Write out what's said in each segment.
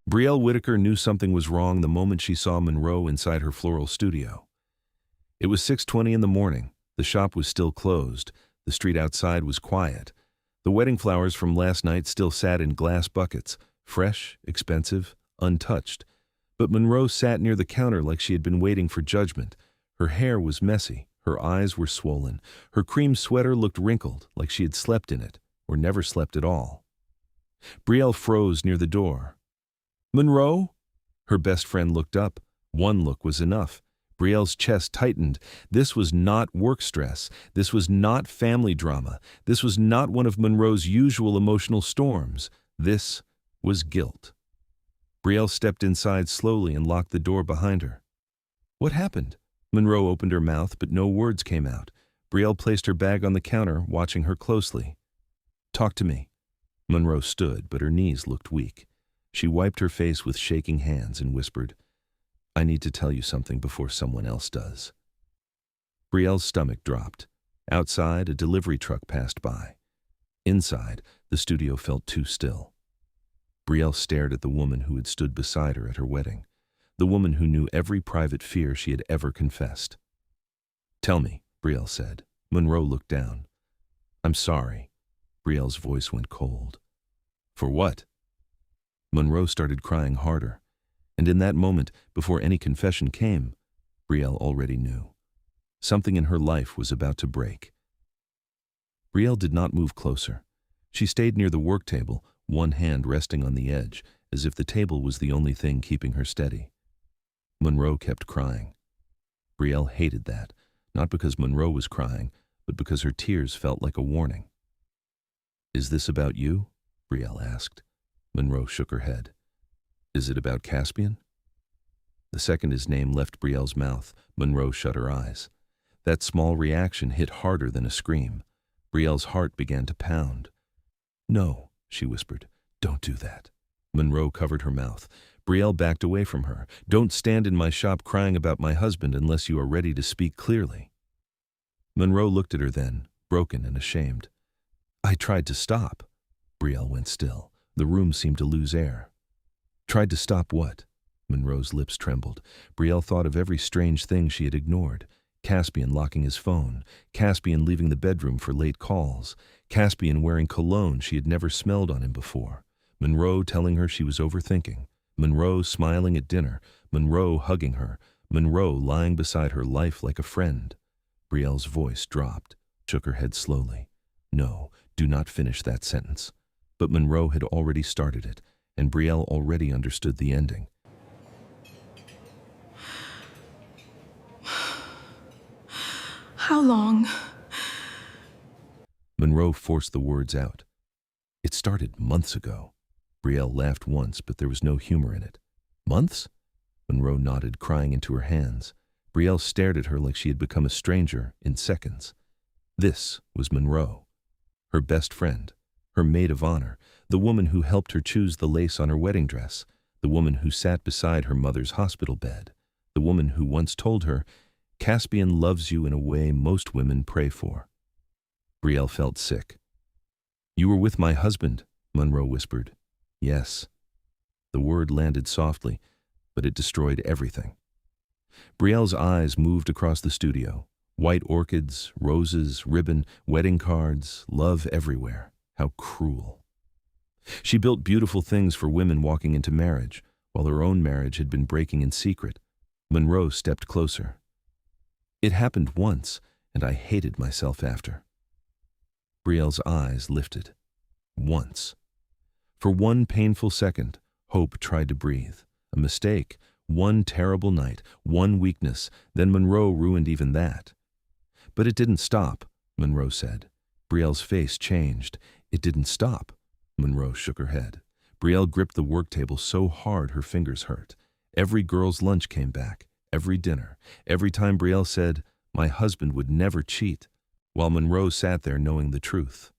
Brielle Whitaker knew something was wrong the moment she saw Monroe inside her floral studio. It was 6:20 in the morning. The shop was still closed. The street outside was quiet. The wedding flowers from last night still sat in glass buckets, fresh, expensive, untouched. But Monroe sat near the counter like she had been waiting for judgment. Her hair was messy. Her eyes were swollen. Her cream sweater looked wrinkled, like she had slept in it, or never slept at all. Brielle froze near the door. "Monroe?" Her best friend looked up. One look was enough. Brielle's chest tightened. This was not work stress. This was not family drama. This was not one of Monroe's usual emotional storms. This was guilt. Brielle stepped inside slowly and locked the door behind her. "What happened?" Monroe opened her mouth, but no words came out. Brielle placed her bag on the counter, watching her closely. "Talk to me." Monroe stood, but her knees looked weak. She wiped her face with shaking hands and whispered, "I need to tell you something before someone else does." Brielle's stomach dropped. Outside, a delivery truck passed by. Inside, the studio felt too still. Brielle stared at the woman who had stood beside her at her wedding, the woman who knew every private fear she had ever confessed. "Tell me," Brielle said. Monroe looked down. "I'm sorry." Brielle's voice went cold. "For what?" Monroe started crying harder. And in that moment, before any confession came, Brielle already knew. Something in her life was about to break. Brielle did not move closer. She stayed near the work table, one hand resting on the edge, as if the table was the only thing keeping her steady. Monroe kept crying. Brielle hated that, not because Monroe was crying, but because her tears felt like a warning. "Is this about you?" Brielle asked. Monroe shook her head. "Is it about Caspian?" The second his name left Brielle's mouth, Monroe shut her eyes. That small reaction hit harder than a scream. Brielle's heart began to pound. "No," she whispered. "Don't do that." Monroe covered her mouth. Brielle backed away from her. "Don't stand in my shop crying about my husband unless you are ready to speak clearly." Monroe looked at her then, broken and ashamed. "I tried to stop." Brielle went still. The room seemed to lose air. "Tried to stop what?" Monroe's lips trembled. Brielle thought of every strange thing she had ignored. Caspian locking his phone. Caspian leaving the bedroom for late calls. Caspian wearing cologne she had never smelled on him before. Monroe telling her she was overthinking. Monroe smiling at dinner. Monroe hugging her. Monroe lying beside her life like a friend. Brielle's voice dropped, shook her head slowly. "No, do not finish that sentence." But Monroe had already started it, and Brielle already understood the ending. How long? Monroe forced the words out. "It started months ago." Brielle laughed once, but there was no humor in it. "Months?" Monroe nodded, crying into her hands. Brielle stared at her like she had become a stranger in seconds. This was Monroe, her best friend, her maid of honor, the woman who helped her choose the lace on her wedding dress, the woman who sat beside her mother's hospital bed, the woman who once told her, "Caspian loves you in a way most women pray for." Brielle felt sick. "You were with my husband," Monroe whispered. "Yes." The word landed softly, but it destroyed everything. Brielle's eyes moved across the studio. White orchids, roses, ribbon, wedding cards, love everywhere. How cruel. She built beautiful things for women walking into marriage, while her own marriage had been breaking in secret. Monroe stepped closer. "It happened once, and I hated myself after." Brielle's eyes lifted. Once. For one painful second, hope tried to breathe. A mistake, one terrible night, one weakness, then Monroe ruined even that. "But it didn't stop," Monroe said. Brielle's face changed. "It didn't stop." Monroe shook her head. Brielle gripped the work table so hard her fingers hurt. Every girl's lunch came back, every dinner, every time Brielle said, "My husband would never cheat," while Monroe sat there knowing the truth.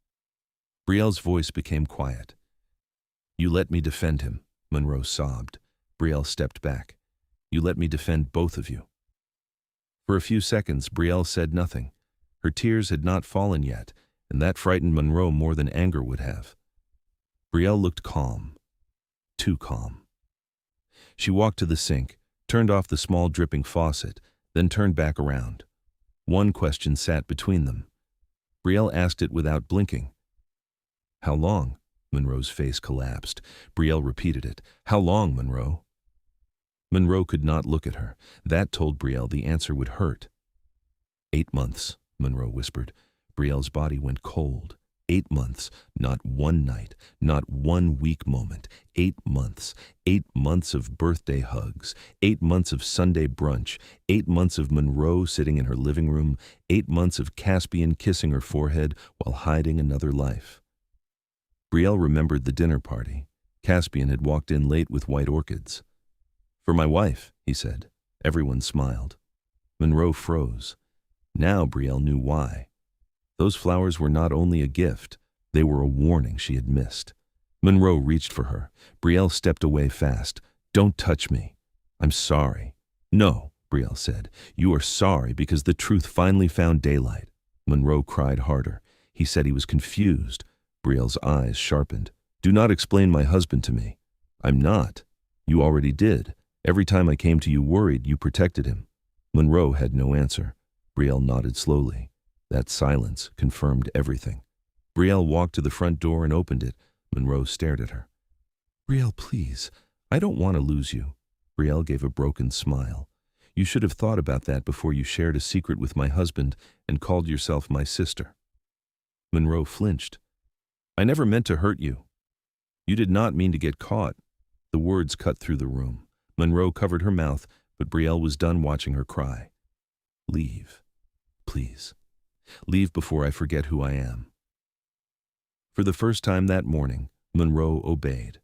Brielle's voice became quiet. "You let me defend him," Monroe sobbed. Brielle stepped back. "You let me defend both of you." For a few seconds, Brielle said nothing. Her tears had not fallen yet, and that frightened Monroe more than anger would have. Brielle looked calm. Too calm. She walked to the sink, turned off the small dripping faucet, then turned back around. One question sat between them. Brielle asked it without blinking. "How long?" Monroe's face collapsed. Brielle repeated it. "How long, Monroe?" Monroe could not look at her. That told Brielle the answer would hurt. 8 months, Monroe whispered. Brielle's body went cold. 8 months, not one night, not one weak moment. 8 months, 8 months of birthday hugs, 8 months of Sunday brunch, 8 months of Monroe sitting in her living room, 8 months of Caspian kissing her forehead while hiding another life. Brielle remembered the dinner party. Caspian had walked in late with white orchids. "For my wife," he said. Everyone smiled. Monroe froze. Now Brielle knew why. Those flowers were not only a gift, they were a warning she had missed. Monroe reached for her. Brielle stepped away fast. "Don't touch me." "I'm sorry." "No," Brielle said. "You are sorry because the truth finally found daylight." Monroe cried harder. He said he was confused. Brielle's eyes sharpened. "Do not explain my husband to me." "I'm not. You already did. Every time I came to you worried, you protected him." Monroe had no answer. Brielle nodded slowly. That silence confirmed everything. Brielle walked to the front door and opened it. Monroe stared at her. "Brielle, please. I don't want to lose you." Brielle gave a broken smile. "You should have thought about that before you shared a secret with my husband and called yourself my sister." Monroe flinched. "I never meant to hurt you." "You did not mean to get caught." The words cut through the room. Monroe covered her mouth, but Brielle was done watching her cry. "Leave. Please. Leave before I forget who I am." For the first time that morning, Monroe obeyed.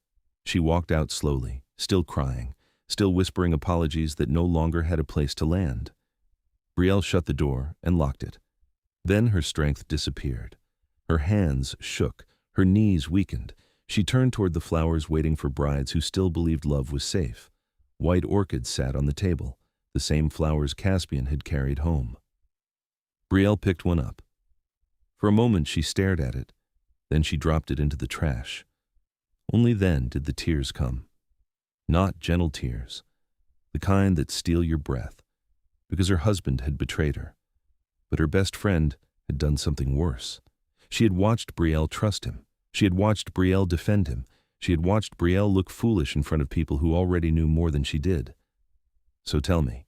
She walked out slowly, still crying, still whispering apologies that no longer had a place to land. Brielle shut the door and locked it. Then her strength disappeared. Her hands shook, her knees weakened. She turned toward the flowers waiting for brides who still believed love was safe. White orchids sat on the table, the same flowers Caspian had carried home. Brielle picked one up. For a moment she stared at it, then she dropped it into the trash. Only then did the tears come. Not gentle tears, the kind that steal your breath, because her husband had betrayed her. But her best friend had done something worse. She had watched Brielle trust him. She had watched Brielle defend him. She had watched Brielle look foolish in front of people who already knew more than she did. So tell me,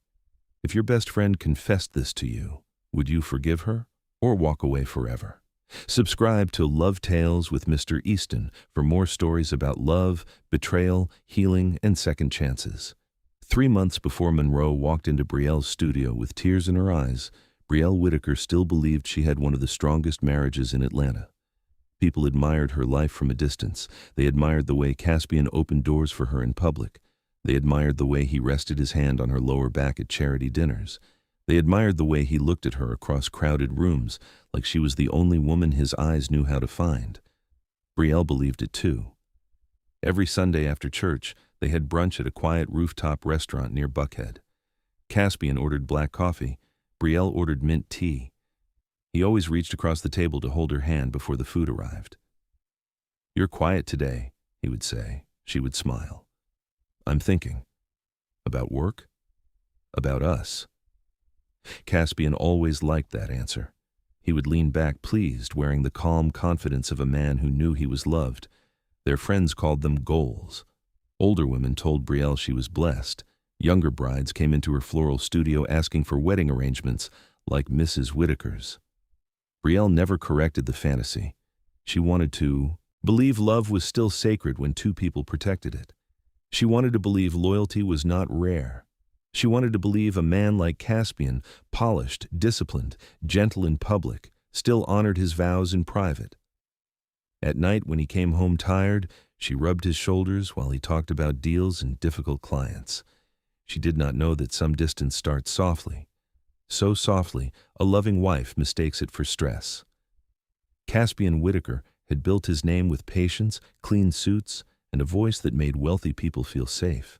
if your best friend confessed this to you, would you forgive her or walk away forever? Subscribe to Love Tales with Mr. Easton for more stories about love, betrayal, healing, and second chances. 3 months before Monroe walked into Brielle's studio with tears in her eyes, Brielle Whittaker still believed she had one of the strongest marriages in Atlanta. People admired her life from a distance. They admired the way Caspian opened doors for her in public. They admired the way he rested his hand on her lower back at charity dinners. They admired the way he looked at her across crowded rooms, like she was the only woman his eyes knew how to find. Brielle believed it too. Every Sunday after church, they had brunch at a quiet rooftop restaurant near Buckhead. Caspian ordered black coffee. Brielle ordered mint tea. He always reached across the table to hold her hand before the food arrived. "You're quiet today," he would say. She would smile. "I'm thinking. About work? About us?" Caspian always liked that answer. He would lean back pleased, wearing the calm confidence of a man who knew he was loved. Their friends called them goals. Older women told Brielle she was blessed. Younger brides came into her floral studio asking for wedding arrangements, like Mrs. Whittaker's. Brielle never corrected the fantasy. She wanted to believe love was still sacred when two people protected it. She wanted to believe loyalty was not rare. She wanted to believe a man like Caspian, polished, disciplined, gentle in public, still honored his vows in private. At night, when he came home tired, she rubbed his shoulders while he talked about deals and difficult clients. She did not know that some distance starts softly. So softly, a loving wife mistakes it for stress. Caspian Whittaker had built his name with patience, clean suits, and a voice that made wealthy people feel safe.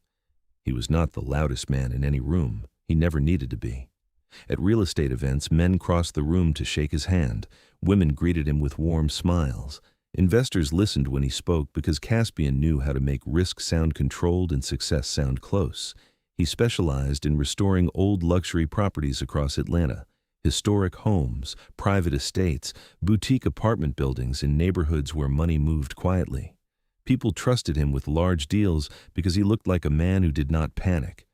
He was not the loudest man in any room. He never needed to be. At real estate events, men crossed the room to shake his hand. Women greeted him with warm smiles. Investors listened when he spoke because Caspian knew how to make risk sound controlled and success sound close. He specialized in restoring old luxury properties across Atlanta, historic homes, private estates, boutique apartment buildings in neighborhoods where money moved quietly. People trusted him with large deals because he looked like a man who did not panic.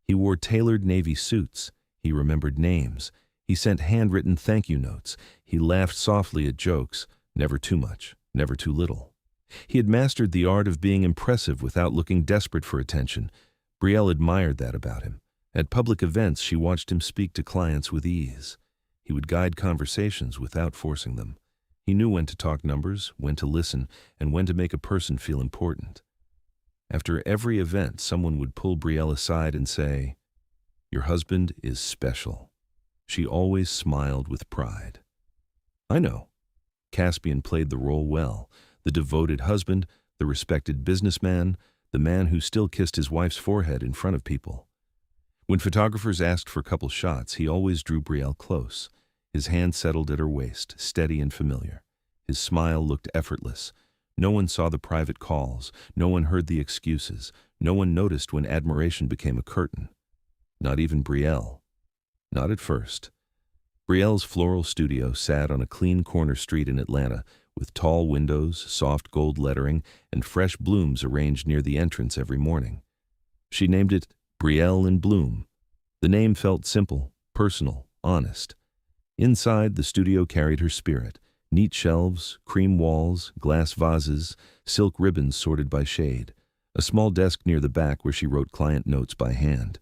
He wore tailored navy suits. He remembered names. He sent handwritten thank you notes. He laughed softly at jokes, never too much, never too little. He had mastered the art of being impressive without looking desperate for attention. Brielle admired that about him. At public events, she watched him speak to clients with ease. He would guide conversations without forcing them. He knew when to talk numbers, when to listen, and when to make a person feel important. After every event, someone would pull Brielle aside and say, "Your husband is special." She always smiled with pride. I know. Caspian played the role well. The devoted husband, the respected businessman, the man who still kissed his wife's forehead in front of people. When photographers asked for couple shots, he always drew Brielle close. His hand settled at her waist, steady and familiar. His smile looked effortless. No one saw the private calls. No one heard the excuses. No one noticed when admiration became a curtain. Not even Brielle. Not at first. Brielle's floral studio sat on a clean corner street in Atlanta, with tall windows, soft gold lettering, and fresh blooms arranged near the entrance every morning. She named it Brielle in Bloom. The name felt simple, personal, honest. Inside, the studio carried her spirit. Neat shelves, cream walls, glass vases, silk ribbons sorted by shade. A small desk near the back where she wrote client notes by hand.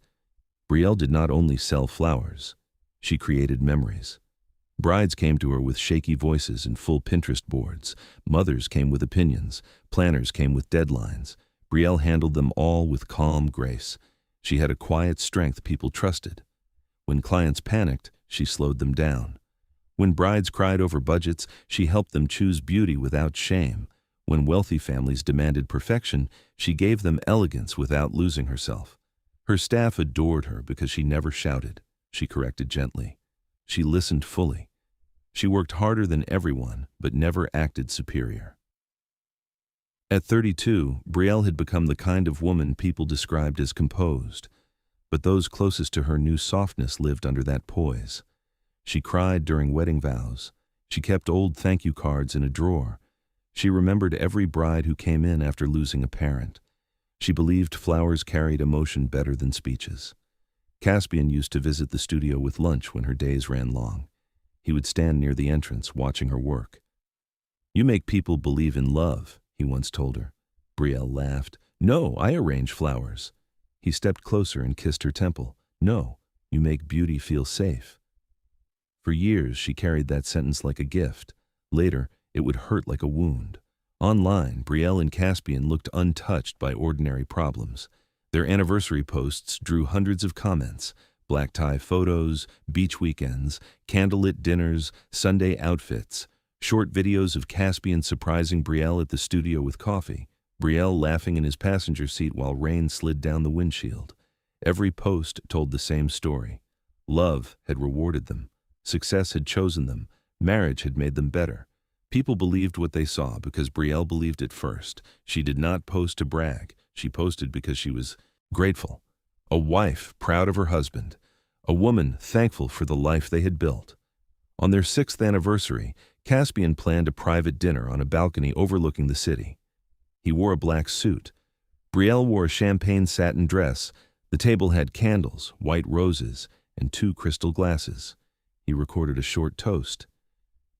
Brielle did not only sell flowers. She created memories. Brides came to her with shaky voices and full Pinterest boards. Mothers came with opinions. Planners came with deadlines. Brielle handled them all with calm grace. She had a quiet strength people trusted. When clients panicked, she slowed them down. When brides cried over budgets, she helped them choose beauty without shame. When wealthy families demanded perfection, she gave them elegance without losing herself. Her staff adored her because she never shouted. She corrected gently. She listened fully. She worked harder than everyone, but never acted superior. At 32, Brielle had become the kind of woman people described as composed, but those closest to her knew softness lived under that poise. She cried during wedding vows. She kept old thank you cards in a drawer. She remembered every bride who came in after losing a parent. She believed flowers carried emotion better than speeches. Caspian used to visit the studio with lunch when her days ran long. He would stand near the entrance, watching her work. "You make people believe in love," he once told her. Brielle laughed. "No, I arrange flowers." He stepped closer and kissed her temple. "No, you make beauty feel safe." For years, she carried that sentence like a gift. Later, it would hurt like a wound. Online, Brielle and Caspian looked untouched by ordinary problems. Their anniversary posts drew hundreds of comments: black tie photos, beach weekends, candlelit dinners, Sunday outfits, short videos of Caspian surprising Brielle at the studio with coffee, Brielle laughing in his passenger seat while rain slid down the windshield. Every post told the same story. Love had rewarded them. Success had chosen them. Marriage had made them better. People believed what they saw because Brielle believed it first. She did not post to brag. She posted because she was grateful. A wife proud of her husband. A woman thankful for the life they had built. On their 6th anniversary, Caspian planned a private dinner on a balcony overlooking the city. He wore a black suit. Brielle wore a champagne satin dress. The table had candles, white roses, and 2 crystal glasses. He recorded a short toast.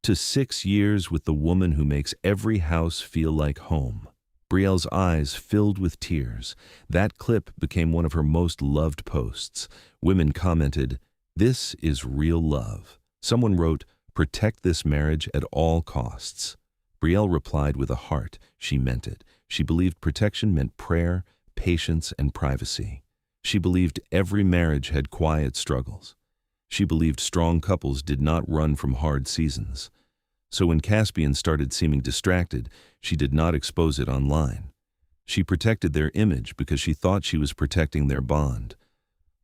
"To 6 years with the woman who makes every house feel like home." Brielle's eyes filled with tears. That clip became one of her most loved posts. Women commented, "This is real love." Someone wrote, "Protect this marriage at all costs." Brielle replied with a heart. She meant it. She believed protection meant prayer, patience, and privacy. She believed every marriage had quiet struggles. She believed strong couples did not run from hard seasons. So when Caspian started seeming distracted, she did not expose it online. She protected their image because she thought she was protecting their bond.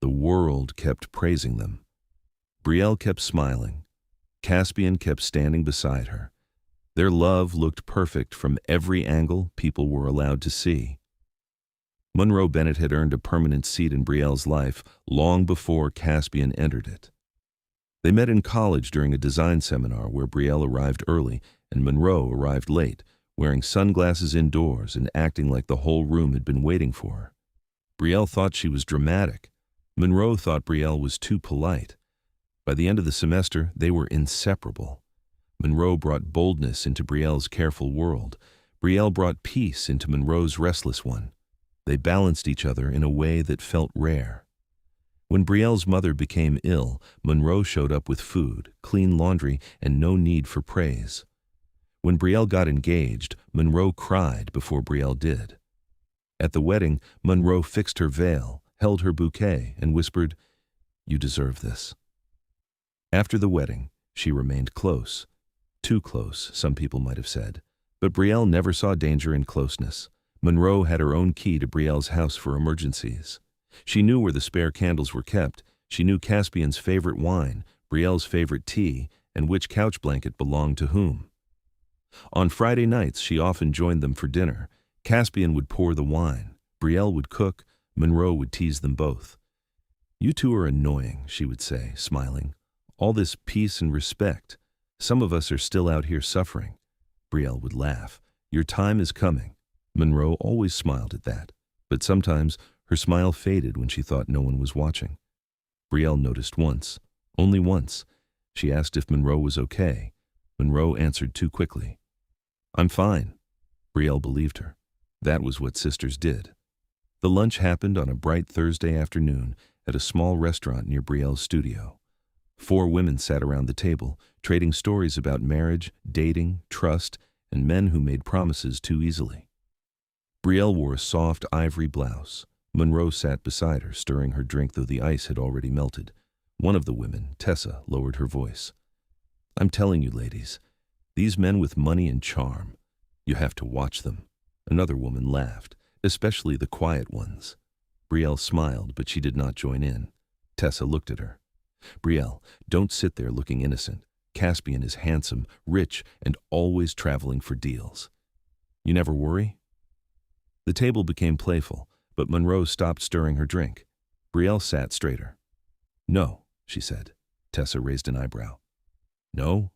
The world kept praising them. Brielle kept smiling. Caspian kept standing beside her. Their love looked perfect from every angle people were allowed to see. Monroe Bennett had earned a permanent seat in Brielle's life long before Caspian entered it. They met in college during a design seminar where Brielle arrived early and Monroe arrived late, wearing sunglasses indoors and acting like the whole room had been waiting for her. Brielle thought she was dramatic. Monroe thought Brielle was too polite. By the end of the semester, they were inseparable. Monroe brought boldness into Brielle's careful world. Brielle brought peace into Monroe's restless one. They balanced each other in a way that felt rare. When Brielle's mother became ill, Monroe showed up with food, clean laundry, and no need for praise. When Brielle got engaged, Monroe cried before Brielle did. At the wedding, Monroe fixed her veil, held her bouquet, and whispered, "You deserve this." After the wedding, she remained close. Too close, some people might have said. But Brielle never saw danger in closeness. Monroe had her own key to Brielle's house for emergencies. She knew where the spare candles were kept. She knew Caspian's favorite wine, Brielle's favorite tea, and which couch blanket belonged to whom. On Friday nights, she often joined them for dinner. Caspian would pour the wine. Brielle would cook. Monroe would tease them both. "You two are annoying," she would say, smiling. "All this peace and respect. Some of us are still out here suffering." Brielle would laugh. "Your time is coming." Monroe always smiled at that, but sometimes her smile faded when she thought no one was watching. Brielle noticed once, only once. She asked if Monroe was okay. Monroe answered too quickly. "I'm fine." Brielle believed her. That was what sisters did. The lunch happened on a bright Thursday afternoon at a small restaurant near Brielle's studio. 4 women sat around the table, trading stories about marriage, dating, trust, and men who made promises too easily. Brielle wore a soft ivory blouse. Monroe sat beside her, stirring her drink though the ice had already melted. One of the women, Tessa, lowered her voice. "I'm telling you, ladies, these men with money and charm, you have to watch them." Another woman laughed, especially the quiet ones. Brielle smiled, but she did not join in. Tessa looked at her. "Brielle, don't sit there looking innocent. Caspian is handsome, rich, and always traveling for deals. You never worry?" The table became playful, but Monroe stopped stirring her drink. Brielle sat straighter. "No," she said. Tessa raised an eyebrow. "No?"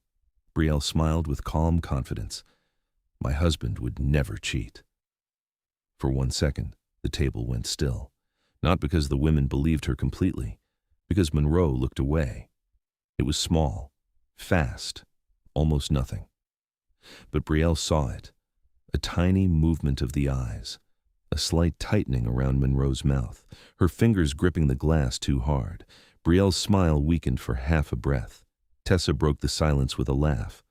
Brielle smiled with calm confidence. "My husband would never cheat." For 1 second, the table went still, not because the women believed her completely, because Monroe looked away. It was small, fast, almost nothing. But Brielle saw it, a tiny movement of the eyes, a slight tightening around Monroe's mouth, her fingers gripping the glass too hard. Brielle's smile weakened for half a breath. Tessa broke the silence with a laugh.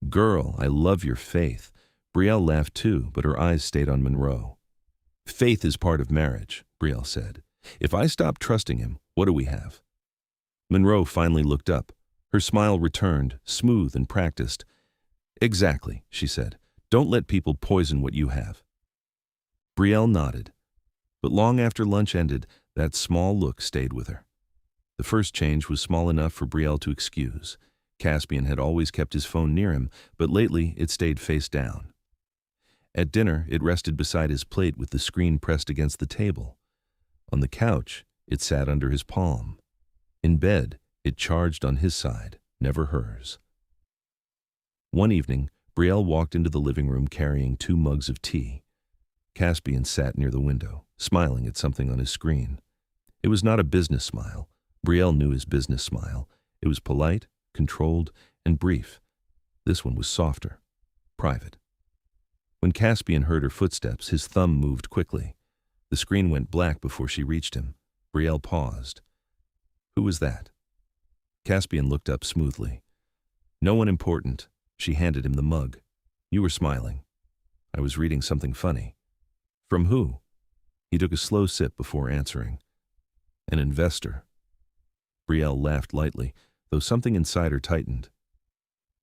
"Girl, I love your faith." Brielle laughed too, but her eyes stayed on Monroe. "Faith is part of marriage," Brielle said. "If I stop trusting him, what do we have?" Monroe finally looked up. Her smile returned, smooth and practiced. "Exactly," she said. "Don't let people poison what you have." Brielle nodded. But long after lunch ended, that small look stayed with her. The first change was small enough for Brielle to excuse. Caspian had always kept his phone near him, but lately it stayed face down. At dinner, it rested beside his plate with the screen pressed against the table. On the couch, it sat under his palm. In bed, it charged on his side, never hers. One evening, Brielle walked into the living room carrying 2 mugs of tea. Caspian sat near the window, smiling at something on his screen. It was not a business smile. Brielle knew his business smile. It was polite, controlled, and brief. This one was softer, private. When Caspian heard her footsteps, his thumb moved quickly. The screen went black before she reached him. Brielle paused. "Who was that?" Caspian looked up smoothly. "No one important." She handed him the mug. "You were smiling." "I was reading something funny." "From who?" He took a slow sip before answering. "An investor." Brielle laughed lightly, though something inside her tightened.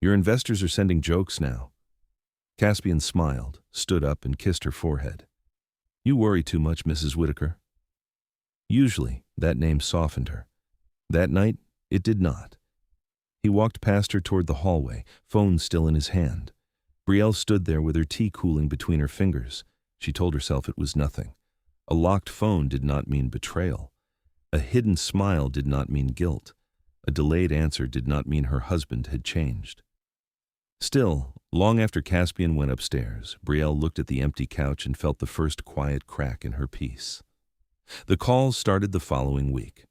"Your investors are sending jokes now." Caspian smiled, stood up, and kissed her forehead. "You worry too much, Mrs. Whitaker." Usually, that name softened her. That night, it did not. He walked past her toward the hallway, phone still in his hand. Brielle stood there with her tea cooling between her fingers. She told herself it was nothing. A locked phone did not mean betrayal. A hidden smile did not mean guilt. A delayed answer did not mean her husband had changed. Still, long after Caspian went upstairs, Brielle looked at the empty couch and felt the first quiet crack in her peace. The calls started the following week.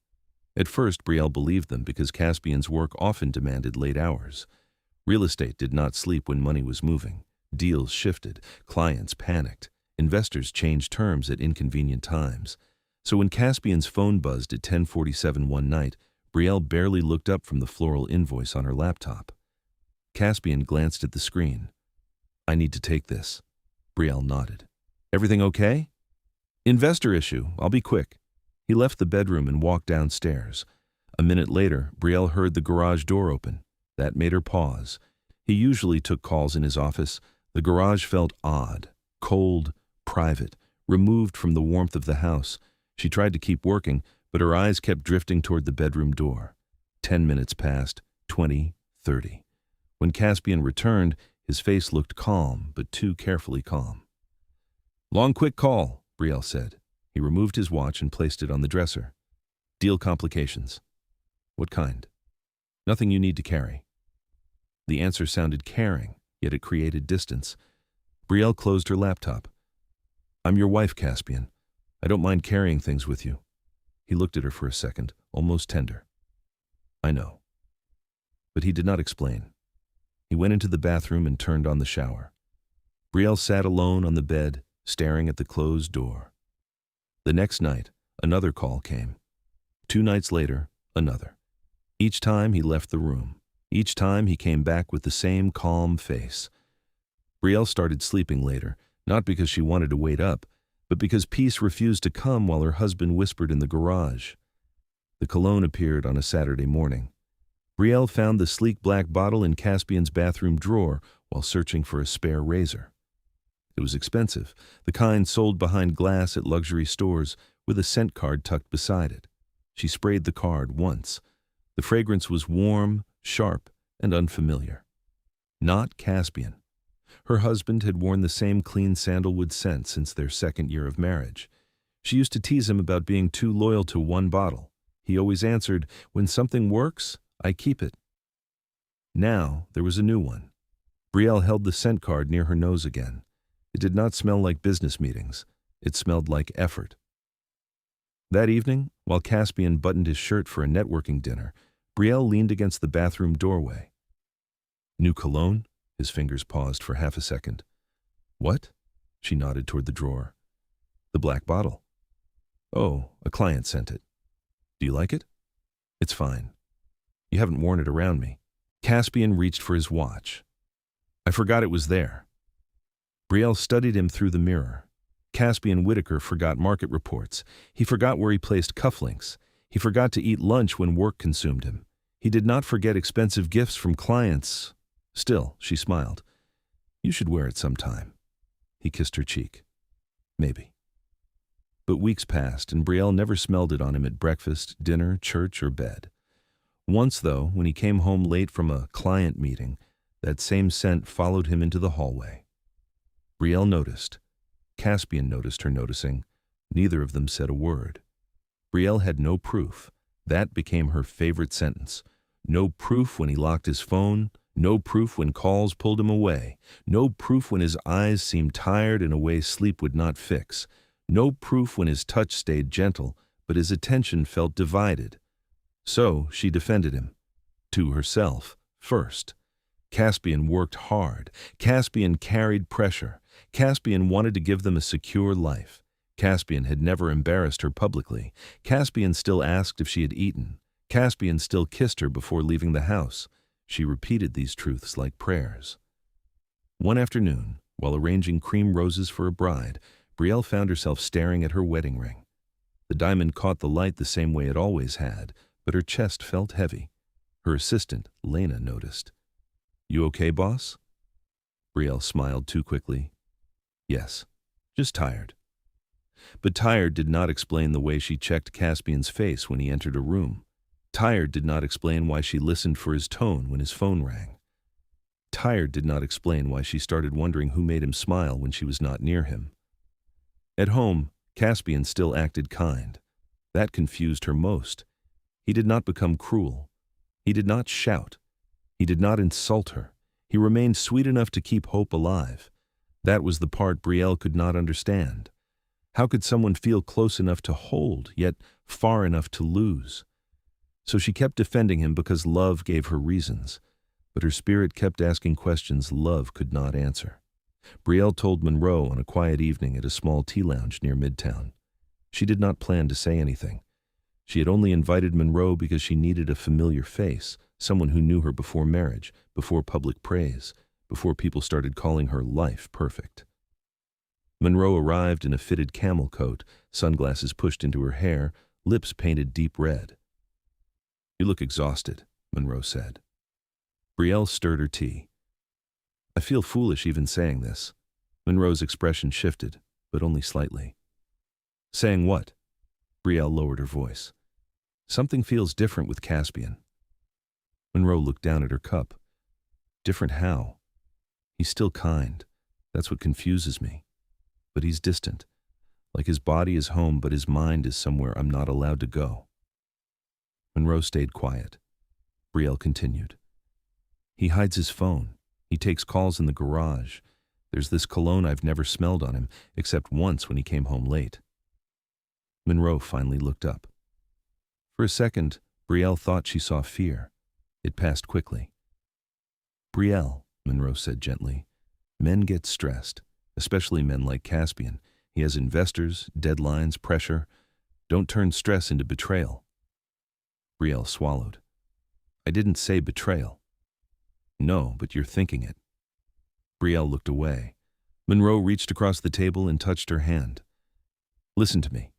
At first, Brielle believed them because Caspian's work often demanded late hours. Real estate did not sleep when money was moving. Deals shifted, clients panicked, investors changed terms at inconvenient times. So when Caspian's phone buzzed at 10:47 one night, Brielle barely looked up from the floral invoice on her laptop. Caspian glanced at the screen. "I need to take this." Brielle nodded. "Everything okay?" "Investor issue. I'll be quick." He left the bedroom and walked downstairs. A minute later, Brielle heard the garage door open. That made her pause. He usually took calls in his office. The garage felt odd, cold, private, removed from the warmth of the house. She tried to keep working, but her eyes kept drifting toward the bedroom door. 10 minutes passed, 20, 30. When Caspian returned, his face looked calm, but too carefully calm. "Long quick call," Brielle said. He removed his watch and placed it on the dresser. "Deal complications." "What kind?" "Nothing you need to carry." The answer sounded caring, yet it created distance. Brielle closed her laptop. "I'm your wife, Caspian. I don't mind carrying things with you." He looked at her for a second, almost tender. "I know." But he did not explain. He went into the bathroom and turned on the shower. Brielle sat alone on the bed, staring at the closed door. The next night, another call came. 2 nights later, another. Each time he left the room. Each time he came back with the same calm face. Brielle started sleeping later, not because she wanted to wait up, but because peace refused to come while her husband whispered in the garage. The cologne appeared on a Saturday morning. Brielle found the sleek black bottle in Caspian's bathroom drawer while searching for a spare razor. It was expensive, the kind sold behind glass at luxury stores with a scent card tucked beside it. She sprayed the card once. The fragrance was warm, sharp, and unfamiliar. Not Caspian. Her husband had worn the same clean sandalwood scent since their 2nd year of marriage. She used to tease him about being too loyal to one bottle. He always answered, "When something works, I keep it." Now there was a new one. Brielle held the scent card near her nose again. It did not smell like business meetings. It smelled like effort. That evening, while Caspian buttoned his shirt for a networking dinner, Brielle leaned against the bathroom doorway. "New cologne?" His fingers paused for half a second. "What?" She nodded toward the drawer. "The black bottle." "Oh, a client sent it." "Do you like it?" "It's fine. You haven't worn it around me." Caspian reached for his watch. "I forgot it was there." Brielle studied him through the mirror. Caspian Whitaker forgot market reports. He forgot where he placed cufflinks. He forgot to eat lunch when work consumed him. He did not forget expensive gifts from clients. Still, she smiled. "You should wear it sometime." He kissed her cheek. "Maybe." But weeks passed, and Brielle never smelled it on him at breakfast, dinner, church, or bed. Once, though, when he came home late from a client meeting, that same scent followed him into the hallway. Brielle noticed. Caspian noticed her noticing. Neither of them said a word. Brielle had no proof. That became her favorite sentence. No proof when he locked his phone. No proof when calls pulled him away. No proof when his eyes seemed tired in a way sleep would not fix. No proof when his touch stayed gentle, but his attention felt divided. So she defended him. To herself, first. Caspian worked hard. Caspian carried pressure. Caspian wanted to give them a secure life. Caspian had never embarrassed her publicly. Caspian still asked if she had eaten. Caspian still kissed her before leaving the house. She repeated these truths like prayers. One afternoon, while arranging cream roses for a bride, Brielle found herself staring at her wedding ring. The diamond caught the light the same way it always had, but her chest felt heavy. Her assistant, Lena, noticed. "You okay, boss?" Brielle smiled too quickly. "Yes, just tired." But tired did not explain the way she checked Caspian's face when he entered a room. Tired did not explain why she listened for his tone when his phone rang. Tired did not explain why she started wondering who made him smile when she was not near him. At home, Caspian still acted kind. That confused her most. He did not become cruel. He did not shout. He did not insult her. He remained sweet enough to keep hope alive. That was the part Brielle could not understand. How could someone feel close enough to hold, yet far enough to lose? So she kept defending him because love gave her reasons, but her spirit kept asking questions love could not answer. Brielle told Monroe on a quiet evening at a small tea lounge near Midtown. She did not plan to say anything. She had only invited Monroe because she needed a familiar face, someone who knew her before marriage, before public praise, before people started calling her life perfect. Monroe arrived in a fitted camel coat, sunglasses pushed into her hair, lips painted deep red. "You look exhausted," Monroe said. Brielle stirred her tea. "I feel foolish even saying this." Monroe's expression shifted, but only slightly. "Saying what?" Brielle lowered her voice. "Something feels different with Caspian." Monroe looked down at her cup. "Different how?" "He's still kind. That's what confuses me. But he's distant. Like his body is home, but his mind is somewhere I'm not allowed to go." Monroe stayed quiet. Brielle continued. "He hides his phone. He takes calls in the garage. There's this cologne I've never smelled on him, except once when he came home late." Monroe finally looked up. For a second, Brielle thought she saw fear. It passed quickly. "Brielle," Monroe said gently, "men get stressed, especially men like Caspian. He has investors, deadlines, pressure. Don't turn stress into betrayal." Brielle swallowed. "I didn't say betrayal." "No, but you're thinking it." Brielle looked away. Monroe reached across the table and touched her hand. "Listen to me.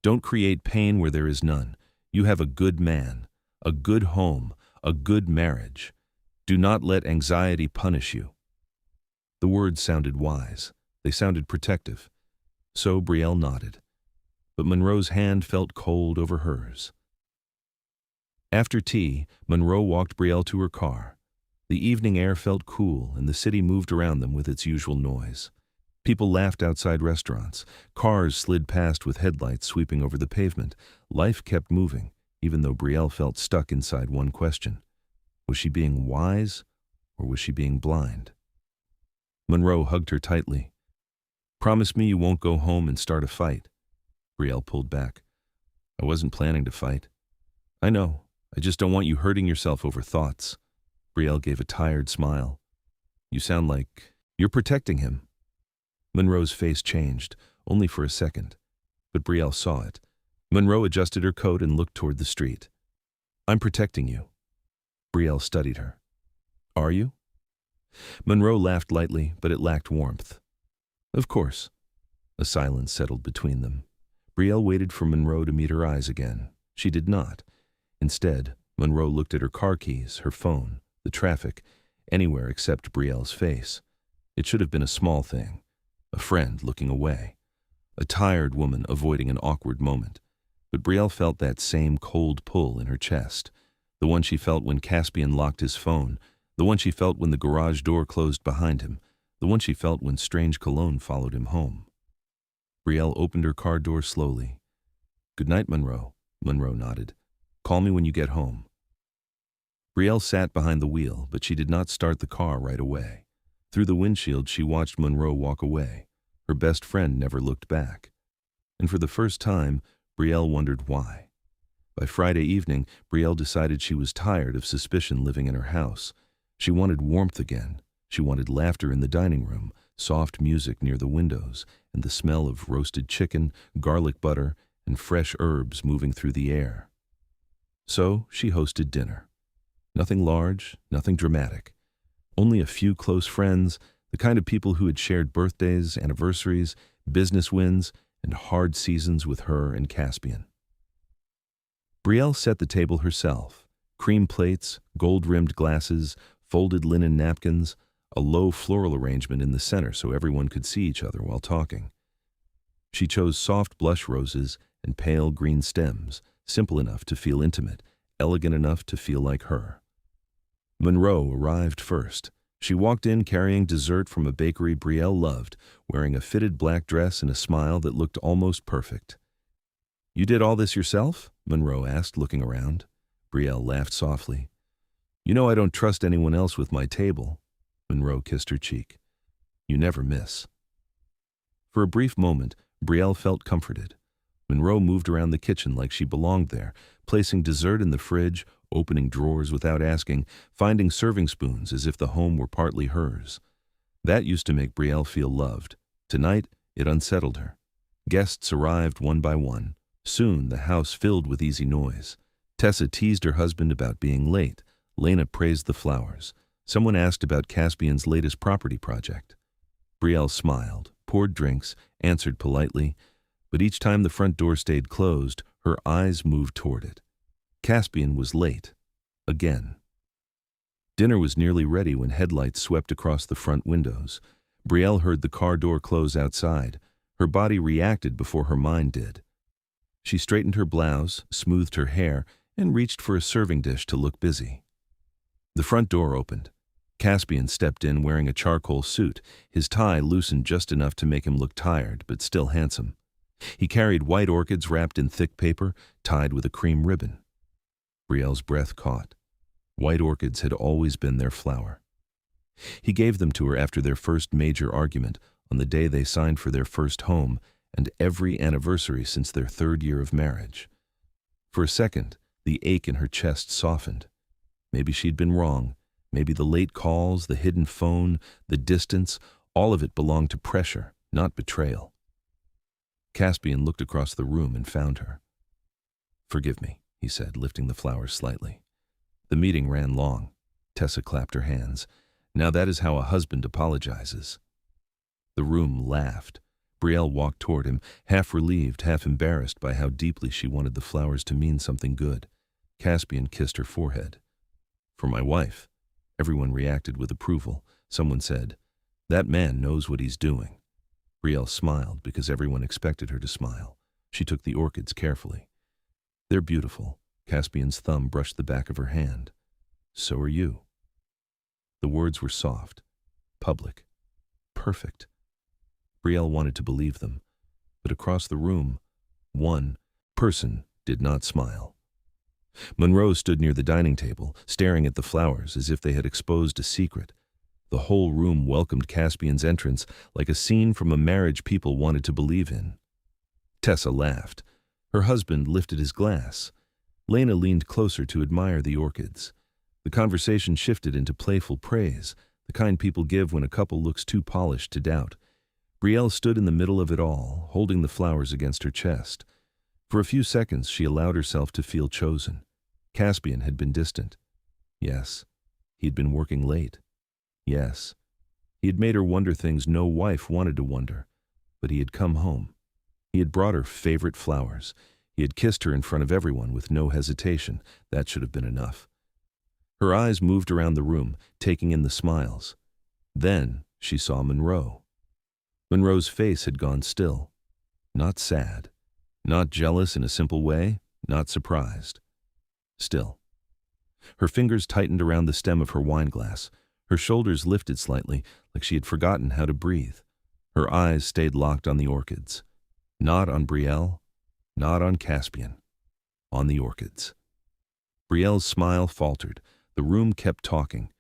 Don't create pain where there is none. You have a good man, a good home, a good marriage. Do not let anxiety punish you." The words sounded wise. They sounded protective. So Brielle nodded. But Monroe's hand felt cold over hers. After tea, Monroe walked Brielle to her car. The evening air felt cool, and the city moved around them with its usual noise. People laughed outside restaurants. Cars slid past with headlights sweeping over the pavement. Life kept moving, even though Brielle felt stuck inside one question. Was she being wise, or was she being blind? Monroe hugged her tightly. "Promise me you won't go home and start a fight." Brielle pulled back. "I wasn't planning to fight." "I know. I just don't want you hurting yourself over thoughts." Brielle gave a tired smile. "You sound like you're protecting him." Monroe's face changed, only for a second. But Brielle saw it. Monroe adjusted her coat and looked toward the street. "I'm protecting you." Brielle studied her. "Are you?" Monroe laughed lightly, but it lacked warmth. "Of course." A silence settled between them. Brielle waited for Monroe to meet her eyes again. She did not. Instead, Monroe looked at her car keys, her phone, the traffic, anywhere except Brielle's face. It should have been a small thing. A friend looking away. A tired woman avoiding an awkward moment. But Brielle felt that same cold pull in her chest. The one she felt when Caspian locked his phone. The one she felt when the garage door closed behind him. The one she felt when strange cologne followed him home. Brielle opened her car door slowly. "Good night, Monroe." Monroe nodded. "Call me when you get home." Brielle sat behind the wheel, but she did not start the car right away. Through the windshield, she watched Monroe walk away. Her best friend never looked back. And for the first time, Brielle wondered why. By Friday evening, Brielle decided she was tired of suspicion living in her house. She wanted warmth again. She wanted laughter in the dining room, soft music near the windows, and the smell of roasted chicken, garlic butter, and fresh herbs moving through the air. So she hosted dinner. Nothing large, nothing dramatic. Only a few close friends, the kind of people who had shared birthdays, anniversaries, business wins, and hard seasons with her and Caspian. Brielle set the table herself. Cream plates, gold-rimmed glasses, folded linen napkins, a low floral arrangement in the center so everyone could see each other while talking. She chose soft blush roses and pale green stems, simple enough to feel intimate, elegant enough to feel like her. Monroe arrived first. She walked in carrying dessert from a bakery Brielle loved, wearing a fitted black dress and a smile that looked almost perfect. "You did all this yourself?" Monroe asked, looking around. Brielle laughed softly. "You know I don't trust anyone else with my table." Monroe kissed her cheek. "You never miss." For a brief moment, Brielle felt comforted. Monroe moved around the kitchen like she belonged there, placing dessert in the fridge, opening drawers without asking, finding serving spoons as if the home were partly hers. That used to make Brielle feel loved. Tonight, it unsettled her. Guests arrived one by one. Soon, the house filled with easy noise. Tessa teased her husband about being late. Lena praised the flowers. Someone asked about Caspian's latest property project. Brielle smiled, poured drinks, answered politely, but each time the front door stayed closed, her eyes moved toward it. Caspian was late. Again. Dinner was nearly ready when headlights swept across the front windows. Brielle heard the car door close outside. Her body reacted before her mind did. She straightened her blouse, smoothed her hair, and reached for a serving dish to look busy. The front door opened. Caspian stepped in wearing a charcoal suit, his tie loosened just enough to make him look tired, but still handsome. He carried white orchids wrapped in thick paper, tied with a cream ribbon. Brielle's breath caught. White orchids had always been their flower. He gave them to her after their first major argument, on the day they signed for their first home, and every anniversary since their 3rd year of marriage. For a second, the ache in her chest softened. Maybe she'd been wrong. Maybe the late calls, the hidden phone, the distance, all of it belonged to pressure, not betrayal. Caspian looked across the room and found her. "Forgive me," he said, lifting the flowers slightly. The meeting ran long. Tessa clapped her hands. Now that is how a husband apologizes. The room laughed. Brielle walked toward him, half relieved, half embarrassed by how deeply she wanted the flowers to mean something good. Caspian kissed her forehead. "For my wife." Everyone reacted with approval. Someone said, "That man knows what he's doing." Brielle smiled because everyone expected her to smile. She took the orchids carefully. "They're beautiful." Caspian's thumb brushed the back of her hand. "So are you." The words were soft, public, perfect. Brielle wanted to believe them, but across the room, one person did not smile. Monroe stood near the dining table, staring at the flowers as if they had exposed a secret. The whole room welcomed Caspian's entrance like a scene from a marriage people wanted to believe in. Tessa laughed. Her husband lifted his glass. Lena leaned closer to admire the orchids. The conversation shifted into playful praise, the kind people give when a couple looks too polished to doubt. Brielle stood in the middle of it all, holding the flowers against her chest. For a few seconds she allowed herself to feel chosen. Caspian had been distant. Yes, he had been working late. Yes, he had made her wonder things no wife wanted to wonder. But he had come home. He had brought her favorite flowers. He had kissed her in front of everyone with no hesitation. That should have been enough. Her eyes moved around the room, taking in the smiles. Then she saw Monroe. Monroe's face had gone still. Not sad. Not jealous in a simple way. Not surprised. Still. Her fingers tightened around the stem of her wineglass. Her shoulders lifted slightly, like she had forgotten how to breathe. Her eyes stayed locked on the orchids. Not on Brielle, not on Caspian. On the orchids. Brielle's smile faltered. The room kept talking.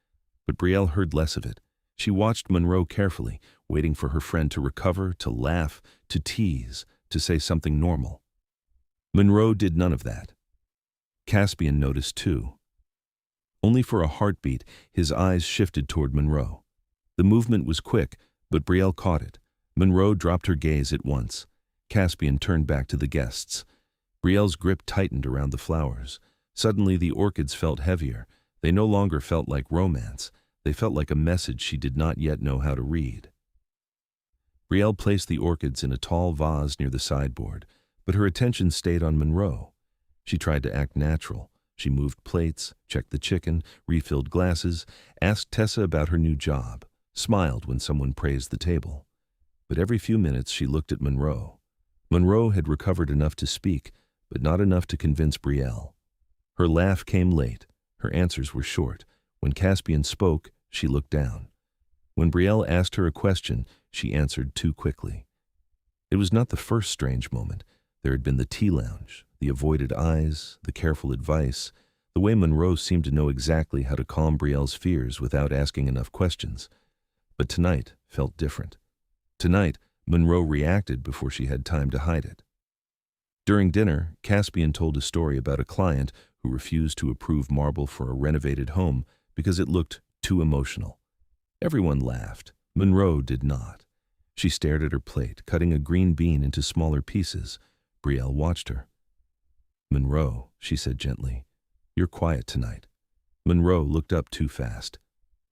But Brielle heard less of it. She watched Monroe carefully, waiting for her friend to recover, to laugh, to tease, to say something normal. Monroe did none of that. Caspian noticed too. Only for a heartbeat, his eyes shifted toward Monroe. The movement was quick, but Brielle caught it. Monroe dropped her gaze at once. Caspian turned back to the guests. Brielle's grip tightened around the flowers. Suddenly the orchids felt heavier. They no longer felt like romance. They felt like a message she did not yet know how to read. Brielle placed the orchids in a tall vase near the sideboard, but her attention stayed on Monroe. She tried to act natural. She moved plates, checked the chicken, refilled glasses, asked Tessa about her new job, smiled when someone praised the table. But every few minutes she looked at Monroe. Monroe had recovered enough to speak, but not enough to convince Brielle. Her laugh came late. Her answers were short. When Caspian spoke, She looked down. When Brielle asked her a question, she answered too quickly. It was not the first strange moment. There had been the tea lounge, the avoided eyes, the careful advice, the way Monroe seemed to know exactly how to calm Brielle's fears without asking enough questions. But tonight felt different. Tonight, Monroe reacted before she had time to hide it. During dinner, Caspian told a story about a client who refused to approve marble for a renovated home because it looked too emotional. Everyone laughed. Monroe did not. She stared at her plate, cutting a green bean into smaller pieces. Brielle watched her. "Monroe," she said gently, "you're quiet tonight." Monroe looked up too fast.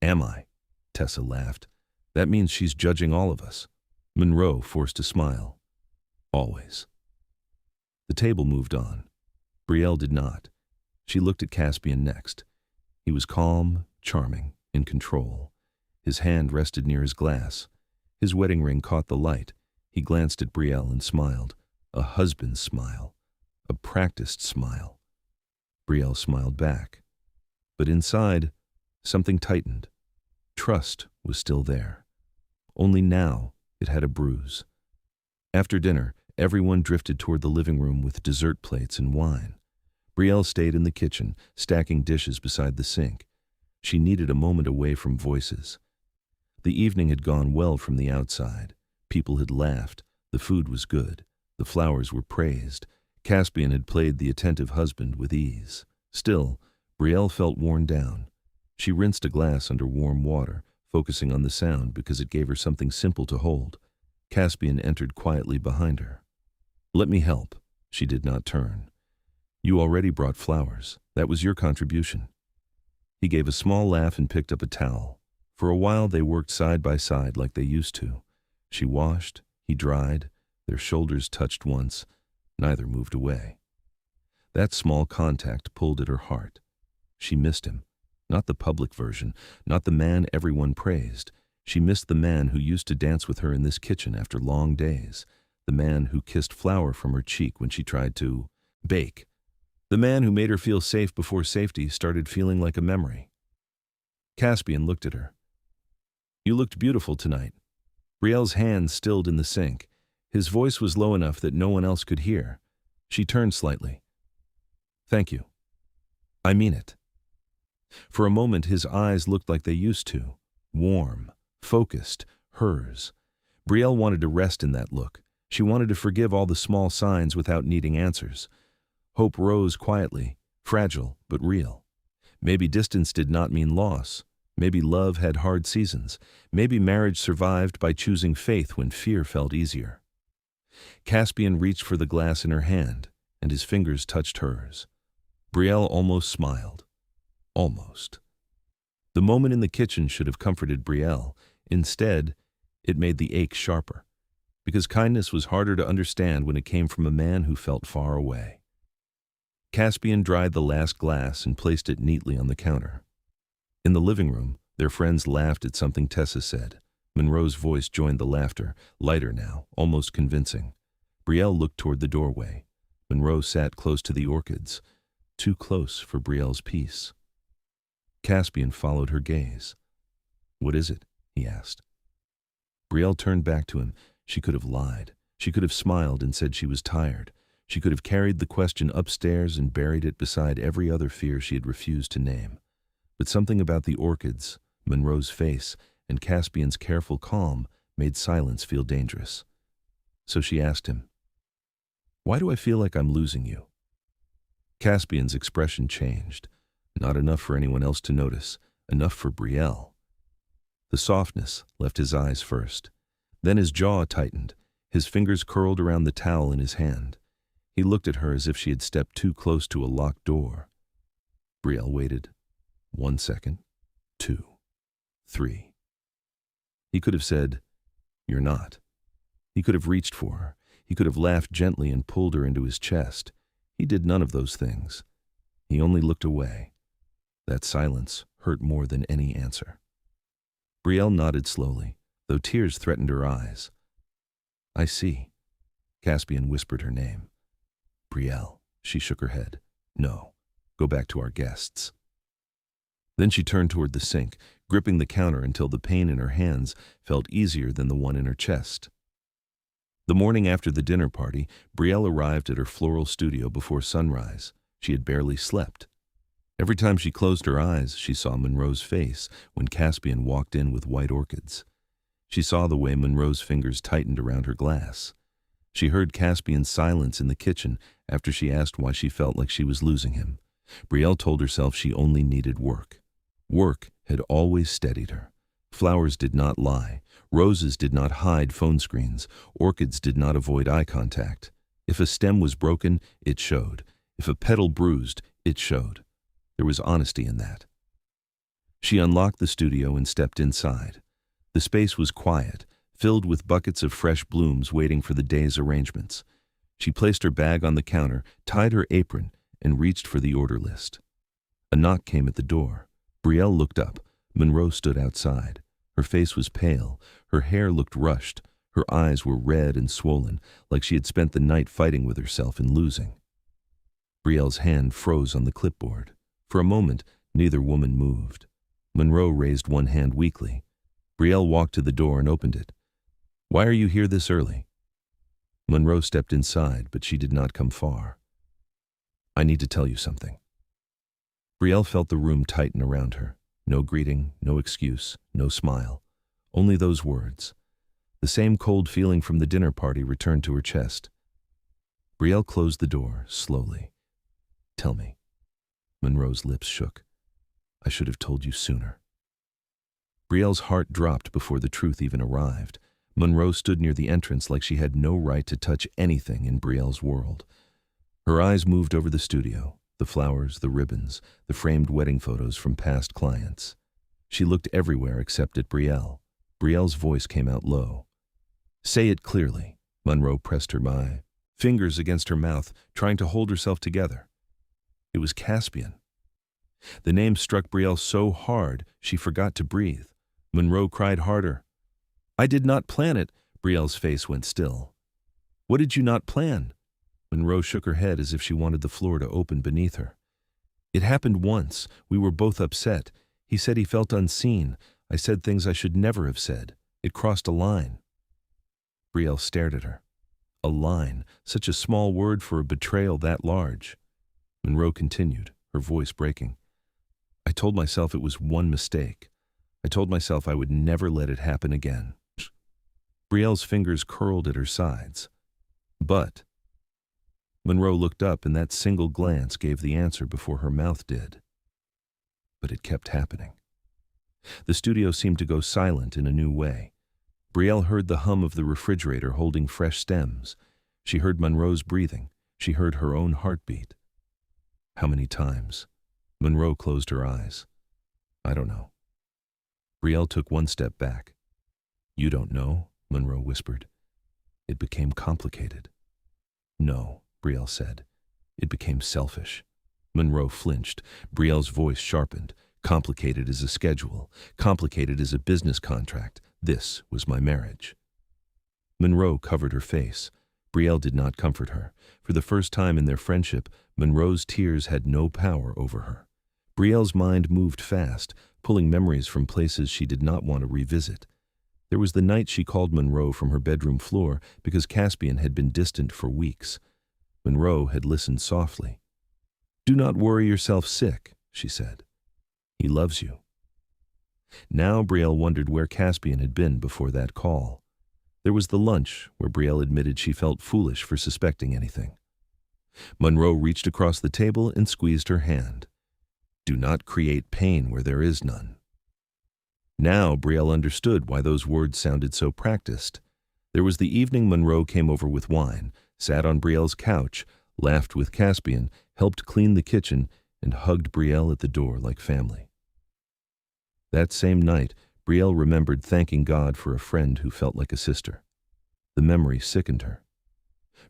"Am I?" Tessa laughed. "That means she's judging all of us." Monroe forced a smile. "Always." The table moved on. Brielle did not. She looked at Caspian next. He was calm, charming, in control. His hand rested near his glass. His wedding ring caught the light. He glanced at Brielle and smiled. A husband's smile. A practiced smile. Brielle smiled back. But inside, something tightened. Trust was still there. Only now it had a bruise. After dinner, everyone drifted toward the living room with dessert plates and wine. Brielle stayed in the kitchen, stacking dishes beside the sink. She needed a moment away from voices. The evening had gone well from the outside. People had laughed. The food was good. The flowers were praised. Caspian had played the attentive husband with ease. Still, Brielle felt worn down. She rinsed a glass under warm water, focusing on the sound because it gave her something simple to hold. Caspian entered quietly behind her. "Let me help." She did not turn. "You already brought flowers. That was your contribution." He gave a small laugh and picked up a towel. For a while they worked side by side like they used to. She washed, he dried, their shoulders touched once, neither moved away. That small contact pulled at her heart. She missed him. Not the public version, not the man everyone praised. She missed the man who used to dance with her in this kitchen after long days, the man who kissed flour from her cheek when she tried to bake, the man who made her feel safe before safety started feeling like a memory. Caspian looked at her. "You looked beautiful tonight." Brielle's hands stilled in the sink. His voice was low enough that no one else could hear. She turned slightly. "Thank you. I mean it." For a moment his eyes looked like they used to, warm, focused, hers. Brielle wanted to rest in that look. She wanted to forgive all the small signs without needing answers. Hope rose quietly, fragile but real. Maybe distance did not mean loss. Maybe love had hard seasons. Maybe marriage survived by choosing faith when fear felt easier. Caspian reached for the glass in her hand, and his fingers touched hers. Brielle almost smiled. Almost. The moment in the kitchen should have comforted Brielle. Instead, it made the ache sharper, because kindness was harder to understand when it came from a man who felt far away. Caspian dried the last glass and placed it neatly on the counter. In the living room, their friends laughed at something Tessa said. Monroe's voice joined the laughter, lighter now, almost convincing. Brielle looked toward the doorway. Monroe sat close to the orchids, too close for Brielle's peace. Caspian followed her gaze. "What is it?" he asked. Brielle turned back to him. She could have lied. She could have smiled and said she was tired. She could have carried the question upstairs and buried it beside every other fear she had refused to name. But something about the orchids, Monroe's face, and Caspian's careful calm made silence feel dangerous. So she asked him, "Why do I feel like I'm losing you?" Caspian's expression changed. Not enough for anyone else to notice, enough for Brielle. The softness left his eyes first. Then his jaw tightened. His fingers curled around the towel in his hand. He looked at her as if she had stepped too close to a locked door. Brielle waited. 1 second, 2, 3. He could have said, "You're not." He could have reached for her. He could have laughed gently and pulled her into his chest. He did none of those things. He only looked away. That silence hurt more than any answer. Brielle nodded slowly, though tears threatened her eyes. "I see." Caspian whispered her name. "Brielle." She shook her head. "No. Go back to our guests." Then she turned toward the sink, gripping the counter until the pain in her hands felt easier than the one in her chest. The morning after the dinner party, Brielle arrived at her floral studio before sunrise. She had barely slept. Every time she closed her eyes, she saw Monroe's face when Caspian walked in with white orchids. She saw the way Monroe's fingers tightened around her glass. She heard Caspian's silence in the kitchen after she asked why she felt like she was losing him. Brielle told herself she only needed work. Work had always steadied her. Flowers did not lie. Roses did not hide phone screens. Orchids did not avoid eye contact. If a stem was broken, it showed. If a petal bruised, it showed. There was honesty in that. She unlocked the studio and stepped inside. The space was quiet, filled with buckets of fresh blooms waiting for the day's arrangements. She placed her bag on the counter, tied her apron, and reached for the order list. A knock came at the door. Brielle looked up. Monroe stood outside. Her face was pale. Her hair looked rushed. Her eyes were red and swollen, like she had spent the night fighting with herself and losing. Brielle's hand froze on the clipboard. For a moment, neither woman moved. Monroe raised one hand weakly. Brielle walked to the door and opened it. "Why are you here this early?" Monroe stepped inside, but she did not come far. "I need to tell you something." Brielle felt the room tighten around her. No greeting, no excuse, no smile. Only those words. The same cold feeling from the dinner party returned to her chest. Brielle closed the door, slowly. "Tell me." Monroe's lips shook. "I should have told you sooner." Brielle's heart dropped before the truth even arrived. Monroe stood near the entrance like she had no right to touch anything in Brielle's world. Her eyes moved over the studio, the flowers, the ribbons, the framed wedding photos from past clients. She looked everywhere except at Brielle. Brielle's voice came out low. "Say it clearly." Monroe pressed her fingers against her mouth, trying to hold herself together. It was Caspian. The name struck Brielle so hard she forgot to breathe. Monroe cried harder. "I did not plan it." Brielle's face went still. "What did you not plan?" Monroe shook her head as if she wanted the floor to open beneath her. "It happened once. We were both upset. He said he felt unseen. I said things I should never have said. It crossed a line." Brielle stared at her. A line, such a small word for a betrayal that large. Monroe continued, her voice breaking. "I told myself it was one mistake. I told myself I would never let it happen again." Brielle's fingers curled at her sides. "But..." Monroe looked up, and that single glance gave the answer before her mouth did. But it kept happening. The studio seemed to go silent in a new way. Brielle heard the hum of the refrigerator holding fresh stems. She heard Monroe's breathing. She heard her own heartbeat. How many times? Monroe closed her eyes. "I don't know." Brielle took one step back. "You don't know?" Monroe whispered. "It became complicated." "No," Brielle said. "It became selfish." Monroe flinched. Brielle's voice sharpened. "Complicated as a schedule. Complicated as a business contract. This was my marriage." Monroe covered her face. Brielle did not comfort her. For the first time in their friendship, Monroe's tears had no power over her. Brielle's mind moved fast, pulling memories from places she did not want to revisit. There was the night she called Monroe from her bedroom floor because Caspian had been distant for weeks. Monroe had listened softly. "Do not worry yourself sick," she said. "He loves you." Now Brielle wondered where Caspian had been before that call. There was the lunch, where Brielle admitted she felt foolish for suspecting anything. Monroe reached across the table and squeezed her hand. "Do not create pain where there is none." Now Brielle understood why those words sounded so practiced. There was the evening Monroe came over with wine, sat on Brielle's couch, laughed with Caspian, helped clean the kitchen, and hugged Brielle at the door like family. That same night, Brielle remembered thanking God for a friend who felt like a sister. The memory sickened her.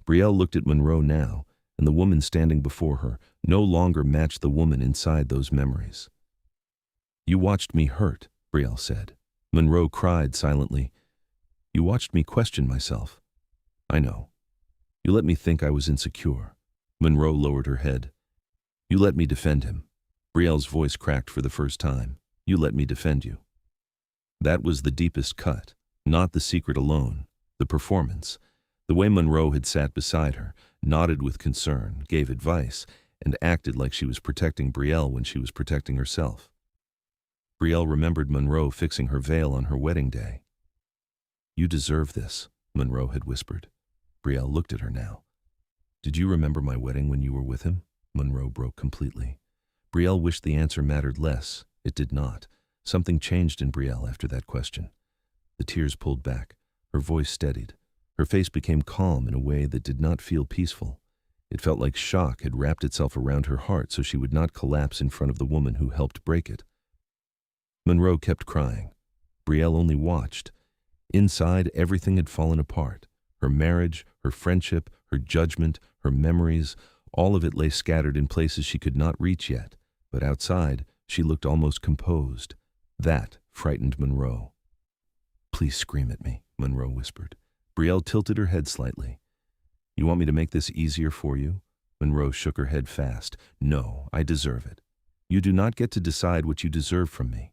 Brielle looked at Monroe now, and the woman standing before her no longer matched the woman inside those memories. "You watched me hurt," Brielle said. Monroe cried silently. "You watched me question myself." "I know. You let me think I was insecure." Monroe lowered her head. "You let me defend him." Brielle's voice cracked for the first time. You let me defend you. That was the deepest cut, not the secret alone, the performance. The way Monroe had sat beside her, nodded with concern, gave advice, and acted like she was protecting Brielle when she was protecting herself. Brielle remembered Monroe fixing her veil on her wedding day. You deserve this, Monroe had whispered. Brielle looked at her now. Did you remember my wedding when you were with him? Monroe broke completely. Brielle wished the answer mattered less. It did not. Something changed in Brielle after that question. The tears pulled back. Her voice steadied. Her face became calm in a way that did not feel peaceful. It felt like shock had wrapped itself around her heart so she would not collapse in front of the woman who helped break it. Monroe kept crying. Brielle only watched. Inside, everything had fallen apart. Her marriage, her friendship, her judgment, her memories, all of it lay scattered in places she could not reach yet. But outside, she looked almost composed. That frightened Monroe. Please scream at me, Monroe whispered. Brielle tilted her head slightly. You want me to make this easier for you? Monroe shook her head fast. No, I deserve it. You do not get to decide what you deserve from me.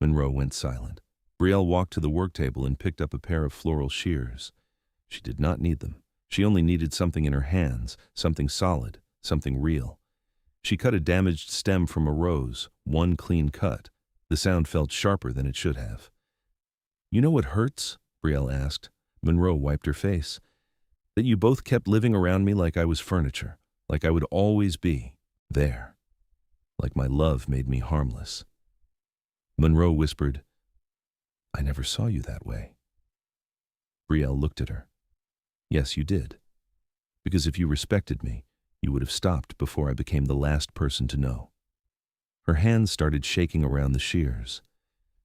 Monroe went silent. Brielle walked to the work table and picked up a pair of floral shears. She did not need them. She only needed something in her hands, something solid, something real. She cut a damaged stem from a rose, one clean cut. The sound felt sharper than it should have. You know what hurts? Brielle asked. Monroe wiped her face. That you both kept living around me like I was furniture, like I would always be there, like my love made me harmless. Monroe whispered, I never saw you that way. Brielle looked at her. Yes, you did. Because if you respected me, you would have stopped before I became the last person to know. Her hands started shaking around the shears.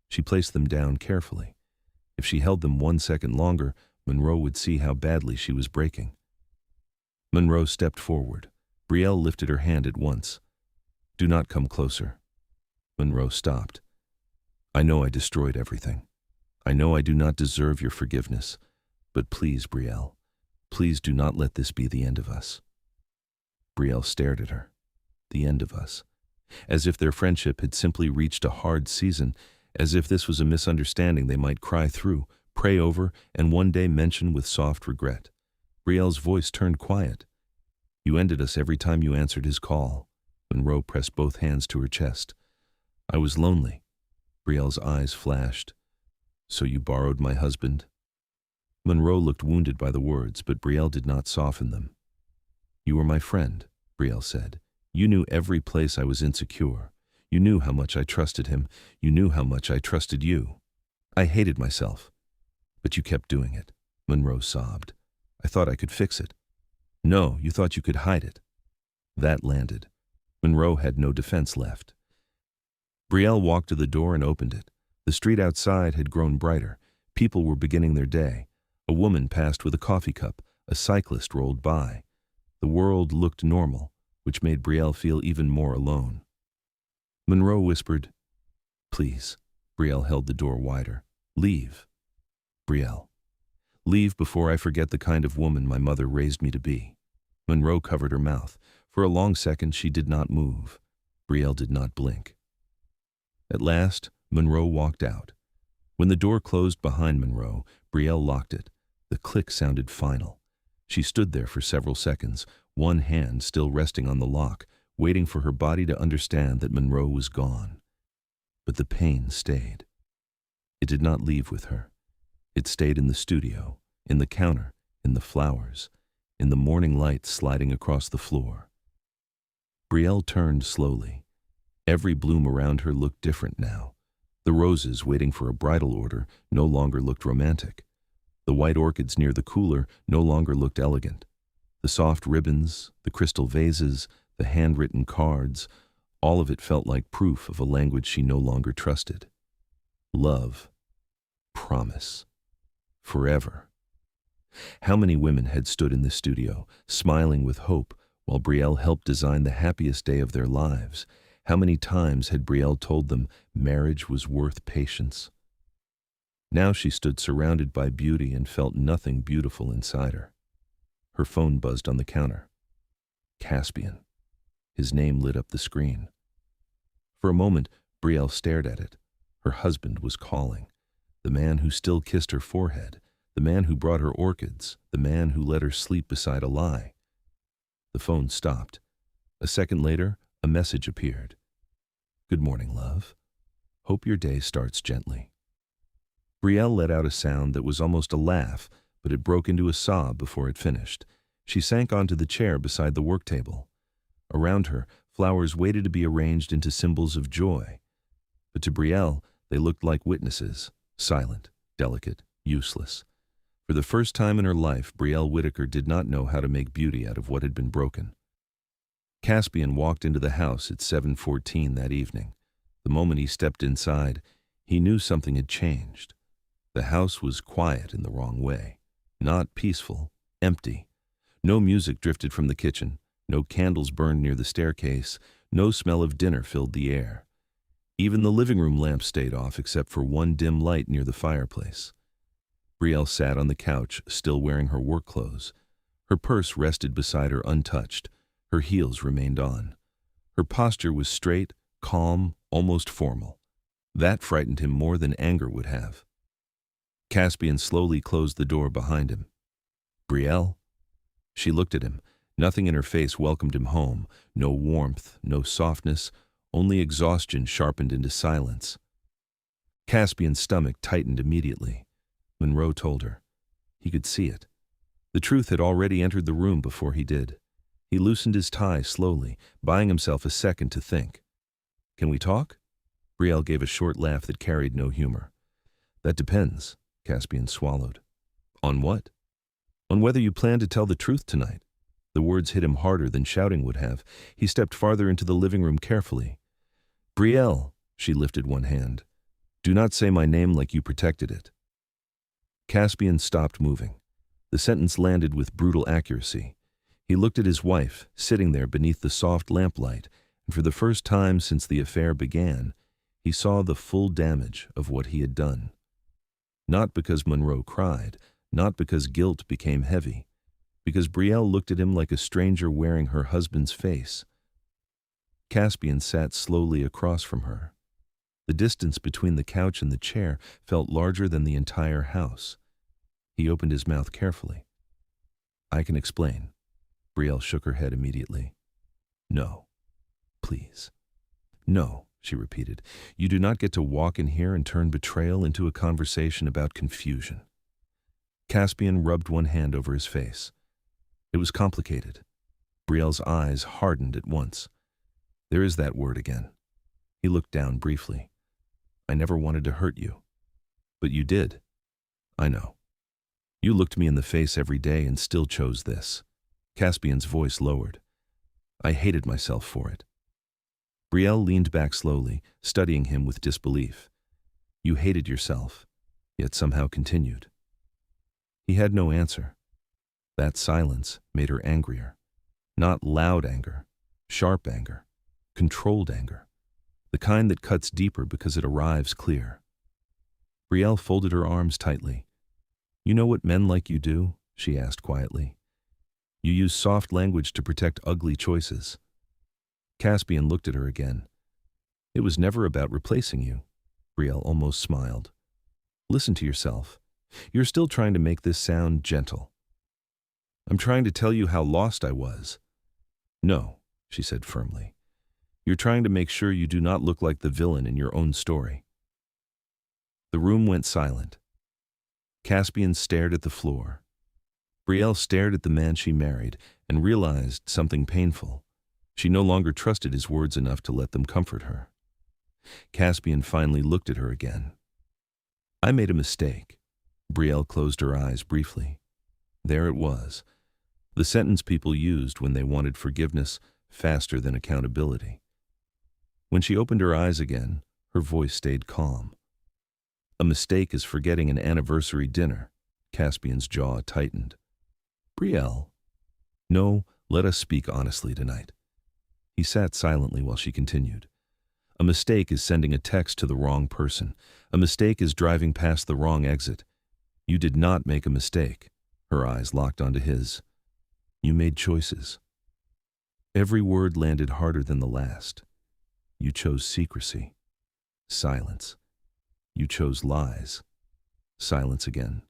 She placed them down carefully. If she held them 1 second longer, Monroe would see how badly she was breaking. Monroe stepped forward. Brielle lifted her hand at once. Do not come closer. Monroe stopped. I know I destroyed everything. I know I do not deserve your forgiveness. But please, Brielle, please do not let this be the end of us. Brielle stared at her. The end of us. As if their friendship had simply reached a hard season, as if this was a misunderstanding they might cry through, pray over, and one day mention with soft regret. Brielle's voice turned quiet. You ended us every time you answered his call. Monroe pressed both hands to her chest. I was lonely. Brielle's eyes flashed. So you borrowed my husband? Monroe looked wounded by the words, but Brielle did not soften them. You were my friend, Brielle said. You knew every place I was insecure. You knew how much I trusted him. You knew how much I trusted you. I hated myself. But you kept doing it. Monroe sobbed. I thought I could fix it. No, you thought you could hide it. That landed. Monroe had no defense left. Brielle walked to the door and opened it. The street outside had grown brighter. People were beginning their day. A woman passed with a coffee cup. A cyclist rolled by. The world looked normal, which made Brielle feel even more alone. Monroe whispered, Please. Brielle held the door wider. Leave. Brielle. Leave before I forget the kind of woman my mother raised me to be. Monroe covered her mouth. For a long second she did not move. Brielle did not blink. At last, Monroe walked out. When the door closed behind Monroe, Brielle locked it. The click sounded final. She stood there for several seconds, one hand still resting on the lock, waiting for her body to understand that Monroe was gone. But the pain stayed. It did not leave with her. It stayed in the studio, in the counter, in the flowers, in the morning light sliding across the floor. Brielle turned slowly. Every bloom around her looked different now. The roses waiting for a bridal order no longer looked romantic. The white orchids near the cooler no longer looked elegant. The soft ribbons, the crystal vases, the handwritten cards, all of it felt like proof of a language she no longer trusted. Love. Promise. Forever. How many women had stood in the studio, smiling with hope, while Brielle helped design the happiest day of their lives? How many times had Brielle told them marriage was worth patience? Now she stood surrounded by beauty and felt nothing beautiful inside her. Her phone buzzed on the counter. Caspian. His name lit up the screen. For a moment, Brielle stared at it. Her husband was calling. The man who still kissed her forehead. The man who brought her orchids. The man who let her sleep beside a lie. The phone stopped. A second later, a message appeared. "Good morning, love. Hope your day starts gently." Brielle let out a sound that was almost a laugh, but it broke into a sob before it finished. She sank onto the chair beside the work table. Around her, flowers waited to be arranged into symbols of joy. But to Brielle, they looked like witnesses, silent, delicate, useless. For the first time in her life, Brielle Whitaker did not know how to make beauty out of what had been broken. Caspian walked into the house at 7:14 that evening. The moment he stepped inside, he knew something had changed. The house was quiet in the wrong way. Not peaceful, empty. No music drifted from the kitchen. No candles burned near the staircase. No smell of dinner filled the air. Even the living room lamp stayed off except for one dim light near the fireplace. Brielle sat on the couch, still wearing her work clothes. Her purse rested beside her untouched. Her heels remained on. Her posture was straight, calm, almost formal. That frightened him more than anger would have. Caspian slowly closed the door behind him. "Brielle?" She looked at him. Nothing in her face welcomed him home. No warmth, no softness, only exhaustion sharpened into silence. Caspian's stomach tightened immediately. Monroe told her. He could see it. The truth had already entered the room before he did. He loosened his tie slowly, buying himself a second to think. "Can we talk?" Brielle gave a short laugh that carried no humor. "That depends," Caspian swallowed. "On what?" "On whether you plan to tell the truth tonight." The words hit him harder than shouting would have. He stepped farther into the living room carefully. "Brielle," she lifted one hand. "Do not say my name like you protected it." Caspian stopped moving. The sentence landed with brutal accuracy. He looked at his wife, sitting there beneath the soft lamplight, and for the first time since the affair began, he saw the full damage of what he had done. Not because Monroe cried, not because guilt became heavy, because Brielle looked at him like a stranger wearing her husband's face. Caspian sat slowly across from her. The distance between the couch and the chair felt larger than the entire house. He opened his mouth carefully. "I can explain." Brielle shook her head immediately. "No. Please." "No," she repeated. "You do not get to walk in here and turn betrayal into a conversation about confusion." Caspian rubbed one hand over his face. It was complicated. Brielle's eyes hardened at once. "There is that word again." He looked down briefly. "I never wanted to hurt you." "But you did." "I know. You looked me in the face every day and still chose this." Caspian's voice lowered. "I hated myself for it." Brielle leaned back slowly, studying him with disbelief. "You hated yourself, yet somehow continued." He had no answer. That silence made her angrier. Not loud anger, sharp anger, controlled anger. The kind that cuts deeper because it arrives clear. Brielle folded her arms tightly. "You know what men like you do?" she asked quietly. "You use soft language to protect ugly choices." Caspian looked at her again. "It was never about replacing you." Brielle almost smiled. "Listen to yourself. You're still trying to make this sound gentle." "I'm trying to tell you how lost I was." "No," she said firmly. "You're trying to make sure you do not look like the villain in your own story." The room went silent. Caspian stared at the floor. Brielle stared at the man she married and realized something painful. She no longer trusted his words enough to let them comfort her. Caspian finally looked at her again. "I made a mistake." Brielle closed her eyes briefly. There it was. The sentence people used when they wanted forgiveness faster than accountability. When she opened her eyes again, her voice stayed calm. "A mistake is forgetting an anniversary dinner." Caspian's jaw tightened. "Brielle." "No, let us speak honestly tonight." He sat silently while she continued. "A mistake is sending a text to the wrong person. A mistake is driving past the wrong exit. You did not make a mistake." Her eyes locked onto his. "You made choices." Every word landed harder than the last. You chose secrecy. Silence. You chose lies. Silence again.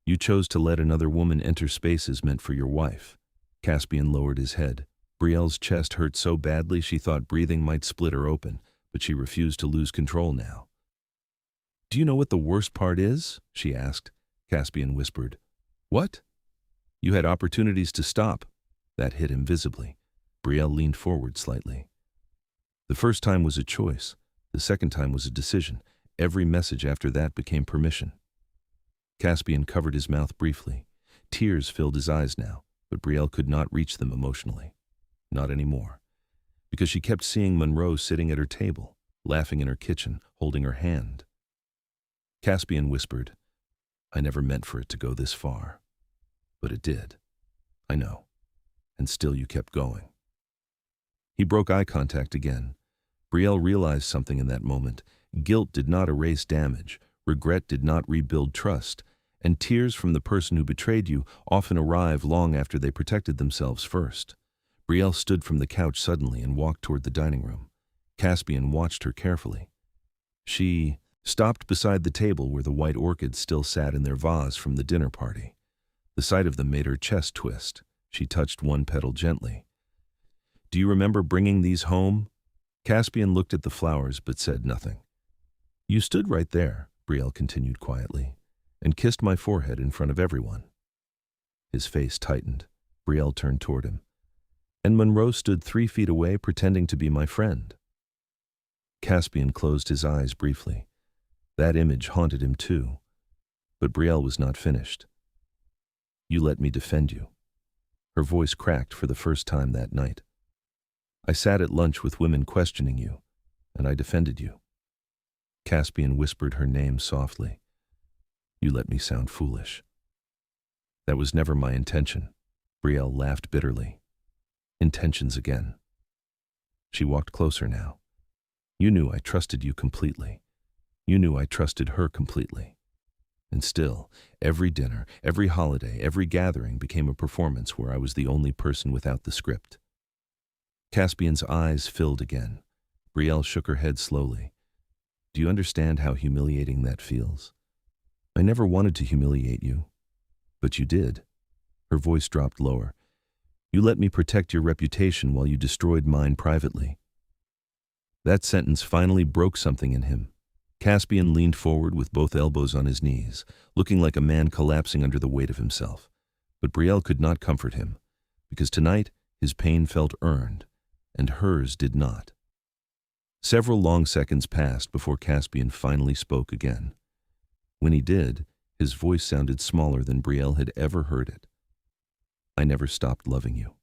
You chose to let another woman enter spaces meant for your wife. Caspian lowered his head. Brielle's chest hurt so badly she thought breathing might split her open, but she refused to lose control now. "Do you know what the worst part is?" she asked. Caspian whispered. "What?" "You had opportunities to stop." That hit him visibly. Brielle leaned forward slightly. "The first time was a choice. The second time was a decision. Every message after that became permission." Caspian covered his mouth briefly. Tears filled his eyes now, but Brielle could not reach them emotionally. Not anymore. Because she kept seeing Monroe sitting at her table, laughing in her kitchen, holding her hand. Caspian whispered, "I never meant for it to go this far. But it did. I know. And still you kept going." He broke eye contact again. Brielle realized something in that moment. Guilt did not erase damage. Regret did not rebuild trust. And tears from the person who betrayed you often arrive long after they protected themselves first. Brielle stood from the couch suddenly and walked toward the dining room. Caspian watched her carefully. She stopped beside the table where the white orchids still sat in their vase from the dinner party. The sight of them made her chest twist. She touched one petal gently. "Do you remember bringing these home?" Caspian looked at the flowers but said nothing. "You stood right there," Brielle continued quietly, "and kissed my forehead in front of everyone." His face tightened. Brielle turned toward him. "And Monroe stood 3 feet away pretending to be my friend." Caspian closed his eyes briefly. That image haunted him too. But Brielle was not finished. "You let me defend you." Her voice cracked for the first time that night. "I sat at lunch with women questioning you, and I defended you." Caspian whispered her name softly. "You let me sound foolish." "That was never my intention." Brielle laughed bitterly. "Intentions again." She walked closer now. "You knew I trusted you completely. You knew I trusted her completely. And still, every dinner, every holiday, every gathering became a performance where I was the only person without the script." Caspian's eyes filled again. Brielle shook her head slowly. "Do you understand how humiliating that feels? I never wanted to humiliate you, but you did." Her voice dropped lower. "You let me protect your reputation while you destroyed mine privately." That sentence finally broke something in him. Caspian leaned forward with both elbows on his knees, looking like a man collapsing under the weight of himself. But Brielle could not comfort him, because tonight his pain felt earned, and hers did not. Several long seconds passed before Caspian finally spoke again. When he did, his voice sounded smaller than Brielle had ever heard it. "I never stopped loving you."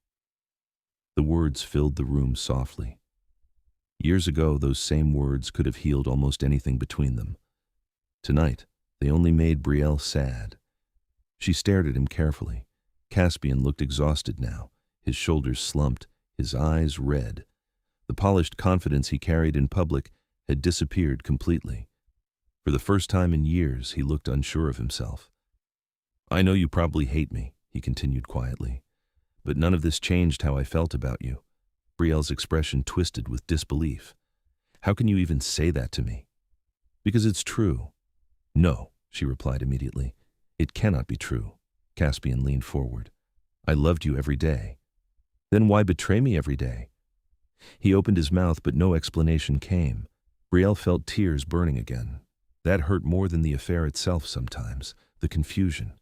The words filled the room softly. Years ago, those same words could have healed almost anything between them. Tonight, they only made Brielle sad. She stared at him carefully. Caspian looked exhausted now, his shoulders slumped, his eyes red. The polished confidence he carried in public had disappeared completely. For the first time in years, he looked unsure of himself. "I know you probably hate me," he continued quietly, "but none of this changed how I felt about you." Brielle's expression twisted with disbelief. "How can you even say that to me?" "Because it's true." "No," she replied immediately. "It cannot be true." Caspian leaned forward. "I loved you every day." "Then why betray me every day?" He opened his mouth, but no explanation came. Brielle felt tears burning again. That hurt more than the affair itself sometimes, the confusion.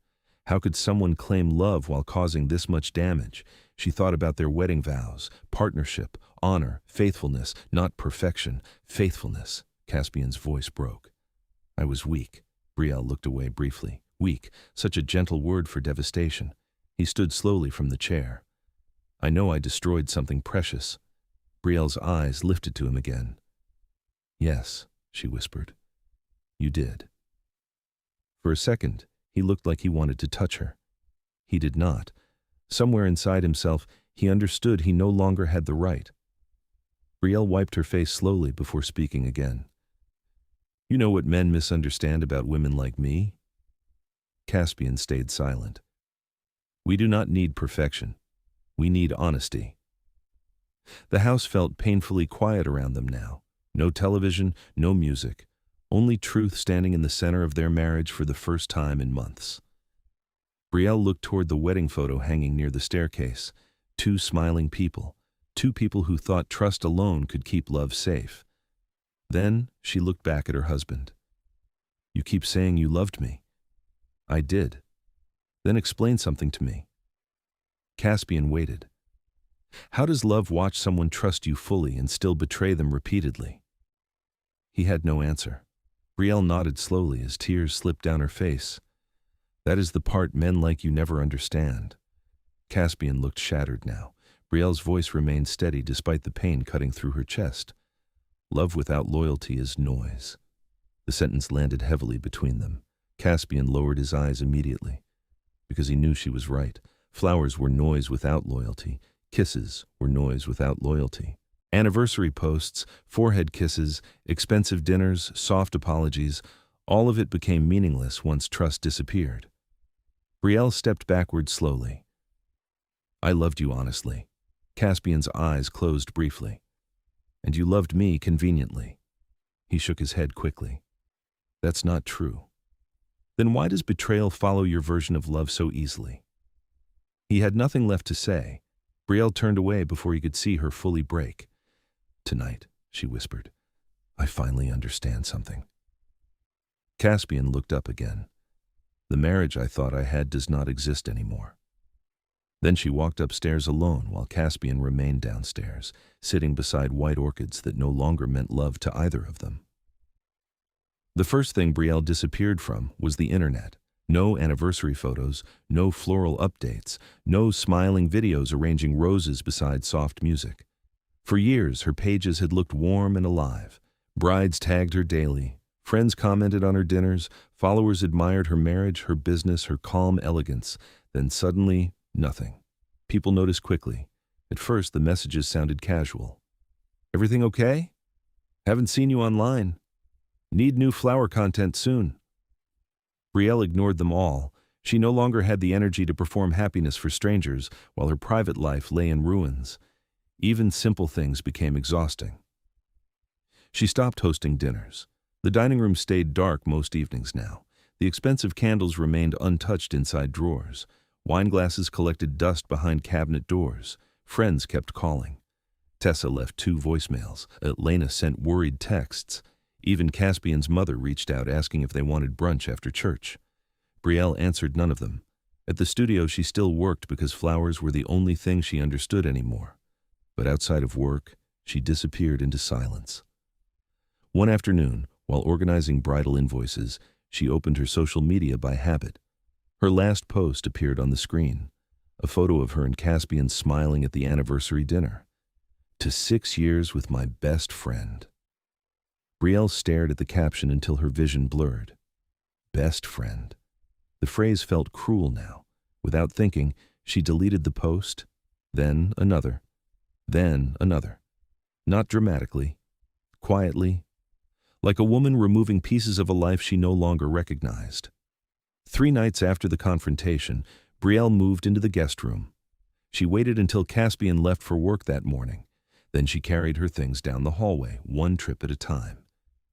How could someone claim love while causing this much damage? She thought about their wedding vows, partnership, honor, faithfulness, not perfection, faithfulness. Caspian's voice broke. "I was weak." Brielle looked away briefly. Weak, such a gentle word for devastation. He stood slowly from the chair. "I know I destroyed something precious." Brielle's eyes lifted to him again. "Yes," she whispered. "You did." For a second, he looked like he wanted to touch her. He did not. Somewhere inside himself, he understood he no longer had the right. Brielle wiped her face slowly before speaking again. "You know what men misunderstand about women like me?" Caspian stayed silent. "We do not need perfection. We need honesty." The house felt painfully quiet around them now. No television, no music, only truth standing in the center of their marriage for the first time in months. Brielle looked toward the wedding photo hanging near the staircase. Two smiling people, two people who thought trust alone could keep love safe. Then she looked back at her husband. "You keep saying you loved me." "I did." "Then explain something to me." Caspian waited. How does love watch someone trust you fully and still betray them repeatedly? He had no answer. Brielle nodded slowly as tears slipped down her face. "That is the part men like you never understand." Caspian looked shattered now. Brielle's voice remained steady despite the pain cutting through her chest. "Love without loyalty is noise." The sentence landed heavily between them. Caspian lowered his eyes immediately, because he knew she was right. Flowers were noise without loyalty. Kisses were noise without loyalty. Anniversary posts, forehead kisses, expensive dinners, soft apologies, all of it became meaningless once trust disappeared. Brielle stepped backward slowly. "I loved you honestly." Caspian's eyes closed briefly. "And you loved me conveniently." He shook his head quickly. "That's not true." "Then why does betrayal follow your version of love so easily?" He had nothing left to say. Brielle turned away before he could see her fully break. "Tonight," she whispered, "I finally understand something." Caspian looked up again. "The marriage I thought I had does not exist anymore." Then she walked upstairs alone while Caspian remained downstairs, sitting beside white orchids that no longer meant love to either of them. The first thing Brielle disappeared from was the internet. No anniversary photos, no floral updates, no smiling videos arranging roses beside soft music. For years, her pages had looked warm and alive. Brides tagged her daily. Friends commented on her dinners. Followers admired her marriage, her business, her calm elegance. Then suddenly, nothing. People noticed quickly. At first, the messages sounded casual. "Everything okay? Haven't seen you online. Need new flower content soon." Brielle ignored them all. She no longer had the energy to perform happiness for strangers, while her private life lay in ruins. Even simple things became exhausting. She stopped hosting dinners. The dining room stayed dark most evenings now. The expensive candles remained untouched inside drawers. Wine glasses collected dust behind cabinet doors. Friends kept calling. Tessa left 2 voicemails. Lena sent worried texts. Even Caspian's mother reached out asking if they wanted brunch after church. Brielle answered none of them. At the studio she still worked because flowers were the only thing she understood anymore. But outside of work, she disappeared into silence. One afternoon, while organizing bridal invoices, she opened her social media by habit. Her last post appeared on the screen, a photo of her and Caspian smiling at the anniversary dinner. "To 6 years with my best friend." Brielle stared at the caption until her vision blurred. Best friend. The phrase felt cruel now. Without thinking, she deleted the post, then another, then another. Not dramatically, quietly, like a woman removing pieces of a life she no longer recognized. 3 nights after the confrontation, Brielle moved into the guest room. She waited until Caspian left for work that morning. Then she carried her things down the hallway, one trip at a time.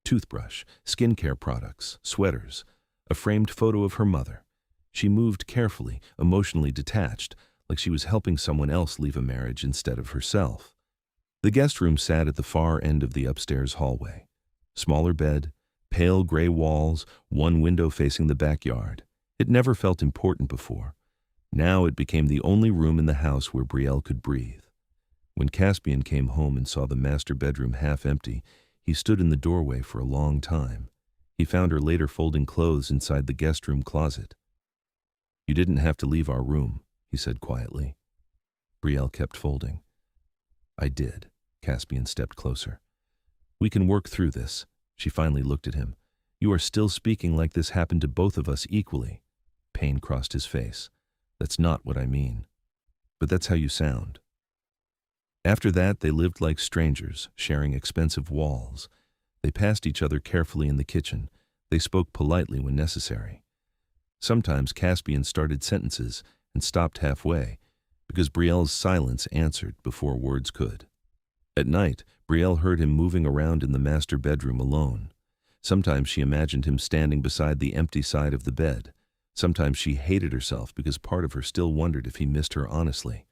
Toothbrush, skincare products, sweaters, a framed photo of her mother. She moved carefully, emotionally detached, like she was helping someone else leave a marriage instead of herself. The guest room sat at the far end of the upstairs hallway. Smaller bed, pale gray walls, one window facing the backyard. It never felt important before. Now it became the only room in the house where Brielle could breathe. When Caspian came home and saw the master bedroom half empty, he stood in the doorway for a long time. He found her later folding clothes inside the guest room closet. "You didn't have to leave our room," he said quietly. Brielle kept folding. "I did." Caspian stepped closer. "We can work through this." She finally looked at him. "You are still speaking like this happened to both of us equally." Pain crossed his face. "That's not what I mean. But that's how you sound." After that, they lived like strangers, sharing expensive walls. They passed each other carefully in the kitchen. They spoke politely when necessary. Sometimes Caspian started sentences and stopped halfway, because Brielle's silence answered before words could. At night, Brielle heard him moving around in the master bedroom alone. Sometimes she imagined him standing beside the empty side of the bed. Sometimes she hated herself because part of her still wondered if he missed her honestly.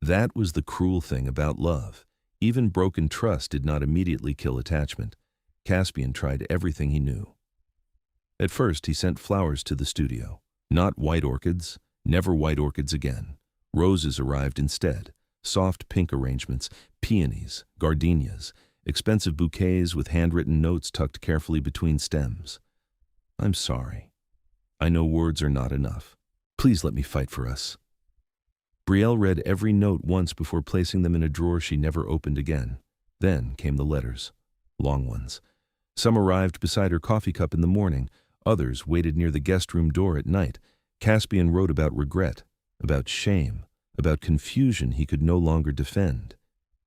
That was the cruel thing about love. Even broken trust did not immediately kill attachment. Caspian tried everything he knew. At first, he sent flowers to the studio. Not white orchids, never white orchids again. Roses arrived instead. Soft pink arrangements, peonies, gardenias, expensive bouquets with handwritten notes tucked carefully between stems. I'm sorry. I know words are not enough. Please let me fight for us. Brielle read every note once before placing them in a drawer she never opened again. Then came the letters. Long ones. Some arrived beside her coffee cup in the morning. Others waited near the guest room door at night. Caspian wrote about regret, about shame, about confusion he could no longer defend.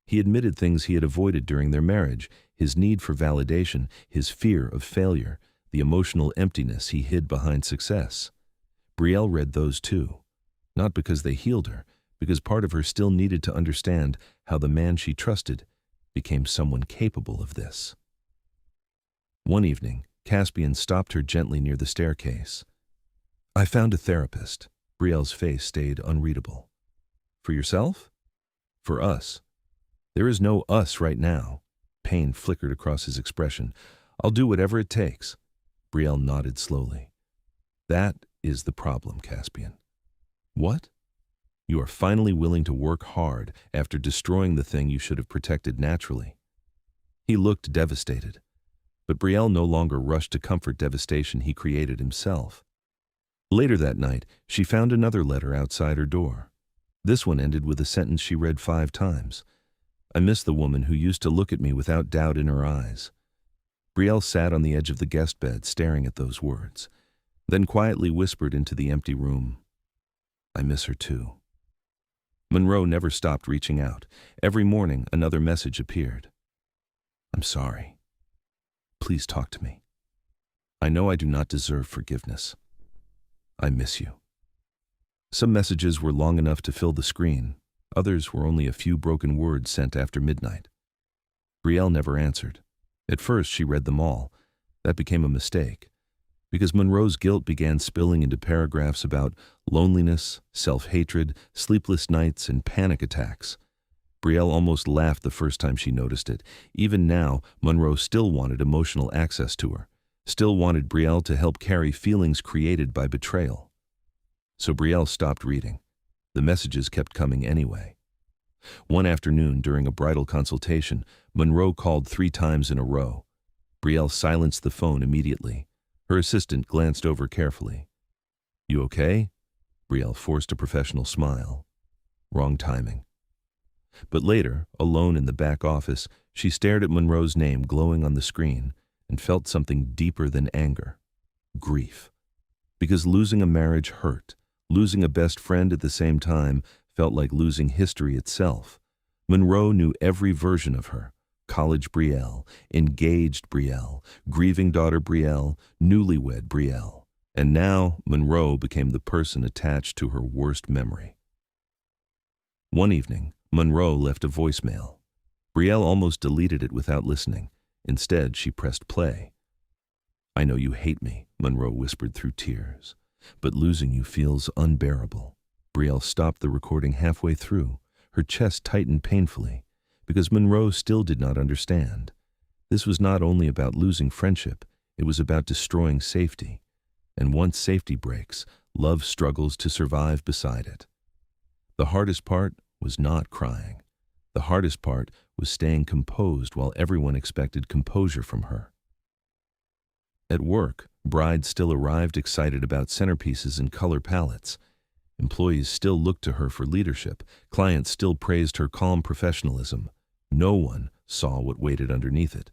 He admitted things he had avoided during their marriage, his need for validation, his fear of failure, the emotional emptiness he hid behind success. Brielle read those too. Not because they healed her, because part of her still needed to understand how the man she trusted became someone capable of this. One evening, Caspian stopped her gently near the staircase. I found a therapist. Brielle's face stayed unreadable. For yourself? For us. There is no us right now. Pain flickered across his expression. I'll do whatever it takes. Brielle nodded slowly. That is the problem, Caspian. What? You are finally willing to work hard after destroying the thing you should have protected naturally. He looked devastated. But Brielle no longer rushed to comfort devastation he created himself. Later that night, she found another letter outside her door. This one ended with a sentence she read 5 times. I miss the woman who used to look at me without doubt in her eyes. Brielle sat on the edge of the guest bed staring at those words, then quietly whispered into the empty room, I miss her too. Monroe never stopped reaching out. Every morning, another message appeared. I'm sorry. Please talk to me. I know I do not deserve forgiveness. I miss you. Some messages were long enough to fill the screen. Others were only a few broken words sent after midnight. Brielle never answered. At first, she read them all. That became a mistake, because Monroe's guilt began spilling into paragraphs about loneliness, self-hatred, sleepless nights, and panic attacks. Brielle almost laughed the first time she noticed it. Even now, Monroe still wanted emotional access to her, still wanted Brielle to help carry feelings created by betrayal. So Brielle stopped reading. The messages kept coming anyway. One afternoon, during a bridal consultation, Monroe called 3 times in a row. Brielle silenced the phone immediately. Her assistant glanced over carefully. You okay? Brielle forced a professional smile. Wrong timing. But later, alone in the back office, she stared at Monroe's name glowing on the screen and felt something deeper than anger. Grief. Because losing a marriage hurt. Losing a best friend at the same time felt like losing history itself. Monroe knew every version of her. College Brielle, engaged Brielle, grieving daughter Brielle, newlywed Brielle. And now Monroe became the person attached to her worst memory. One evening, Monroe left a voicemail. Brielle almost deleted it without listening. Instead, she pressed play. I know you hate me, Monroe whispered through tears, but losing you feels unbearable. Brielle stopped the recording halfway through. Her chest tightened painfully, because Monroe still did not understand. This was not only about losing friendship, it was about destroying safety. And once safety breaks, love struggles to survive beside it. The hardest part was not crying. The hardest part was staying composed while everyone expected composure from her. At work, brides still arrived excited about centerpieces and color palettes. Employees still looked to her for leadership. Clients still praised her calm professionalism. No one saw what waited underneath it.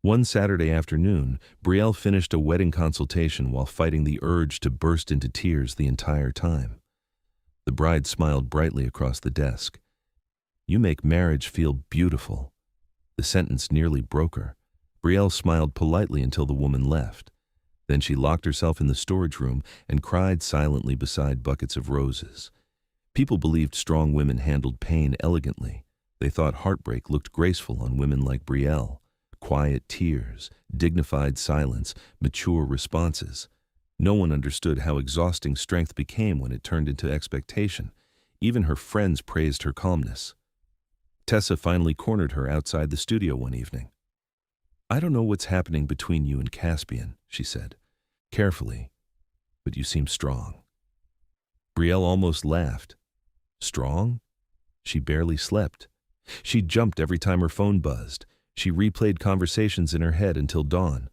One Saturday afternoon, Brielle finished a wedding consultation while fighting the urge to burst into tears the entire time. The bride smiled brightly across the desk. You make marriage feel beautiful. The sentence nearly broke her. Brielle smiled politely until the woman left. Then she locked herself in the storage room and cried silently beside buckets of roses. People believed strong women handled pain elegantly. They thought heartbreak looked graceful on women like Brielle. Quiet tears, dignified silence, mature responses. No one understood how exhausting strength became when it turned into expectation. Even her friends praised her calmness. Tessa finally cornered her outside the studio one evening. "I don't know what's happening between you and Caspian," she said, carefully, "but you seem strong." Brielle almost laughed. Strong? She barely slept. She jumped every time her phone buzzed. She replayed conversations in her head until dawn.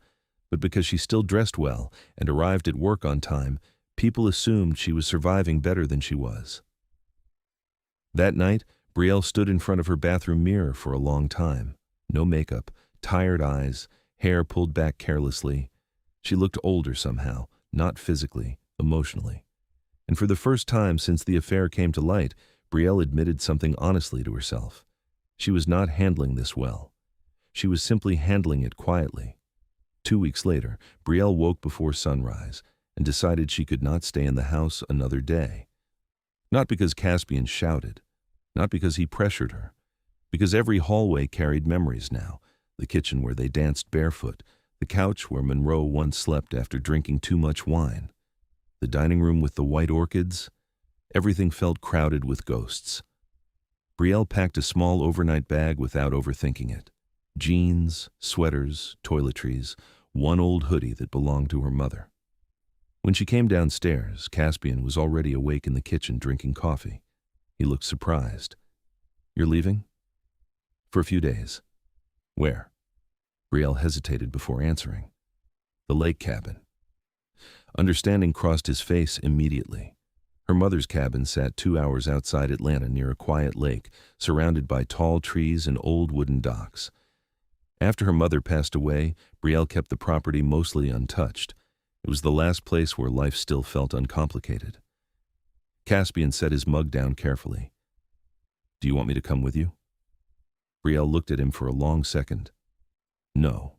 But because she still dressed well and arrived at work on time, people assumed she was surviving better than she was. That night, Brielle stood in front of her bathroom mirror for a long time. No makeup, tired eyes, hair pulled back carelessly. She looked older somehow, not physically, emotionally. And for the first time since the affair came to light, Brielle admitted something honestly to herself. She was not handling this well. She was simply handling it quietly. 2 weeks later, Brielle woke before sunrise and decided she could not stay in the house another day. Not because Caspian shouted, not because he pressured her, because every hallway carried memories now. The kitchen where they danced barefoot, the couch where Monroe once slept after drinking too much wine, the dining room with the white orchids. Everything felt crowded with ghosts. Brielle packed a small overnight bag without overthinking it. Jeans, sweaters, toiletries, one old hoodie that belonged to her mother. When she came downstairs, Caspian was already awake in the kitchen drinking coffee. He looked surprised. "You're leaving?" "For a few days." "Where?" Brielle hesitated before answering. "The lake cabin." Understanding crossed his face immediately. Her mother's cabin sat 2 hours outside Atlanta near a quiet lake, surrounded by tall trees and old wooden docks. After her mother passed away, Brielle kept the property mostly untouched. It was the last place where life still felt uncomplicated. Caspian set his mug down carefully. "Do you want me to come with you?" Brielle looked at him for a long second. "No."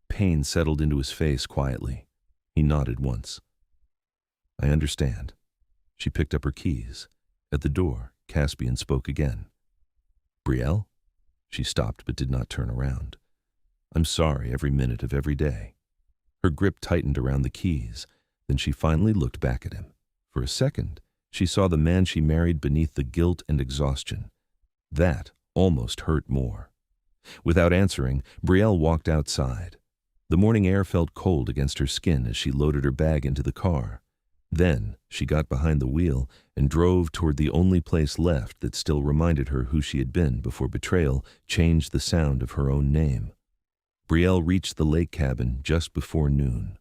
Pain settled into his face quietly. He nodded once. "I understand." She picked up her keys. At the door, Caspian spoke again. "Brielle?" She stopped but did not turn around. "I'm sorry every minute of every day." Her grip tightened around the keys. Then she finally looked back at him. For a second, she saw the man she married beneath the guilt and exhaustion. That almost hurt more. Without answering, Brielle walked outside. The morning air felt cold against her skin as she loaded her bag into the car. Then she got behind the wheel and drove toward the only place left that still reminded her who she had been before betrayal changed the sound of her own name. Brielle reached the lake cabin just before noon.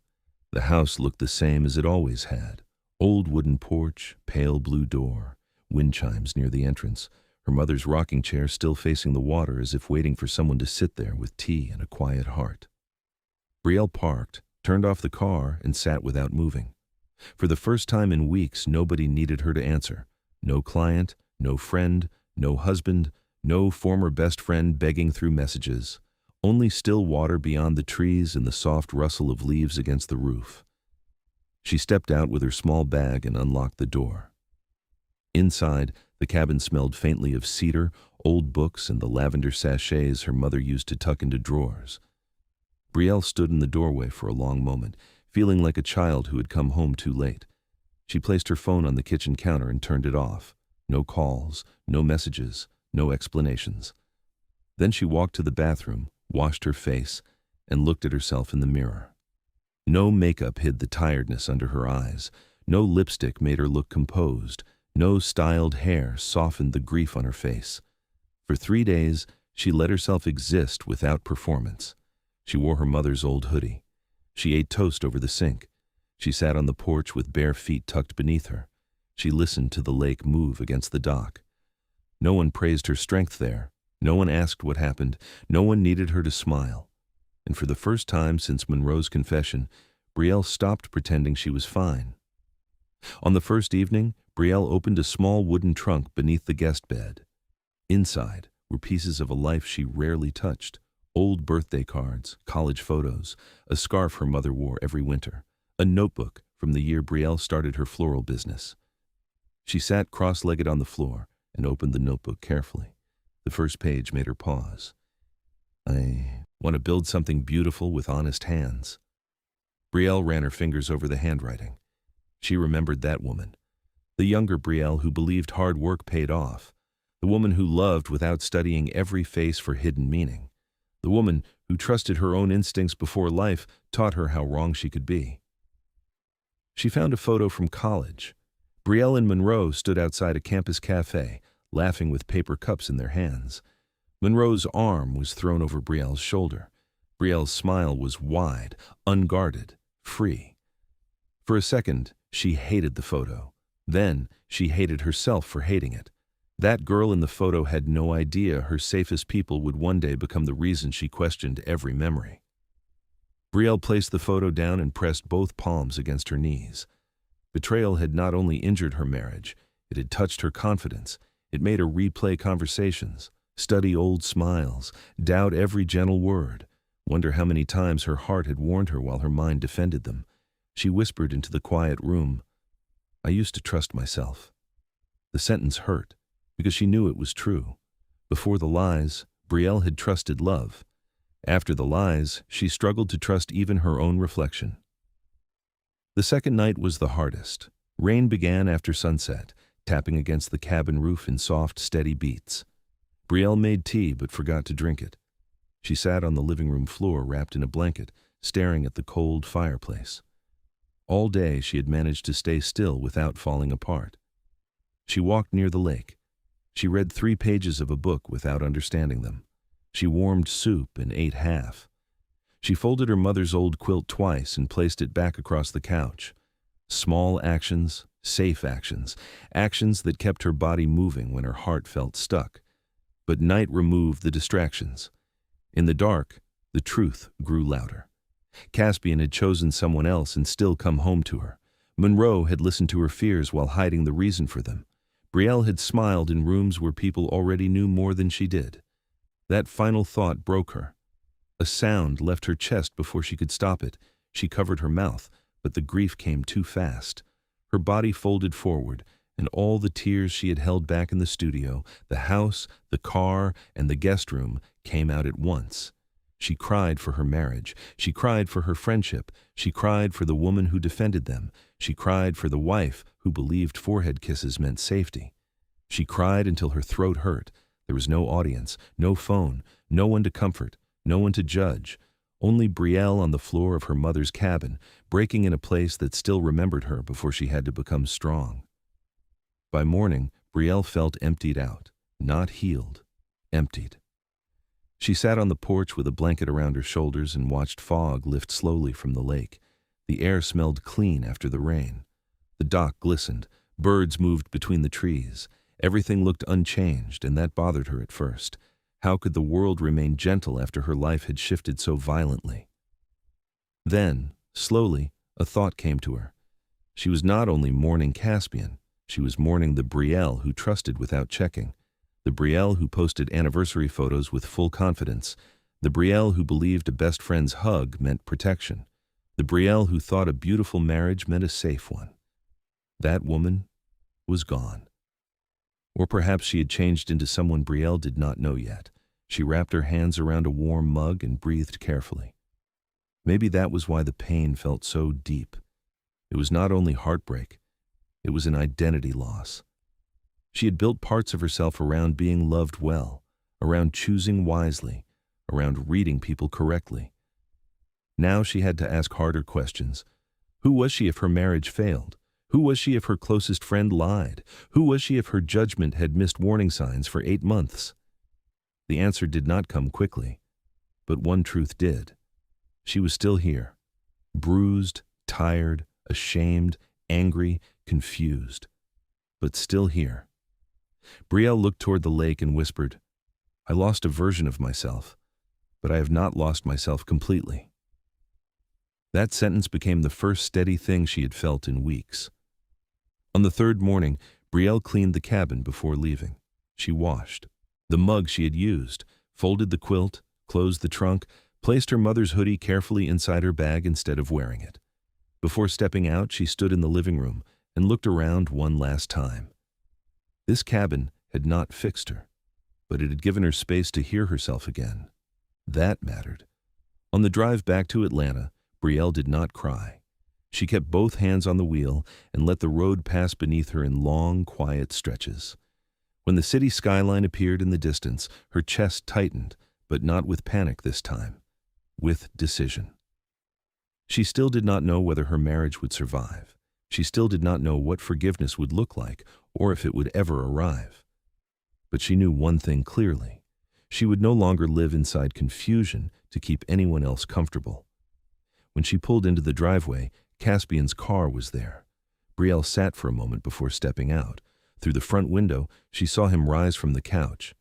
The house looked the same as it always had. Old wooden porch, pale blue door, wind chimes near the entrance, her mother's rocking chair still facing the water as if waiting for someone to sit there with tea and a quiet heart. Brielle parked, turned off the car, and sat without moving. For the first time in weeks, nobody needed her to answer. No client, no friend, no husband, no former best friend begging through messages. Only still water beyond the trees and the soft rustle of leaves against the roof. She stepped out with her small bag and unlocked the door. Inside, the cabin smelled faintly of cedar, old books, and the lavender sachets her mother used to tuck into drawers. Brielle stood in the doorway for a long moment, feeling like a child who had come home too late. She placed her phone on the kitchen counter and turned it off. No calls, no messages, no explanations. Then she walked to the bathroom, washed her face, and looked at herself in the mirror. No makeup hid the tiredness under her eyes. No lipstick made her look composed. No styled hair softened the grief on her face. For 3 days, she let herself exist without performance. She wore her mother's old hoodie. She ate toast over the sink. She sat on the porch with bare feet tucked beneath her. She listened to the lake move against the dock. No one praised her strength there. No one asked what happened. No one needed her to smile. And for the first time since Monroe's confession, Brielle stopped pretending she was fine. On the first evening, Brielle opened a small wooden trunk beneath the guest bed. Inside were pieces of a life she rarely touched. Old birthday cards, college photos, a scarf her mother wore every winter, a notebook from the year Brielle started her floral business. She sat cross-legged on the floor and opened the notebook carefully. The first page made her pause. I want to build something beautiful with honest hands. Brielle ran her fingers over the handwriting. She remembered that woman. The younger Brielle who believed hard work paid off. The woman who loved without studying every face for hidden meaning. The woman who trusted her own instincts before life taught her how wrong she could be. She found a photo from college. Brielle and Monroe stood outside a campus cafe, laughing with paper cups in their hands. Monroe's arm was thrown over Brielle's shoulder. Brielle's smile was wide, unguarded, free. For a second, she hated the photo. Then, she hated herself for hating it. That girl in the photo had no idea her safest people would one day become the reason she questioned every memory. Brielle placed the photo down and pressed both palms against her knees. Betrayal had not only injured her marriage, it had touched her confidence. It made her replay conversations, study old smiles, doubt every gentle word, wonder how many times her heart had warned her while her mind defended them. She whispered into the quiet room, "I used to trust myself." The sentence hurt, because she knew it was true. Before the lies, Brielle had trusted love. After the lies, she struggled to trust even her own reflection. The second night was the hardest. Rain began after sunset, tapping against the cabin roof in soft, steady beats. Brielle made tea but forgot to drink it. She sat on the living room floor wrapped in a blanket, staring at the cold fireplace. All day she had managed to stay still without falling apart. She walked near the lake. She read 3 pages of a book without understanding them. She warmed soup and ate half. She folded her mother's old quilt twice and placed it back across the couch. Small actions, safe actions, actions that kept her body moving when her heart felt stuck. But night removed the distractions. In the dark, the truth grew louder. Caspian had chosen someone else and still come home to her. Monroe had listened to her fears while hiding the reason for them. Brielle had smiled in rooms where people already knew more than she did. That final thought broke her. A sound left her chest before she could stop it. She covered her mouth, but the grief came too fast. Her body folded forward, and all the tears she had held back in the studio, the house, the car, and the guest room came out at once. She cried for her marriage. She cried for her friendship. She cried for the woman who defended them. She cried for the wife who believed forehead kisses meant safety. She cried until her throat hurt. There was no audience, no phone, no one to comfort, no one to judge. Only Brielle on the floor of her mother's cabin, breaking in a place that still remembered her before she had to become strong. By morning, Brielle felt emptied out, not healed, emptied. She sat on the porch with a blanket around her shoulders and watched fog lift slowly from the lake. The air smelled clean after the rain. The dock glistened. Birds moved between the trees. Everything looked unchanged, and that bothered her at first. How could the world remain gentle after her life had shifted so violently? Then, slowly, a thought came to her. She was not only mourning Caspian, she was mourning the Brielle who trusted without checking, the Brielle who posted anniversary photos with full confidence, the Brielle who believed a best friend's hug meant protection, the Brielle who thought a beautiful marriage meant a safe one. That woman was gone. Or perhaps she had changed into someone Brielle did not know yet. She wrapped her hands around a warm mug and breathed carefully. Maybe that was why the pain felt so deep. It was not only heartbreak, it was an identity loss. She had built parts of herself around being loved well, around choosing wisely, around reading people correctly. Now she had to ask harder questions. Who was she if her marriage failed? Who was she if her closest friend lied? Who was she if her judgment had missed warning signs for 8 months? The answer did not come quickly, but one truth did. She was still here, bruised, tired, ashamed, angry, confused, but still here. Brielle looked toward the lake and whispered, "I lost a version of myself, but I have not lost myself completely." That sentence became the first steady thing she had felt in weeks. On the 3rd morning, Brielle cleaned the cabin before leaving. She washed the mug she had used, folded the quilt, closed the trunk, placed her mother's hoodie carefully inside her bag instead of wearing it. Before stepping out, she stood in the living room and looked around one last time. This cabin had not fixed her, but it had given her space to hear herself again. That mattered. On the drive back to Atlanta, Brielle did not cry. She kept both hands on the wheel and let the road pass beneath her in long, quiet stretches. When the city skyline appeared in the distance, her chest tightened, but not with panic this time, with decision. She still did not know whether her marriage would survive. She still did not know what forgiveness would look like or if it would ever arrive. But she knew one thing clearly. She would no longer live inside confusion to keep anyone else comfortable. When she pulled into the driveway, Caspian's car was there. Brielle sat for a moment before stepping out. Through the front window, she saw him rise from the couch.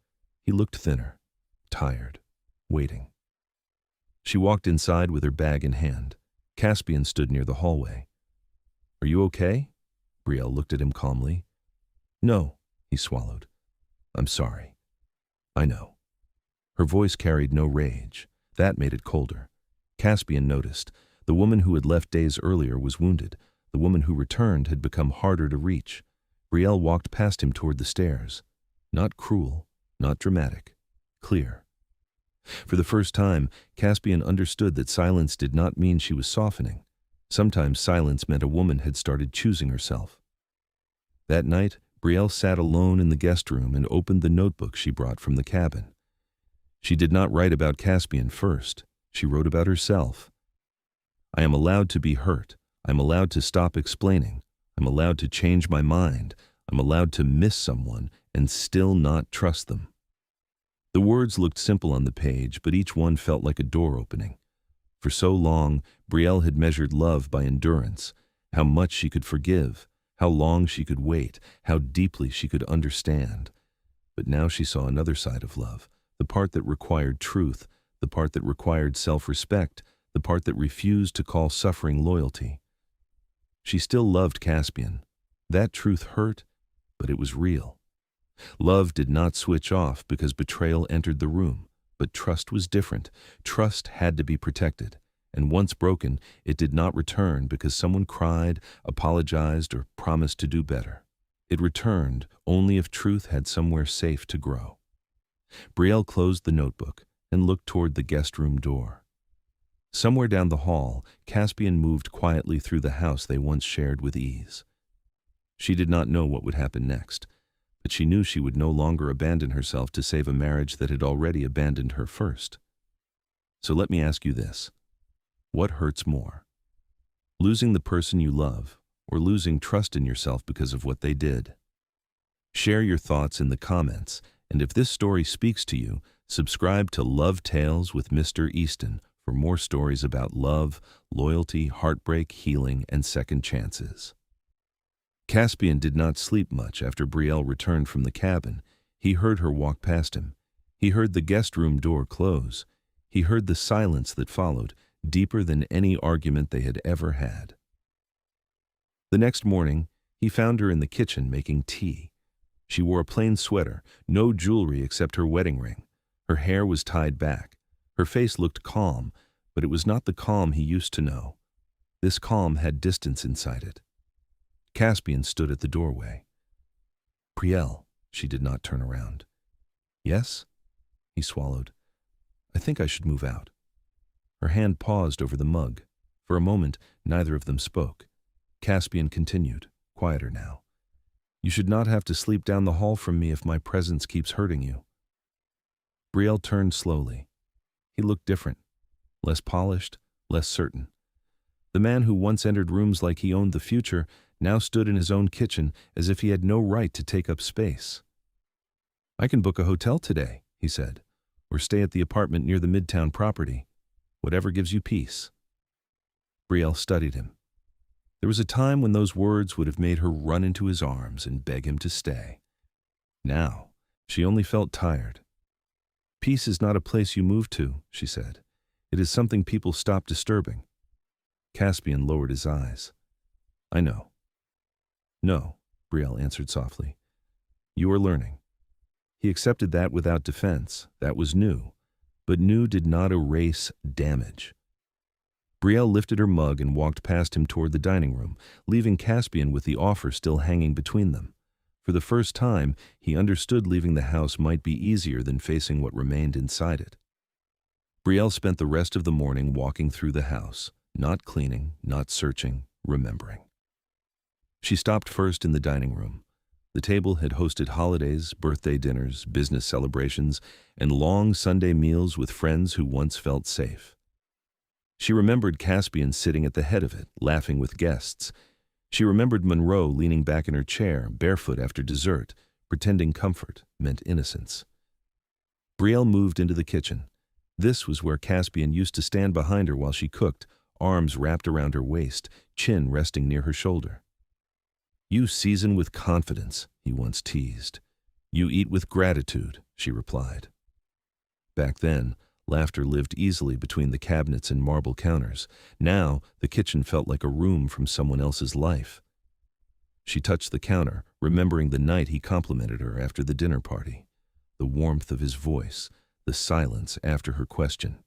He looked thinner, tired, waiting. She walked inside with her bag in hand. Caspian stood near the hallway. "Are you okay?" Brielle looked at him calmly. "No," he swallowed. "I'm sorry." "I know." Her voice carried no rage. That made it colder. Caspian noticed. The woman who had left days earlier was wounded. The woman who returned had become harder to reach. Brielle walked past him toward the stairs. Not cruel, not dramatic, clear. For the first time, Caspian understood that silence did not mean she was softening. Sometimes silence meant a woman had started choosing herself. That night, Brielle sat alone in the guest room and opened the notebook she brought from the cabin. She did not write about Caspian first. She wrote about herself. "I am allowed to be hurt. I'm allowed to stop explaining. I'm allowed to change my mind. I'm allowed to miss someone and still not trust them." The words looked simple on the page, but each one felt like a door opening. For so long, Brielle had measured love by endurance, how much she could forgive, how long she could wait, how deeply she could understand. But now she saw another side of love, the part that required truth, the part that required self-respect, the part that refused to call suffering loyalty. She still loved Caspian. That truth hurt, but it was real. Love did not switch off because betrayal entered the room, but trust was different. Trust had to be protected, and once broken, it did not return because someone cried, apologized, or promised to do better. It returned only if truth had somewhere safe to grow. Brielle closed the notebook and looked toward the guest room door. Somewhere down the hall, Caspian moved quietly through the house they once shared with ease. She did not know what would happen next, but she knew she would no longer abandon herself to save a marriage that had already abandoned her first. So let me ask you this. What hurts more? Losing the person you love, or losing trust in yourself because of what they did? Share your thoughts in the comments, and if this story speaks to you, subscribe to Love Tales with Mr. Easton for more stories about love, loyalty, heartbreak, healing, and second chances. Caspian did not sleep much after Brielle returned from the cabin. He heard her walk past him. He heard the guest room door close. He heard the silence that followed, deeper than any argument they had ever had. The next morning, he found her in the kitchen making tea. She wore a plain sweater, no jewelry except her wedding ring. Her hair was tied back. Her face looked calm, but it was not the calm he used to know. This calm had distance inside it. Caspian stood at the doorway. "Brielle," she did not turn around. "Yes?" He swallowed. "I think I should move out." Her hand paused over the mug. For a moment, neither of them spoke. Caspian continued, quieter now. "You should not have to sleep down the hall from me if my presence keeps hurting you." Brielle turned slowly. He looked different, less polished, less certain. The man who once entered rooms like he owned the future now stood in his own kitchen as if he had no right to take up space. "I can book a hotel today," he said, "or stay at the apartment near the Midtown property. Whatever gives you peace." Brielle studied him. There was a time when those words would have made her run into his arms and beg him to stay. Now, she only felt tired. "Peace is not a place you move to," she said. "It is something people stop disturbing." Caspian lowered his eyes. "I know." "No," Brielle answered softly. "You are learning." He accepted that without defense. That was new. But new did not erase damage. Brielle lifted her mug and walked past him toward the dining room, leaving Caspian with the offer still hanging between them. For the first time, he understood leaving the house might be easier than facing what remained inside it. Brielle spent the rest of the morning walking through the house, not cleaning, not searching, remembering. She stopped first in the dining room. The table had hosted holidays, birthday dinners, business celebrations, and long Sunday meals with friends who once felt safe. She remembered Caspian sitting at the head of it, laughing with guests. She remembered Monroe leaning back in her chair, barefoot after dessert, pretending comfort meant innocence. Brielle moved into the kitchen. This was where Caspian used to stand behind her while she cooked, arms wrapped around her waist, chin resting near her shoulder. "You season with confidence," he once teased. "You eat with gratitude," she replied. Back then, laughter lived easily between the cabinets and marble counters. Now, the kitchen felt like a room from someone else's life. She touched the counter, remembering the night he complimented her after the dinner party, the warmth of his voice, the silence after her question.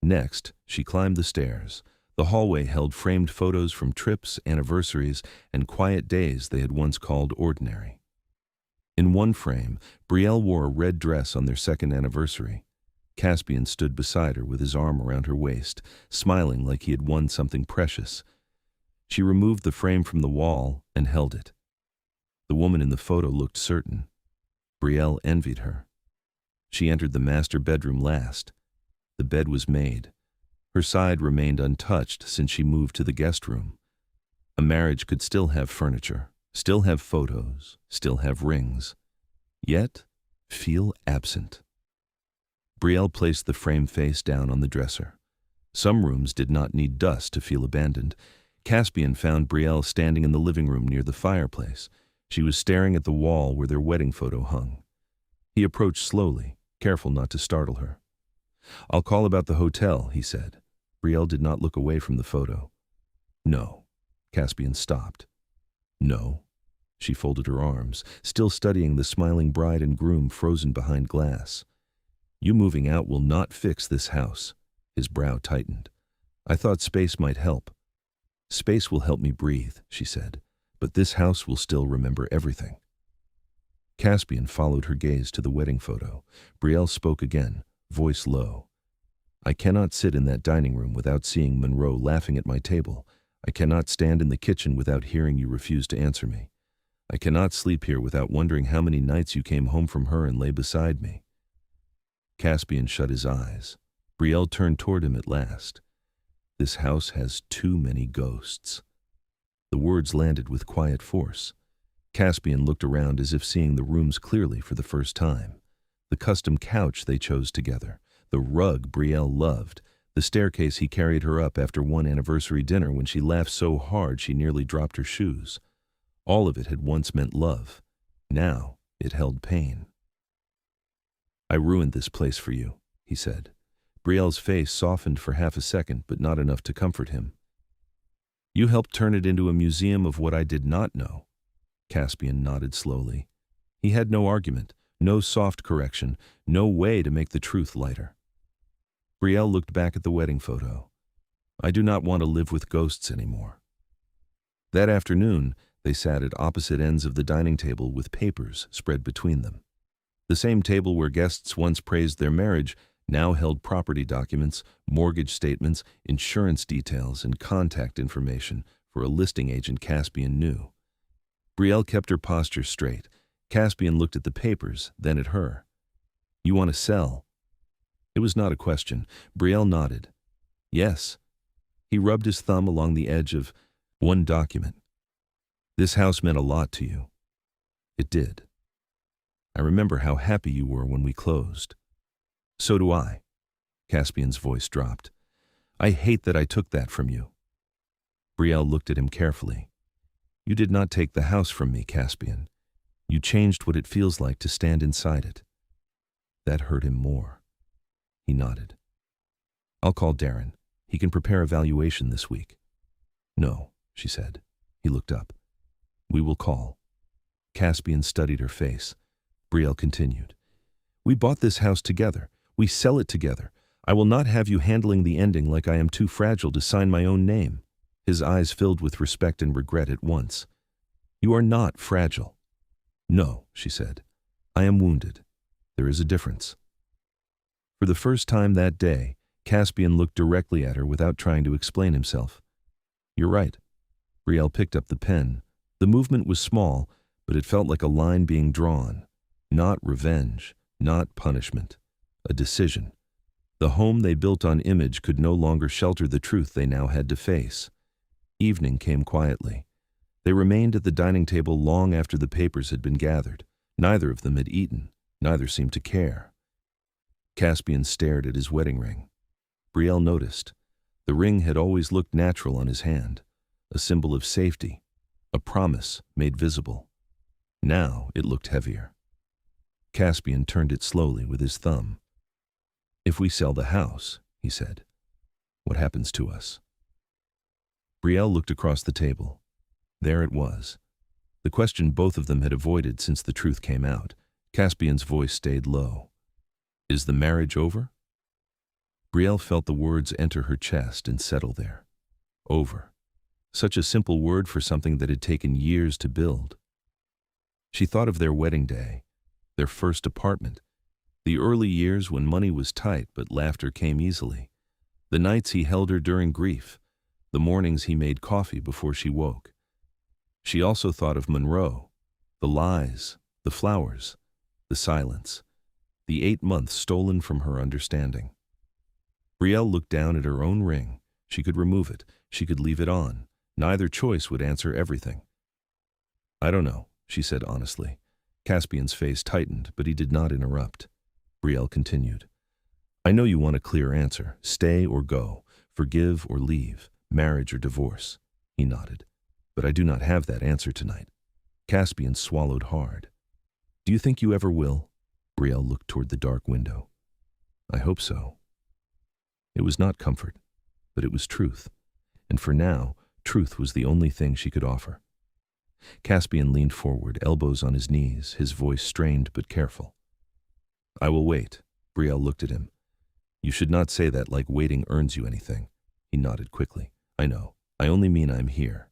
Next, she climbed the stairs. The hallway held framed photos from trips, anniversaries, and quiet days they had once called ordinary. In one frame, Brielle wore a red dress on their second anniversary. Caspian stood beside her with his arm around her waist, smiling like he had won something precious. She removed the frame from the wall and held it. The woman in the photo looked certain. Brielle envied her. She entered the master bedroom last. The bed was made. Her side remained untouched since she moved to the guest room. A marriage could still have furniture, still have photos, still have rings, yet feel absent. Brielle placed the frame face down on the dresser. Some rooms did not need dust to feel abandoned. Caspian found Brielle standing in the living room near the fireplace. She was staring at the wall where their wedding photo hung. He approached slowly, careful not to startle her. "I'll call about the hotel," he said. Brielle did not look away from the photo. "No." Caspian stopped. "No." She folded her arms, still studying the smiling bride and groom frozen behind glass. "You moving out will not fix this house." His brow tightened. "I thought space might help." "Space will help me breathe," she said, "but this house will still remember everything." Caspian followed her gaze to the wedding photo. Brielle spoke again, voice low. "I cannot sit in that dining room without seeing Monroe laughing at my table. I cannot stand in the kitchen without hearing you refuse to answer me. I cannot sleep here without wondering how many nights you came home from her and lay beside me." Caspian shut his eyes. Brielle turned toward him at last. "This house has too many ghosts." The words landed with quiet force. Caspian looked around as if seeing the rooms clearly for the first time. The custom couch they chose together, the rug Brielle loved, the staircase he carried her up after one anniversary dinner when she laughed so hard she nearly dropped her shoes. All of it had once meant love. Now it held pain. "I ruined this place for you," he said. Brielle's face softened for half a second, but not enough to comfort him. "You helped turn it into a museum of what I did not know." Caspian nodded slowly. He had no argument, no soft correction, no way to make the truth lighter. Brielle looked back at the wedding photo. "I do not want to live with ghosts anymore." That afternoon, they sat at opposite ends of the dining table with papers spread between them. The same table where guests once praised their marriage now held property documents, mortgage statements, insurance details, and contact information for a listing agent Caspian knew. Brielle kept her posture straight. Caspian looked at the papers, then at her. "You want to sell?" It was not a question. Brielle nodded. "Yes." He rubbed his thumb along the edge of one document. "This house meant a lot to you." "It did. I remember how happy you were when we closed." "So do I." Caspian's voice dropped. "I hate that I took that from you." Brielle looked at him carefully. "You did not take the house from me, Caspian. You changed what it feels like to stand inside it." That hurt him more. He nodded. "I'll call Darren. He can prepare a valuation this week." "No," she said. He looked up. "We will call." Caspian studied her face. Brielle continued. "We bought this house together. We sell it together. I will not have you handling the ending like I am too fragile to sign my own name." His eyes filled with respect and regret at once. "You are not fragile." "No," she said. "I am wounded. There is a difference." For the first time that day, Caspian looked directly at her without trying to explain himself. "You're right." Brielle picked up the pen. The movement was small, but it felt like a line being drawn. Not revenge, not punishment. A decision. The home they built on image could no longer shelter the truth they now had to face. Evening came quietly. They remained at the dining table long after the papers had been gathered. Neither of them had eaten. Neither seemed to care. Caspian stared at his wedding ring. Brielle noticed. The ring had always looked natural on his hand, a symbol of safety, a promise made visible. Now it looked heavier. Caspian turned it slowly with his thumb. "If we sell the house," he said, "what happens to us?" Brielle looked across the table. There it was. The question both of them had avoided since the truth came out. Caspian's voice stayed low. "Is the marriage over?" Brielle felt the words enter her chest and settle there. Over. Such a simple word for something that had taken years to build. She thought of their wedding day, their first apartment, the early years when money was tight but laughter came easily, the nights he held her during grief, the mornings he made coffee before she woke. She also thought of Monroe, the lies, the flowers, the silence, the 8 months stolen from her understanding. Brielle looked down at her own ring. She could remove it. She could leave it on. Neither choice would answer everything. "I don't know," she said honestly. Caspian's face tightened, but he did not interrupt. Brielle continued. "I know you want a clear answer. Stay or go. Forgive or leave. Marriage or divorce." He nodded. "But I do not have that answer tonight." Caspian swallowed hard. "Do you think you ever will?" Brielle looked toward the dark window. "I hope so." It was not comfort, but it was truth. And for now, truth was the only thing she could offer. Caspian leaned forward, elbows on his knees, his voice strained but careful. "I will wait." Brielle looked at him. "You should not say that like waiting earns you anything." He nodded quickly. "I know. I only mean I'm here.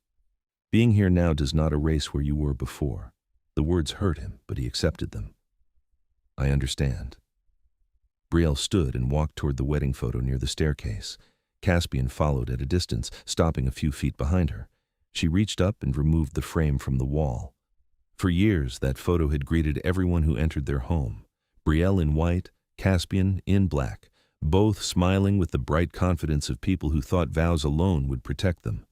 Being here now does not erase where you were before." The words hurt him, but he accepted them. "I understand." Brielle stood and walked toward the wedding photo near the staircase. Caspian followed at a distance, stopping a few feet behind her. She reached up and removed the frame from the wall. For years, that photo had greeted everyone who entered their home. Brielle in white, Caspian in black, both smiling with the bright confidence of people who thought vows alone would protect them.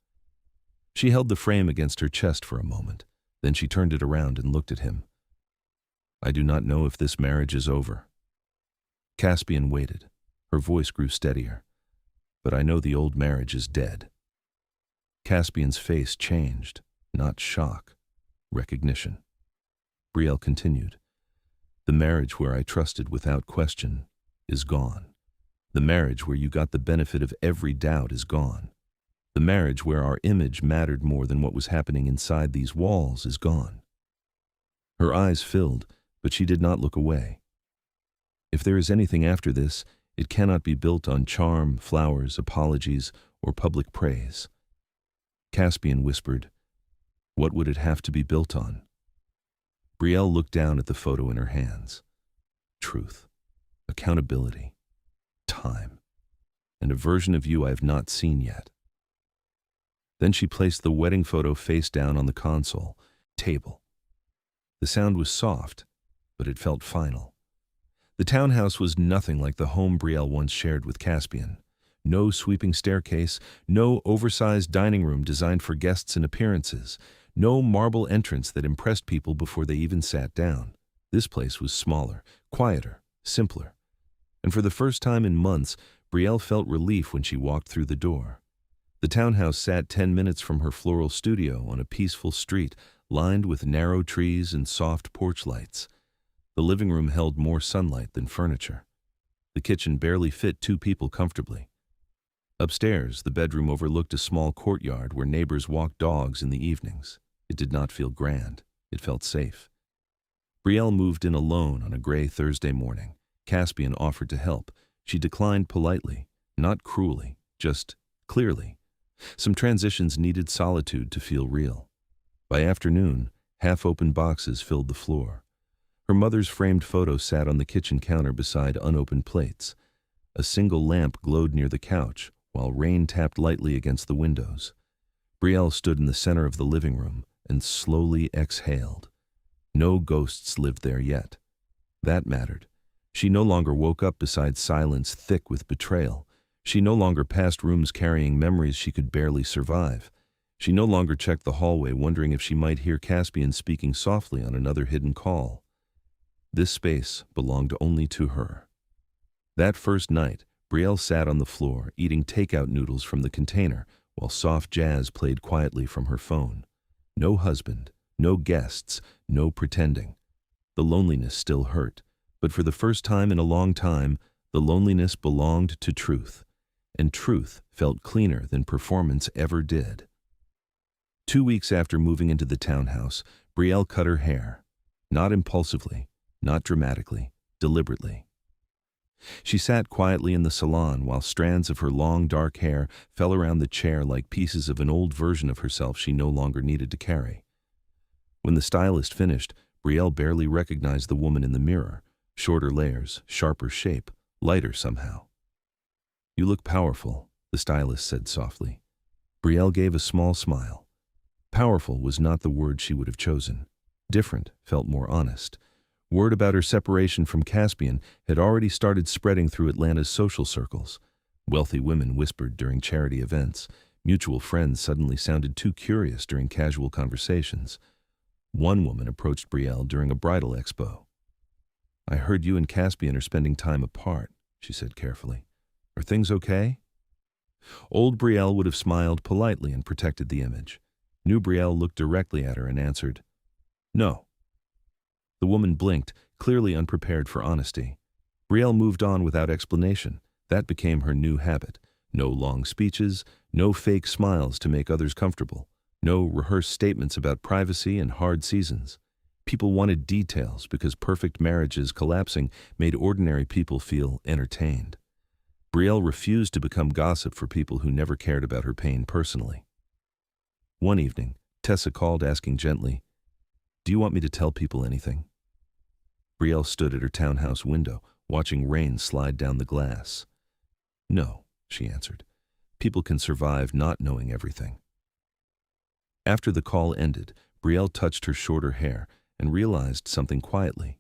She held the frame against her chest for a moment. Then she turned it around and looked at him. "I do not know if this marriage is over." Caspian waited. Her voice grew steadier. "But I know the old marriage is dead." Caspian's face changed, not shock, recognition. Brielle continued. "The marriage where I trusted without question is gone. The marriage where you got the benefit of every doubt is gone. The marriage where our image mattered more than what was happening inside these walls is gone." Her eyes filled, but she did not look away. "If there is anything after this, it cannot be built on charm, flowers, apologies, or public praise." Caspian whispered, "What would it have to be built on?" Brielle looked down at the photo in her hands. Truth, accountability, time, and a version of you I have not seen yet. Then she placed the wedding photo face down on the console table. The sound was soft, but it felt final. The townhouse was nothing like the home Brielle once shared with Caspian. No sweeping staircase, no oversized dining room designed for guests and appearances, no marble entrance that impressed people before they even sat down. This place was smaller, quieter, simpler. And for the first time in months, Brielle felt relief when she walked through the door. The townhouse sat 10 minutes from her floral studio on a peaceful street lined with narrow trees and soft porch lights. The living room held more sunlight than furniture. The kitchen barely fit 2 people comfortably. Upstairs, the bedroom overlooked a small courtyard where neighbors walked dogs in the evenings. It did not feel grand. It felt safe. Brielle moved in alone on a gray Thursday morning. Caspian offered to help. She declined politely, not cruelly, just clearly. Some transitions needed solitude to feel real. By afternoon, Half-open boxes filled the floor. Her mother's framed photo sat on the kitchen counter beside unopened plates. A single lamp glowed near the couch, while rain tapped lightly against the windows. Brielle stood in the center of the living room and slowly exhaled. No ghosts lived there yet. That mattered. She no longer woke up beside silence thick with betrayal. She no longer passed rooms carrying memories she could barely survive. She no longer checked the hallway wondering if she might hear Caspian speaking softly on another hidden call. This space belonged only to her. That first night, Brielle sat on the floor, eating takeout noodles from the container, while soft jazz played quietly from her phone. No husband, no guests, no pretending. The loneliness still hurt, but for the first time in a long time, the loneliness belonged to truth, and truth felt cleaner than performance ever did. 2 weeks after moving into the townhouse, Brielle cut her hair. Not impulsively, not dramatically, deliberately. She sat quietly in the salon while strands of her long dark hair fell around the chair like pieces of an old version of herself she no longer needed to carry. When the stylist finished, Brielle barely recognized the woman in the mirror. Shorter layers, sharper shape, lighter somehow. "You look powerful," the stylist said softly. Brielle gave a small smile. Powerful was not the word she would have chosen. Different felt more honest. Word about her separation from Caspian had already started spreading through Atlanta's social circles. Wealthy women whispered during charity events. Mutual friends suddenly sounded too curious during casual conversations. One woman approached Brielle during a bridal expo. "I heard you and Caspian are spending time apart," she said carefully. "Are things okay?" Old Brielle would have smiled politely and protected the image. New Brielle looked directly at her and answered, "No." The woman blinked, clearly unprepared for honesty. Brielle moved on without explanation. That became her new habit. No long speeches, no fake smiles to make others comfortable, no rehearsed statements about privacy and hard seasons. People wanted details because perfect marriages collapsing made ordinary people feel entertained. Brielle refused to become gossip for people who never cared about her pain personally. One evening, Tessa called asking gently, "Do you want me to tell people anything?" Brielle stood at her townhouse window, watching rain slide down the glass. "No," she answered. "People can survive not knowing everything." After the call ended, Brielle touched her shorter hair and realized something quietly.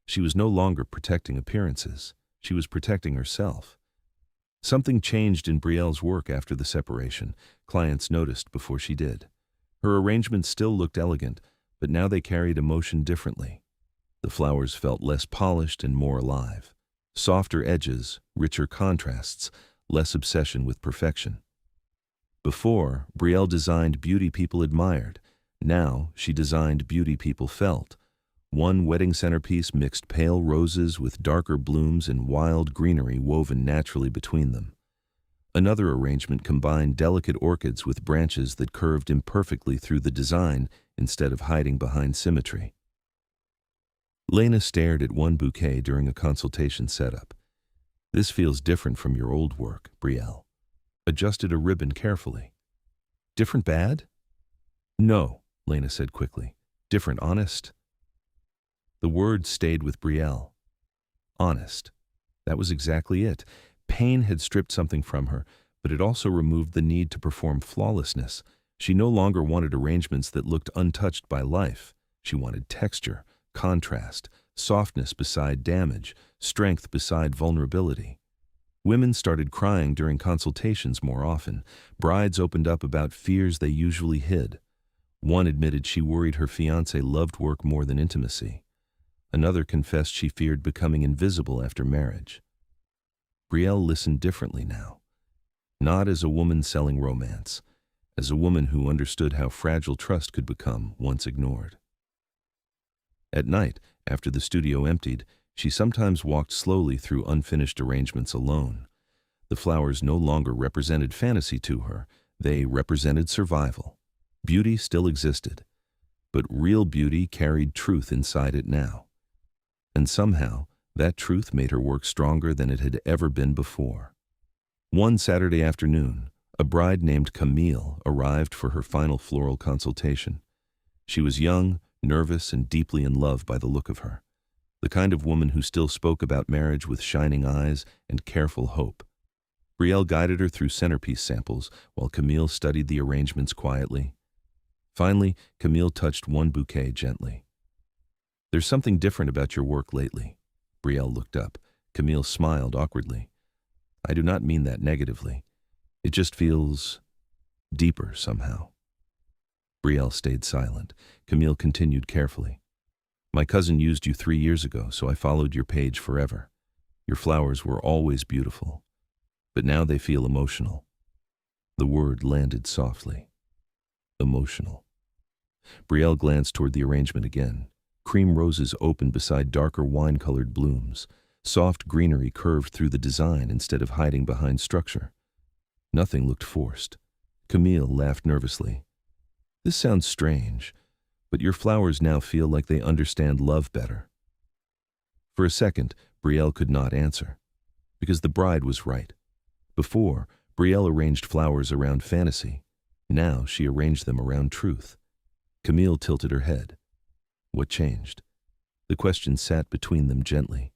She was no longer protecting appearances. She was protecting herself. Something changed in Brielle's work after the separation. Clients noticed before she did. Her arrangements still looked elegant, but now they carried emotion differently. The flowers felt less polished and more alive. Softer edges, richer contrasts, less obsession with perfection. Before, Brielle designed beauty people admired. Now, she designed beauty people felt. One wedding centerpiece mixed pale roses with darker blooms and wild greenery woven naturally between them. Another arrangement combined delicate orchids with branches that curved imperfectly through the design instead of hiding behind symmetry. Lena stared at one bouquet during a consultation setup. "This feels different from your old work," Brielle adjusted a ribbon carefully. "Different bad?" "No," Lena said quickly. "Different honest?" The word stayed with Brielle. Honest. That was exactly it. Pain had stripped something from her, but it also removed the need to perform flawlessness. She no longer wanted arrangements that looked untouched by life. She wanted texture, contrast, softness beside damage, strength beside vulnerability. Women started crying during consultations more often. Brides opened up about fears they usually hid. One admitted she worried her fiancé loved work more than intimacy. Another confessed she feared becoming invisible after marriage. Brielle listened differently now. Not as a woman selling romance, as a woman who understood how fragile trust could become once ignored. At night, after the studio emptied, she sometimes walked slowly through unfinished arrangements alone. The flowers no longer represented fantasy to her. They represented survival. Beauty still existed, but real beauty carried truth inside it now. And somehow, that truth made her work stronger than it had ever been before. One Saturday afternoon, a bride named Camille arrived for her final floral consultation. She was young, nervous and deeply in love by the look of her. The kind of woman who still spoke about marriage with shining eyes and careful hope. Brielle guided her through centerpiece samples while Camille studied the arrangements quietly. Finally, Camille touched one bouquet gently. "There's something different about your work lately." Brielle looked up. Camille smiled awkwardly. "I do not mean that negatively. It just feels deeper somehow." Brielle stayed silent. Camille continued carefully. "My cousin used you 3 years ago, so I followed your page forever. Your flowers were always beautiful, but now they feel emotional." The word landed softly. Emotional. Brielle glanced toward the arrangement again. Cream roses opened beside darker wine-colored blooms. Soft greenery curved through the design instead of hiding behind structure. Nothing looked forced. Camille laughed nervously. "This sounds strange, but your flowers now feel like they understand love better." For a second, Brielle could not answer, because the bride was right. Before, Brielle arranged flowers around fantasy. Now she arranged them around truth. Camille tilted her head. What changed? The question sat between them gently.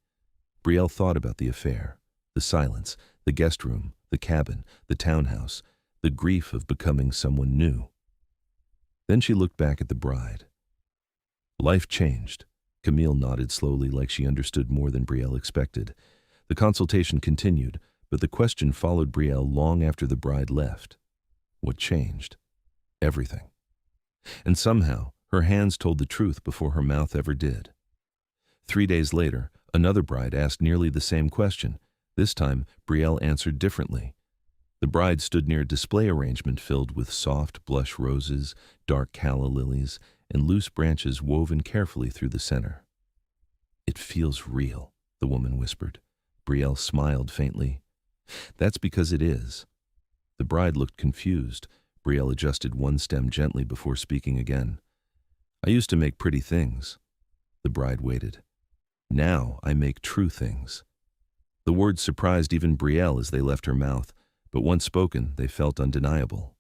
Brielle thought about the affair, the silence, the guest room, the cabin, the townhouse, the grief of becoming someone new. Then she looked back at the bride. Life changed. Camille nodded slowly like she understood more than Brielle expected. The consultation continued, but the question followed Brielle long after the bride left. What changed? Everything. And somehow, her hands told the truth before her mouth ever did. 3 days later, another bride asked nearly the same question. This time, Brielle answered differently. The bride stood near a display arrangement filled with soft blush roses, dark calla lilies, and loose branches woven carefully through the center. "It feels real," the woman whispered. Brielle smiled faintly. "That's because it is." The bride looked confused. Brielle adjusted one stem gently before speaking again. "I used to make pretty things." The bride waited. "Now I make true things." The words surprised even Brielle as they left her mouth, but once spoken, they felt undeniable.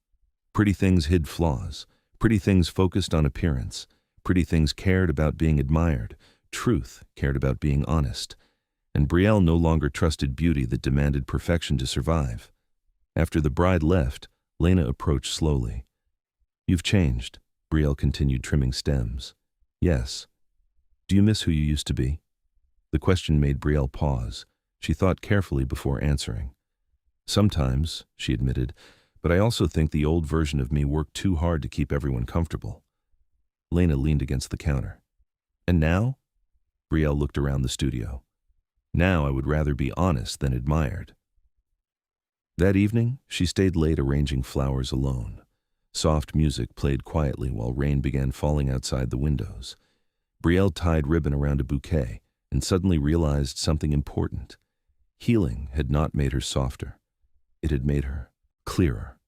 Pretty things hid flaws. Pretty things focused on appearance. Pretty things cared about being admired. Truth cared about being honest. And Brielle no longer trusted beauty that demanded perfection to survive. After the bride left, Lena approached slowly. "You've changed," Brielle continued, trimming stems. "Yes. Do you miss who you used to be?" The question made Brielle pause. She thought carefully before answering. "Sometimes," she admitted, "but I also think the old version of me worked too hard to keep everyone comfortable." Lena leaned against the counter. "And now?" Brielle looked around the studio. "Now I would rather be honest than admired." That evening, she stayed late arranging flowers alone. Soft music played quietly while rain began falling outside the windows. Brielle tied ribbon around a bouquet and suddenly realized something important. Healing had not made her softer. It had made her clearer.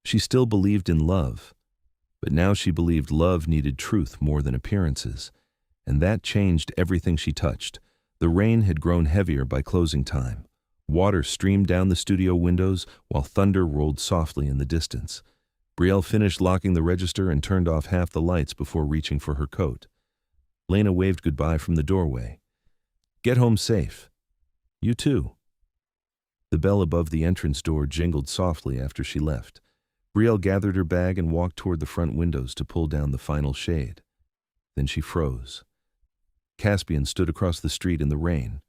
She still believed in love, but now she believed love needed truth more than appearances, and that changed everything she touched. The rain had grown heavier by closing time. Water streamed down the studio windows while thunder rolled softly in the distance. Brielle finished locking the register and turned off half the lights before reaching for her coat. Lena waved goodbye from the doorway. "Get home safe." "You too." The bell above the entrance door jingled softly after she left. Brielle gathered her bag and walked toward the front windows to pull down the final shade. Then she froze. Caspian stood across the street in the rain.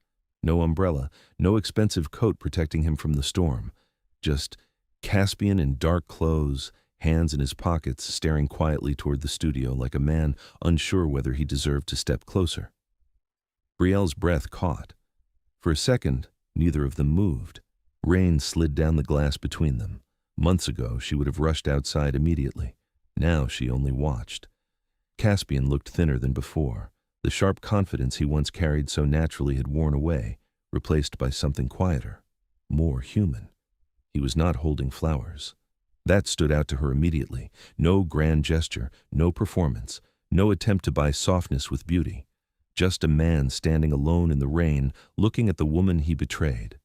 No umbrella, no expensive coat protecting him from the storm. Just Caspian in dark clothes, hands in his pockets, staring quietly toward the studio like a man unsure whether he deserved to step closer. Brielle's breath caught. For a second, neither of them moved. Rain slid down the glass between them. Months ago, she would have rushed outside immediately. Now she only watched. Caspian looked thinner than before. The sharp confidence he once carried so naturally had worn away, replaced by something quieter, more human. He was not holding flowers. That stood out to her immediately. No grand gesture, no performance, no attempt to buy softness with beauty. Just a man standing alone in the rain, looking at the woman he betrayed.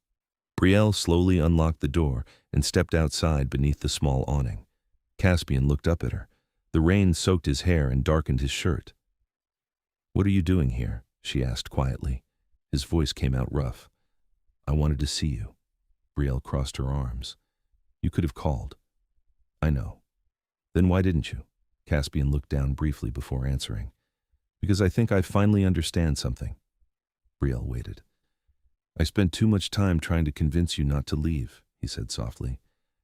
Brielle slowly unlocked the door and stepped outside beneath the small awning. Caspian looked up at her. The rain soaked his hair and darkened his shirt. "What are you doing here?" she asked quietly. His voice came out rough. "I wanted to see you." Brielle crossed her arms. "You could have called." "I know." "Then why didn't you?" Caspian looked down briefly before answering. "Because I think I finally understand something." Brielle waited. "I spent too much time trying to convince you not to leave," he said softly,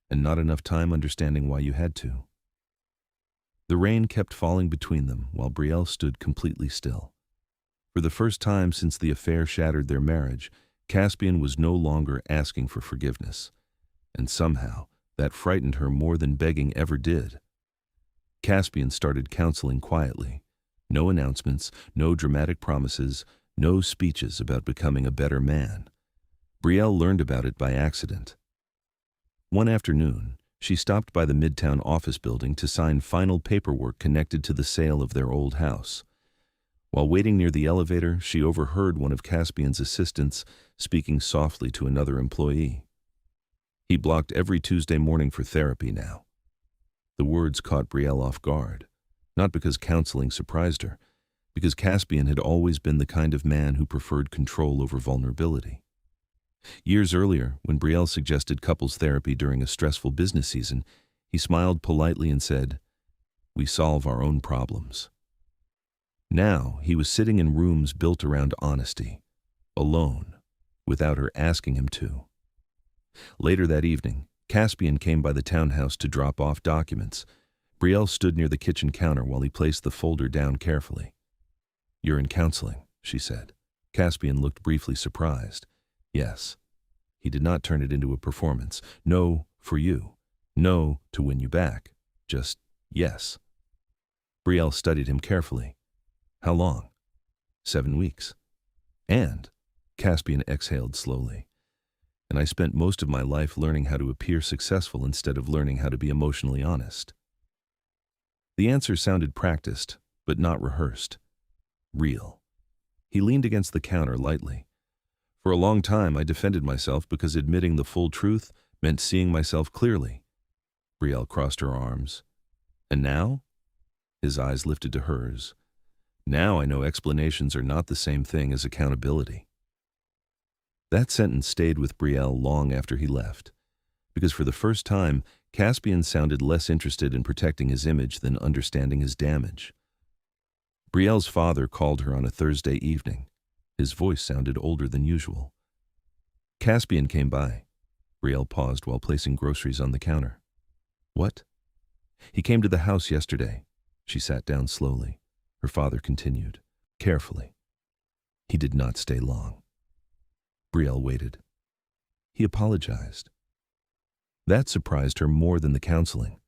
"and not enough time understanding why you had to." The rain kept falling between them while Brielle stood completely still. For the first time since the affair shattered their marriage, Caspian was no longer asking for forgiveness. And somehow, that frightened her more than begging ever did. Caspian started counseling quietly. No announcements, no dramatic promises, no speeches about becoming a better man. Brielle learned about it by accident. One afternoon, she stopped by the Midtown office building to sign final paperwork connected to the sale of their old house. While waiting near the elevator, she overheard one of Caspian's assistants speaking softly to another employee. He blocked every Tuesday morning for therapy now. The words caught Brielle off guard, not because counseling surprised her, because Caspian had always been the kind of man who preferred control over vulnerability. Years earlier, when Brielle suggested couples therapy during a stressful business season, he smiled politely and said, "We solve our own problems." Now, he was sitting in rooms built around honesty, alone, without her asking him to. Later that evening, Caspian came by the townhouse to drop off documents. Brielle stood near the kitchen counter while he placed the folder down carefully. "You're in counseling," she said. Caspian looked briefly surprised. "Yes." He did not turn it into a performance. "No, for you. No, to win you back. Just yes." Brielle studied him carefully. "How long?" 7 weeks. "And," Caspian exhaled slowly, "and I spent most of my life learning how to appear successful instead of learning how to be emotionally honest." The answer sounded practiced, but not rehearsed. Real. He leaned against the counter lightly. "For a long time I defended myself because admitting the full truth meant seeing myself clearly." Brielle crossed her arms. "And now?" His eyes lifted to hers. "Now I know explanations are not the same thing as accountability." That sentence stayed with Brielle long after he left, because for the first time, Caspian sounded less interested in protecting his image than understanding his damage. Brielle's father called her on a Thursday evening. His voice sounded older than usual. Caspian came by. Brielle paused while placing groceries on the counter. "What?" "He came to the house yesterday." She sat down slowly. Her father continued, carefully. "He did not stay long." Brielle waited. "He apologized." That surprised her more than the counseling,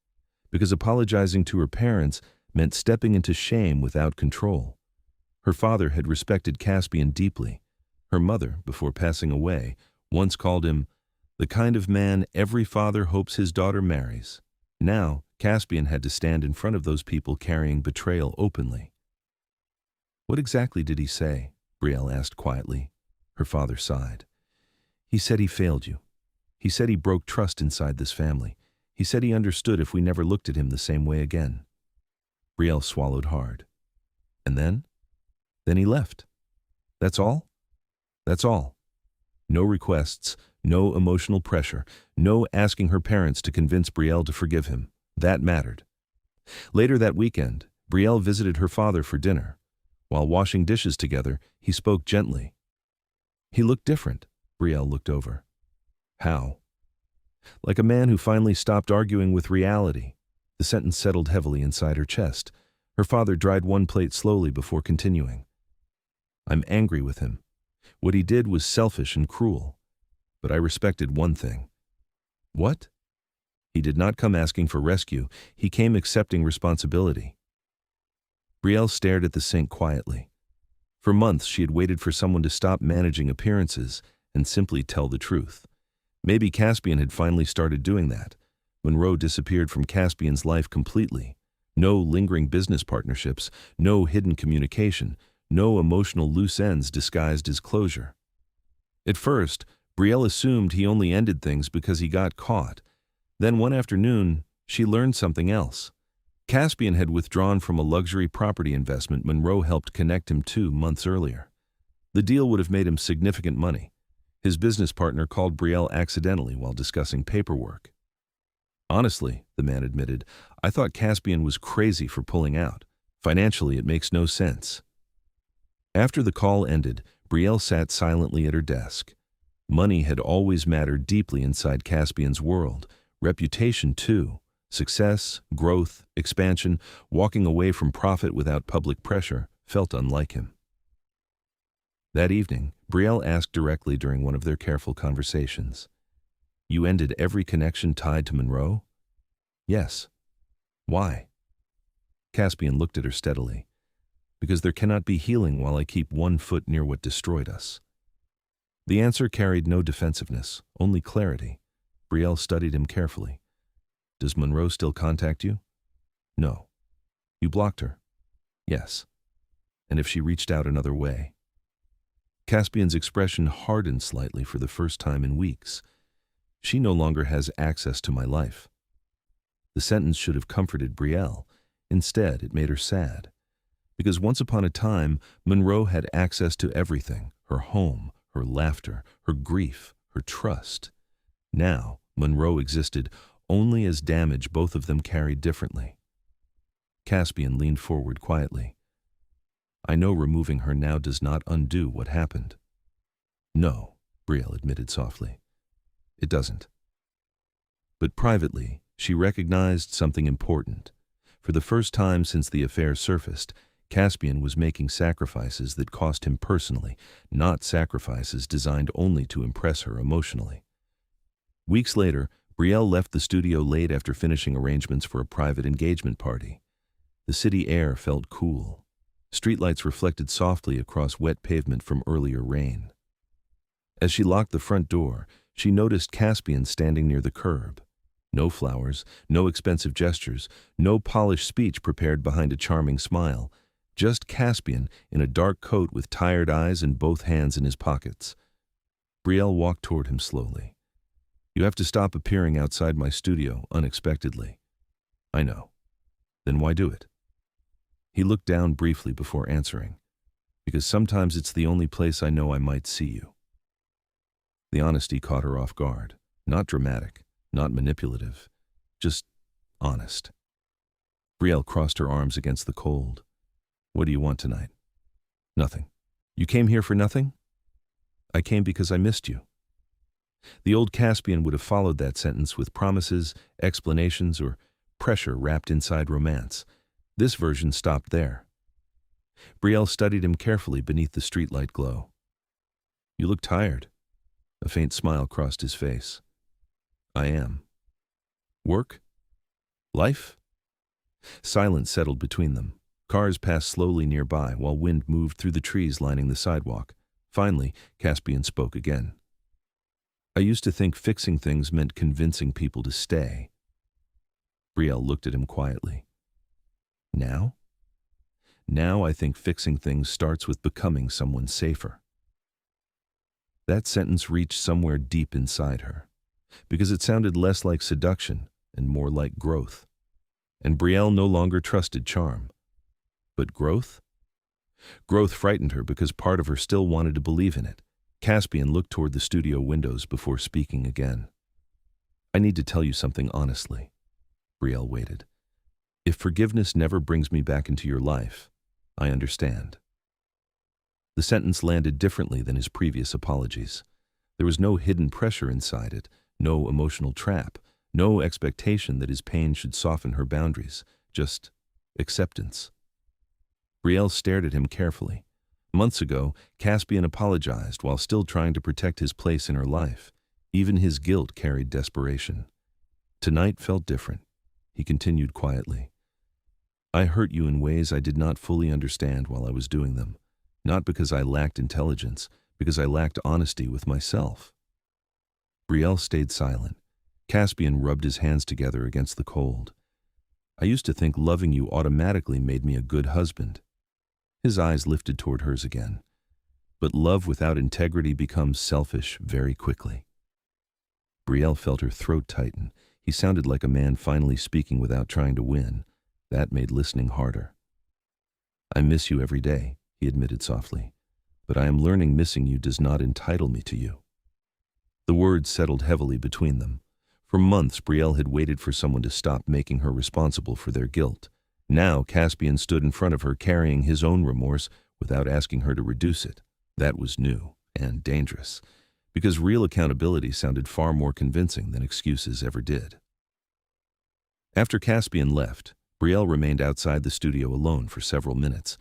because apologizing to her parents meant stepping into shame without control. Her father had respected Caspian deeply. Her mother, before passing away, once called him the kind of man every father hopes his daughter marries. Now, Caspian had to stand in front of those people carrying betrayal openly. "What exactly did he say?" Brielle asked quietly. Her father sighed. "He said he failed you. He said he broke trust inside this family. He said he understood if we never looked at him the same way again." Brielle swallowed hard. "And then?" "Then he left." "That's all?" "That's all." No requests, no emotional pressure, no asking her parents to convince Brielle to forgive him. That mattered. Later that weekend, Brielle visited her father for dinner. While washing dishes together, he spoke gently. "He looked different." Brielle looked over. "How?" "Like a man who finally stopped arguing with reality." The sentence settled heavily inside her chest. Her father dried one plate slowly before continuing. "I'm angry with him. What he did was selfish and cruel. But I respected one thing." "What?" "He did not come asking for rescue. He came accepting responsibility." Brielle stared at the sink quietly. For months she had waited for someone to stop managing appearances and simply tell the truth. Maybe Caspian had finally started doing that. Monroe disappeared from Caspian's life completely. No lingering business partnerships, no hidden communication, no emotional loose ends disguised as closure. At first, Brielle assumed he only ended things because he got caught. Then one afternoon, she learned something else. Caspian had withdrawn from a luxury property investment Monroe helped connect him to months earlier. The deal would have made him significant money. His business partner called Brielle accidentally while discussing paperwork. Honestly, the man admitted, I thought Caspian was crazy for pulling out. Financially, it makes no sense. After the call ended, Brielle sat silently at her desk. Money had always mattered deeply inside Caspian's world, reputation too. Success, growth, expansion, walking away from profit without public pressure felt unlike him. That evening, Brielle asked directly during one of their careful conversations, You ended every connection tied to Monroe? Yes. Why? Caspian looked at her steadily. Because there cannot be healing while I keep one foot near what destroyed us. The answer carried no defensiveness, only clarity. Brielle studied him carefully. Does Monroe still contact you? No. You blocked her? Yes. And if she reached out another way? Caspian's expression hardened slightly for the first time in weeks. She no longer has access to my life. The sentence should have comforted Brielle. Instead, it made her sad. Because once upon a time, Monroe had access to everything, her home, her laughter, her grief, her trust. Now, Monroe existed only as damage both of them carried differently. Caspian leaned forward quietly. I know removing her now does not undo what happened. No, Brielle admitted softly. It doesn't. But privately, she recognized something important. For the first time since the affair surfaced, Caspian was making sacrifices that cost him personally, not sacrifices designed only to impress her emotionally. Weeks later, Brielle left the studio late after finishing arrangements for a private engagement party. The city air felt cool. Streetlights reflected softly across wet pavement from earlier rain. As she locked the front door, she noticed Caspian standing near the curb. No flowers, no expensive gestures, no polished speech prepared behind a charming smile. Just Caspian in a dark coat with tired eyes and both hands in his pockets. Brielle walked toward him slowly. You have to stop appearing outside my studio unexpectedly. I know. Then why do it? He looked down briefly before answering. Because sometimes it's the only place I know I might see you. The honesty caught her off guard. Not dramatic, not manipulative, just honest. Brielle crossed her arms against the cold. What do you want tonight? Nothing. You came here for nothing? I came because I missed you. The old Caspian would have followed that sentence with promises, explanations, or pressure wrapped inside romance. This version stopped there. Brielle studied him carefully beneath the streetlight glow. You look tired. A faint smile crossed his face. I am. Work? Life? Silence settled between them. Cars passed slowly nearby while wind moved through the trees lining the sidewalk. Finally, Caspian spoke again. I used to think fixing things meant convincing people to stay. Brielle looked at him quietly. Now? Now I think fixing things starts with becoming someone safer. That sentence reached somewhere deep inside her, because it sounded less like seduction and more like growth. And Brielle no longer trusted charm. But growth? Growth frightened her because part of her still wanted to believe in it. Caspian looked toward the studio windows before speaking again. I need to tell you something honestly. Brielle waited. If forgiveness never brings me back into your life, I understand. The sentence landed differently than his previous apologies. There was no hidden pressure inside it, no emotional trap, no expectation that his pain should soften her boundaries, just acceptance. Brielle stared at him carefully. Months ago, Caspian apologized while still trying to protect his place in her life. Even his guilt carried desperation. Tonight felt different. He continued quietly. I hurt you in ways I did not fully understand while I was doing them. Not because I lacked intelligence, because I lacked honesty with myself. Brielle stayed silent. Caspian rubbed his hands together against the cold. I used to think loving you automatically made me a good husband. His eyes lifted toward hers again. But love without integrity becomes selfish very quickly. Brielle felt her throat tighten. He sounded like a man finally speaking without trying to win. That made listening harder. "I miss you every day," he admitted softly, "but I am learning missing you does not entitle me to you." The words settled heavily between them. For months, Brielle had waited for someone to stop making her responsible for their guilt. Now, Caspian stood in front of her carrying his own remorse without asking her to reduce it. That was new and dangerous, because real accountability sounded far more convincing than excuses ever did. After Caspian left, Brielle remained outside the studio alone for several minutes.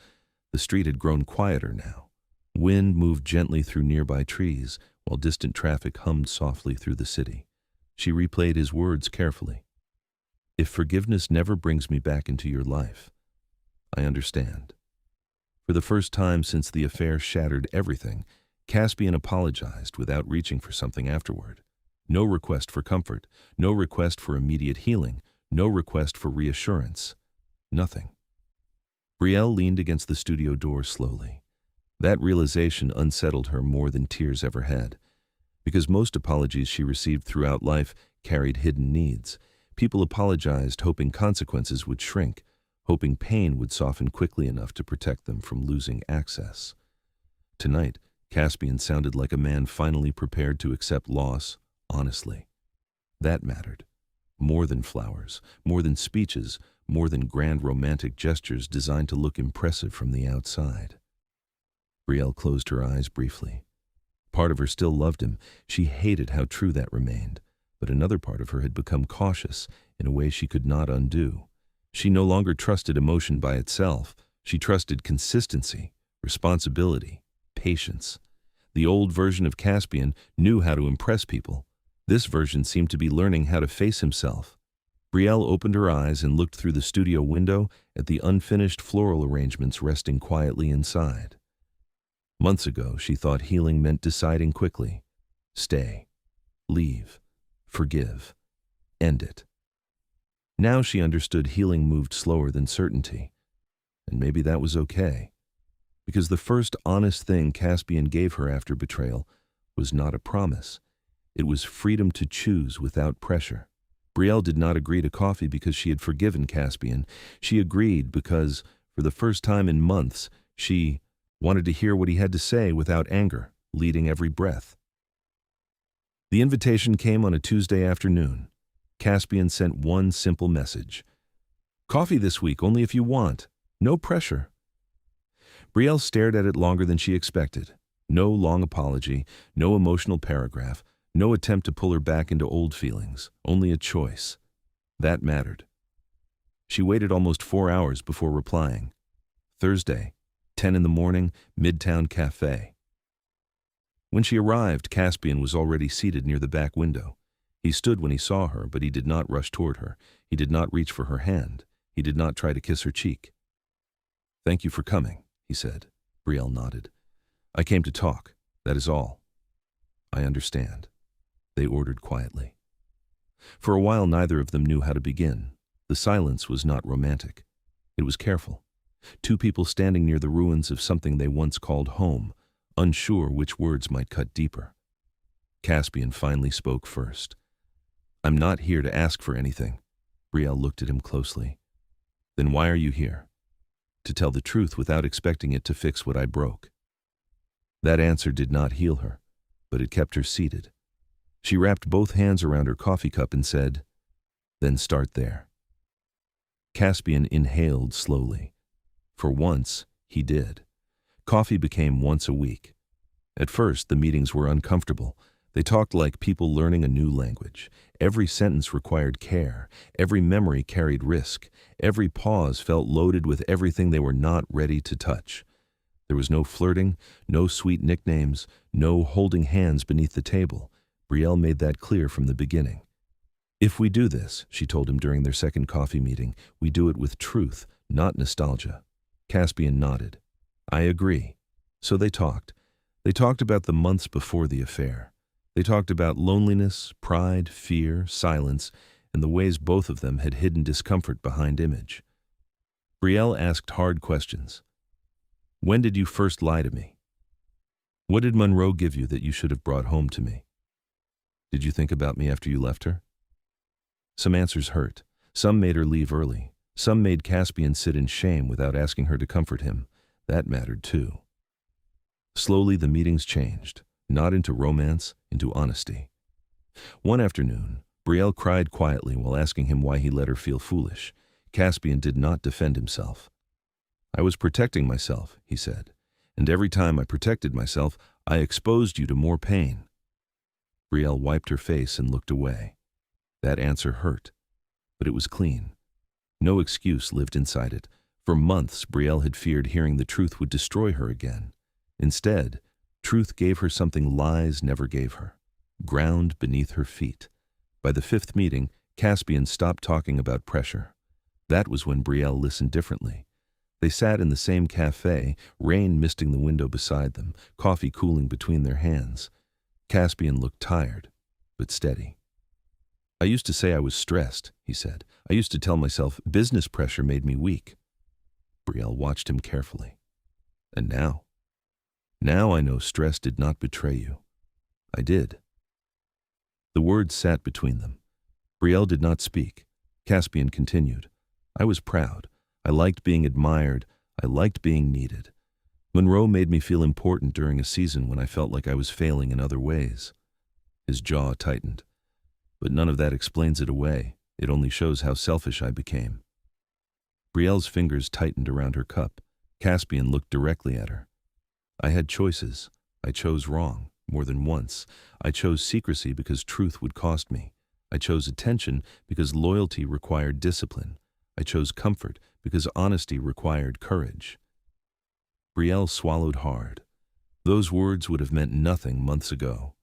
The street had grown quieter now. Wind moved gently through nearby trees, while distant traffic hummed softly through the city. She replayed his words carefully. "If forgiveness never brings me back into your life, I understand." For the first time since the affair shattered everything, Caspian apologized without reaching for something afterward. No request for comfort, no request for immediate healing, no request for reassurance. Nothing. Brielle leaned against the studio door slowly. That realization unsettled her more than tears ever had. Because most apologies she received throughout life carried hidden needs. People apologized hoping consequences would shrink, hoping pain would soften quickly enough to protect them from losing access. Tonight, Caspian sounded like a man finally prepared to accept loss honestly. That mattered. More than flowers, more than speeches, more than grand romantic gestures designed to look impressive from the outside. Brielle closed her eyes briefly. Part of her still loved him. She hated how true that remained. But another part of her had become cautious in a way she could not undo. She no longer trusted emotion by itself. She trusted consistency, responsibility, patience. The old version of Caspian knew how to impress people. This version seemed to be learning how to face himself. Brielle opened her eyes and looked through the studio window at the unfinished floral arrangements resting quietly inside. Months ago, she thought healing meant deciding quickly. Stay, leave, forgive, end it. Now she understood healing moved slower than certainty. And maybe that was okay. Because the first honest thing Caspian gave her after betrayal was not a promise. It was freedom to choose without pressure. Brielle did not agree to coffee because she had forgiven Caspian. She agreed because, for the first time in months, she wanted to hear what he had to say without anger, leading every breath. The invitation came on a Tuesday afternoon. Caspian sent one simple message. "Coffee this week, only if you want. No pressure." Brielle stared at it longer than she expected. No long apology, no emotional paragraph, no attempt to pull her back into old feelings, only a choice. That mattered. She waited almost 4 hours before replying. Thursday, 10 in the morning, Midtown Cafe. When she arrived, Caspian was already seated near the back window. He stood when he saw her, but he did not rush toward her. He did not reach for her hand. He did not try to kiss her cheek. "Thank you for coming," he said. Brielle nodded. "I came to talk, that is all." "I understand," they ordered quietly. For a while, neither of them knew how to begin. The silence was not romantic. It was careful. Two people standing near the ruins of something they once called home, unsure which words might cut deeper. Caspian finally spoke first. "I'm not here to ask for anything." Brielle looked at him closely. "Then why are you here?" "To tell the truth without expecting it to fix what I broke." That answer did not heal her, but it kept her seated. She wrapped both hands around her coffee cup and said, "Then start there." Caspian inhaled slowly. For once, he did. Coffee became once a week. At first, the meetings were uncomfortable. They talked like people learning a new language. Every sentence required care. Every memory carried risk. Every pause felt loaded with everything they were not ready to touch. There was no flirting, no sweet nicknames, no holding hands beneath the table. Brielle made that clear from the beginning. "If we do this," she told him during their second coffee meeting, "we do it with truth, not nostalgia." Caspian nodded. "I agree." So they talked. They talked about the months before the affair. They talked about loneliness, pride, fear, silence, and the ways both of them had hidden discomfort behind image. Brielle asked hard questions. "When did you first lie to me? What did Monroe give you that you should have brought home to me? Did you think about me after you left her?" Some answers hurt. Some made her leave early. Some made Caspian sit in shame without asking her to comfort him. That mattered too. Slowly the meetings changed, not into romance, into honesty. One afternoon, Brielle cried quietly while asking him why he let her feel foolish. Caspian did not defend himself. "I was protecting myself," he said, "and every time I protected myself, I exposed you to more pain." Brielle wiped her face and looked away. That answer hurt, but it was clean. No excuse lived inside it. For months, Brielle had feared hearing the truth would destroy her again. Instead, truth gave her something lies never gave her: ground beneath her feet. By the fifth meeting, Caspian stopped talking about pressure. That was when Brielle listened differently. They sat in the same cafe, rain misting the window beside them, coffee cooling between their hands. Caspian looked tired, but steady. "I used to say I was stressed," he said. "I used to tell myself business pressure made me weak." Brielle watched him carefully. "And now?" "Now I know stress did not betray you. I did." The words sat between them. Brielle did not speak. Caspian continued. "I was proud. I liked being admired. I liked being needed. Monroe made me feel important during a season when I felt like I was failing in other ways." His jaw tightened. "But none of that explains it away. It only shows how selfish I became." Brielle's fingers tightened around her cup. Caspian looked directly at her. "I had choices. I chose wrong, more than once. I chose secrecy because truth would cost me. I chose attention because loyalty required discipline. I chose comfort because honesty required courage." Brielle swallowed hard. Those words would have meant nothing months ago.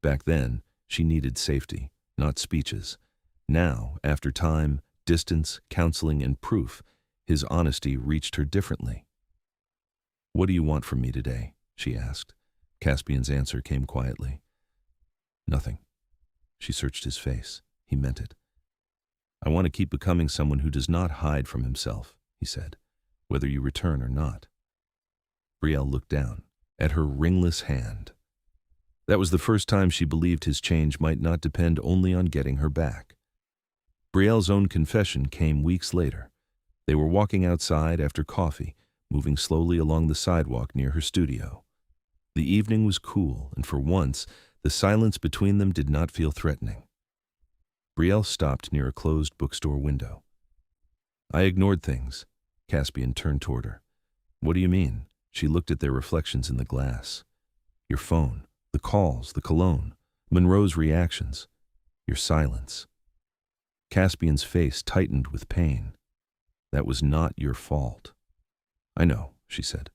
Back then, she needed safety, not speeches. Now, after time, distance, counseling, and proof, his honesty reached her differently. "What do you want from me today?" she asked. Caspian's answer came quietly. "Nothing." She searched his face. He meant it. "I want to keep becoming someone who does not hide from himself," he said, "whether you return or not." Brielle looked down at her ringless hand. That was the first time she believed his change might not depend only on getting her back. Brielle's own confession came weeks later. They were walking outside after coffee, moving slowly along the sidewalk near her studio. The evening was cool, and for once, the silence between them did not feel threatening. Brielle stopped near a closed bookstore window. "I ignored things." Caspian turned toward her. "What do you mean?" She looked at their reflections in the glass. "Your phone, the calls, the cologne, Monroe's reactions, your silence." Caspian's face tightened with pain. "That was not your fault." "I know," she said,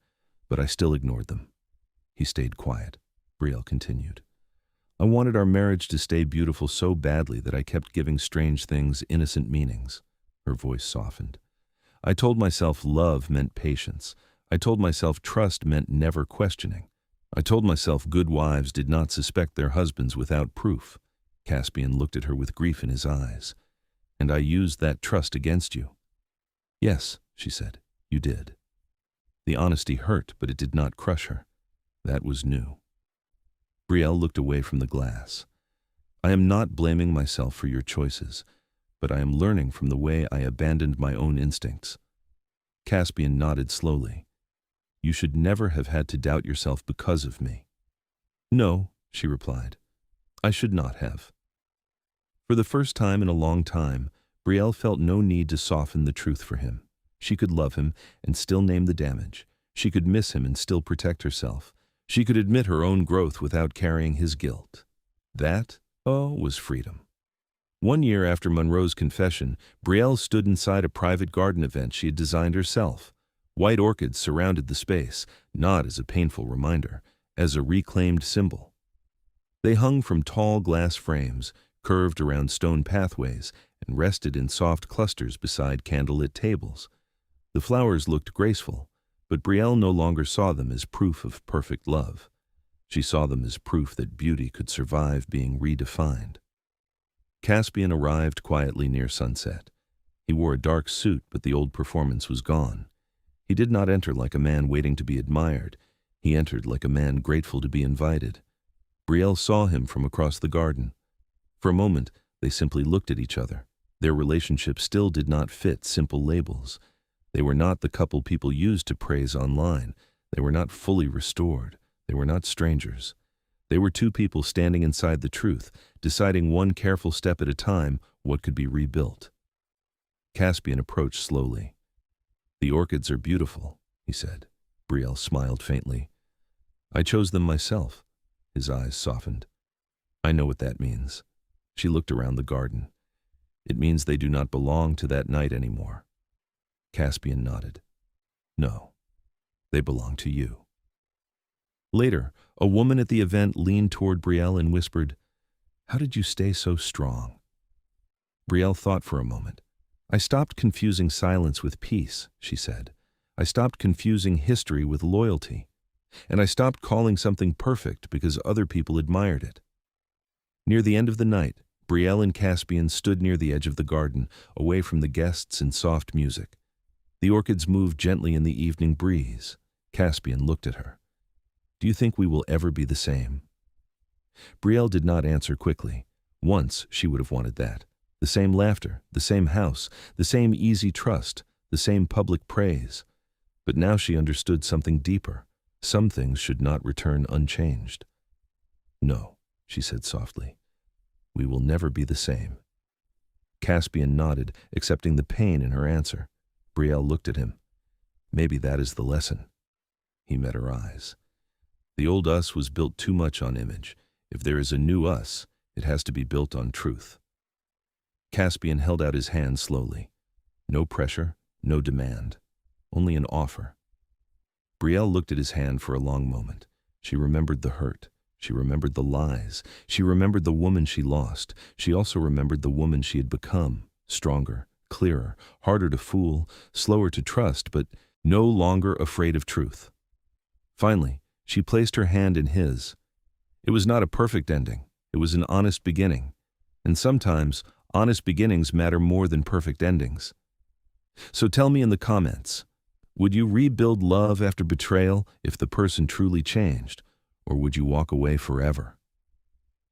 "but I still ignored them." He stayed quiet. Brielle continued. "I wanted our marriage to stay beautiful so badly that I kept giving strange things innocent meanings." Her voice softened. "I told myself love meant patience. I told myself trust meant never questioning. I told myself good wives did not suspect their husbands without proof." Caspian looked at her with grief in his eyes. "And I used that trust against you." "Yes," she said, "you did." The honesty hurt, but it did not crush her. That was new. Brielle looked away from the glass. "I am not blaming myself for your choices, but I am learning from the way I abandoned my own instincts." Caspian nodded slowly. "You should never have had to doubt yourself because of me." "No," she replied. "I should not have." For the first time in a long time, Brielle felt no need to soften the truth for him. She could love him and still name the damage. She could miss him and still protect herself. She could admit her own growth without carrying his guilt. That, was freedom. 1 year after Monroe's confession, Brielle stood inside a private garden event she had designed herself. White orchids surrounded the space, not as a painful reminder, as a reclaimed symbol. They hung from tall glass frames, curved around stone pathways, and rested in soft clusters beside candlelit tables. The flowers looked graceful, but Brielle no longer saw them as proof of perfect love. She saw them as proof that beauty could survive being redefined. Caspian arrived quietly near sunset. He wore a dark suit, but the old performance was gone. He did not enter like a man waiting to be admired. He entered like a man grateful to be invited. Brielle saw him from across the garden. For a moment, they simply looked at each other. Their relationship still did not fit simple labels. They were not the couple people used to praise online. They were not fully restored. They were not strangers. They were two people standing inside the truth, deciding one careful step at a time what could be rebuilt. Caspian approached slowly. "The orchids are beautiful," he said. Brielle smiled faintly. "I chose them myself." His eyes softened. "I know what that means." She looked around the garden. "It means they do not belong to that night anymore." Caspian nodded. "No, they belong to you." Later, a woman at the event leaned toward Brielle and whispered, "How did you stay so strong?" Brielle thought for a moment. "I stopped confusing silence with peace," she said. "I stopped confusing history with loyalty. And I stopped calling something perfect because other people admired it." Near the end of the night, Brielle and Caspian stood near the edge of the garden, away from the guests and soft music. The orchids moved gently in the evening breeze. Caspian looked at her. "Do you think we will ever be the same?" Brielle did not answer quickly. Once she would have wanted that. The same laughter, the same house, the same easy trust, the same public praise. But now she understood something deeper. Some things should not return unchanged. "No," she said softly. "We will never be the same." Caspian nodded, accepting the pain in her answer. Brielle looked at him. "Maybe that is the lesson." He met her eyes. "The old us was built too much on image. If there is a new us, it has to be built on truth." Caspian held out his hand slowly. No pressure, no demand, only an offer. Brielle looked at his hand for a long moment. She remembered the hurt. She remembered the lies. She remembered the woman she lost. She also remembered the woman she had become, stronger, clearer, harder to fool, slower to trust, but no longer afraid of truth. Finally, she placed her hand in his. It was not a perfect ending. It was an honest beginning. And sometimes, honest beginnings matter more than perfect endings. So tell me in the comments, would you rebuild love after betrayal if the person truly changed, or would you walk away forever?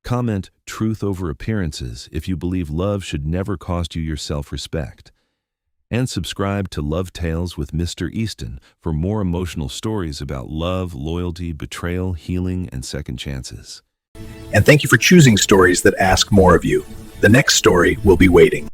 Comment truth over appearances if you believe love should never cost you your self-respect. And subscribe to Love Tales with Mr. Easton for more emotional stories about love, loyalty, betrayal, healing, and second chances. And thank you for choosing stories that ask more of you. The next story will be waiting.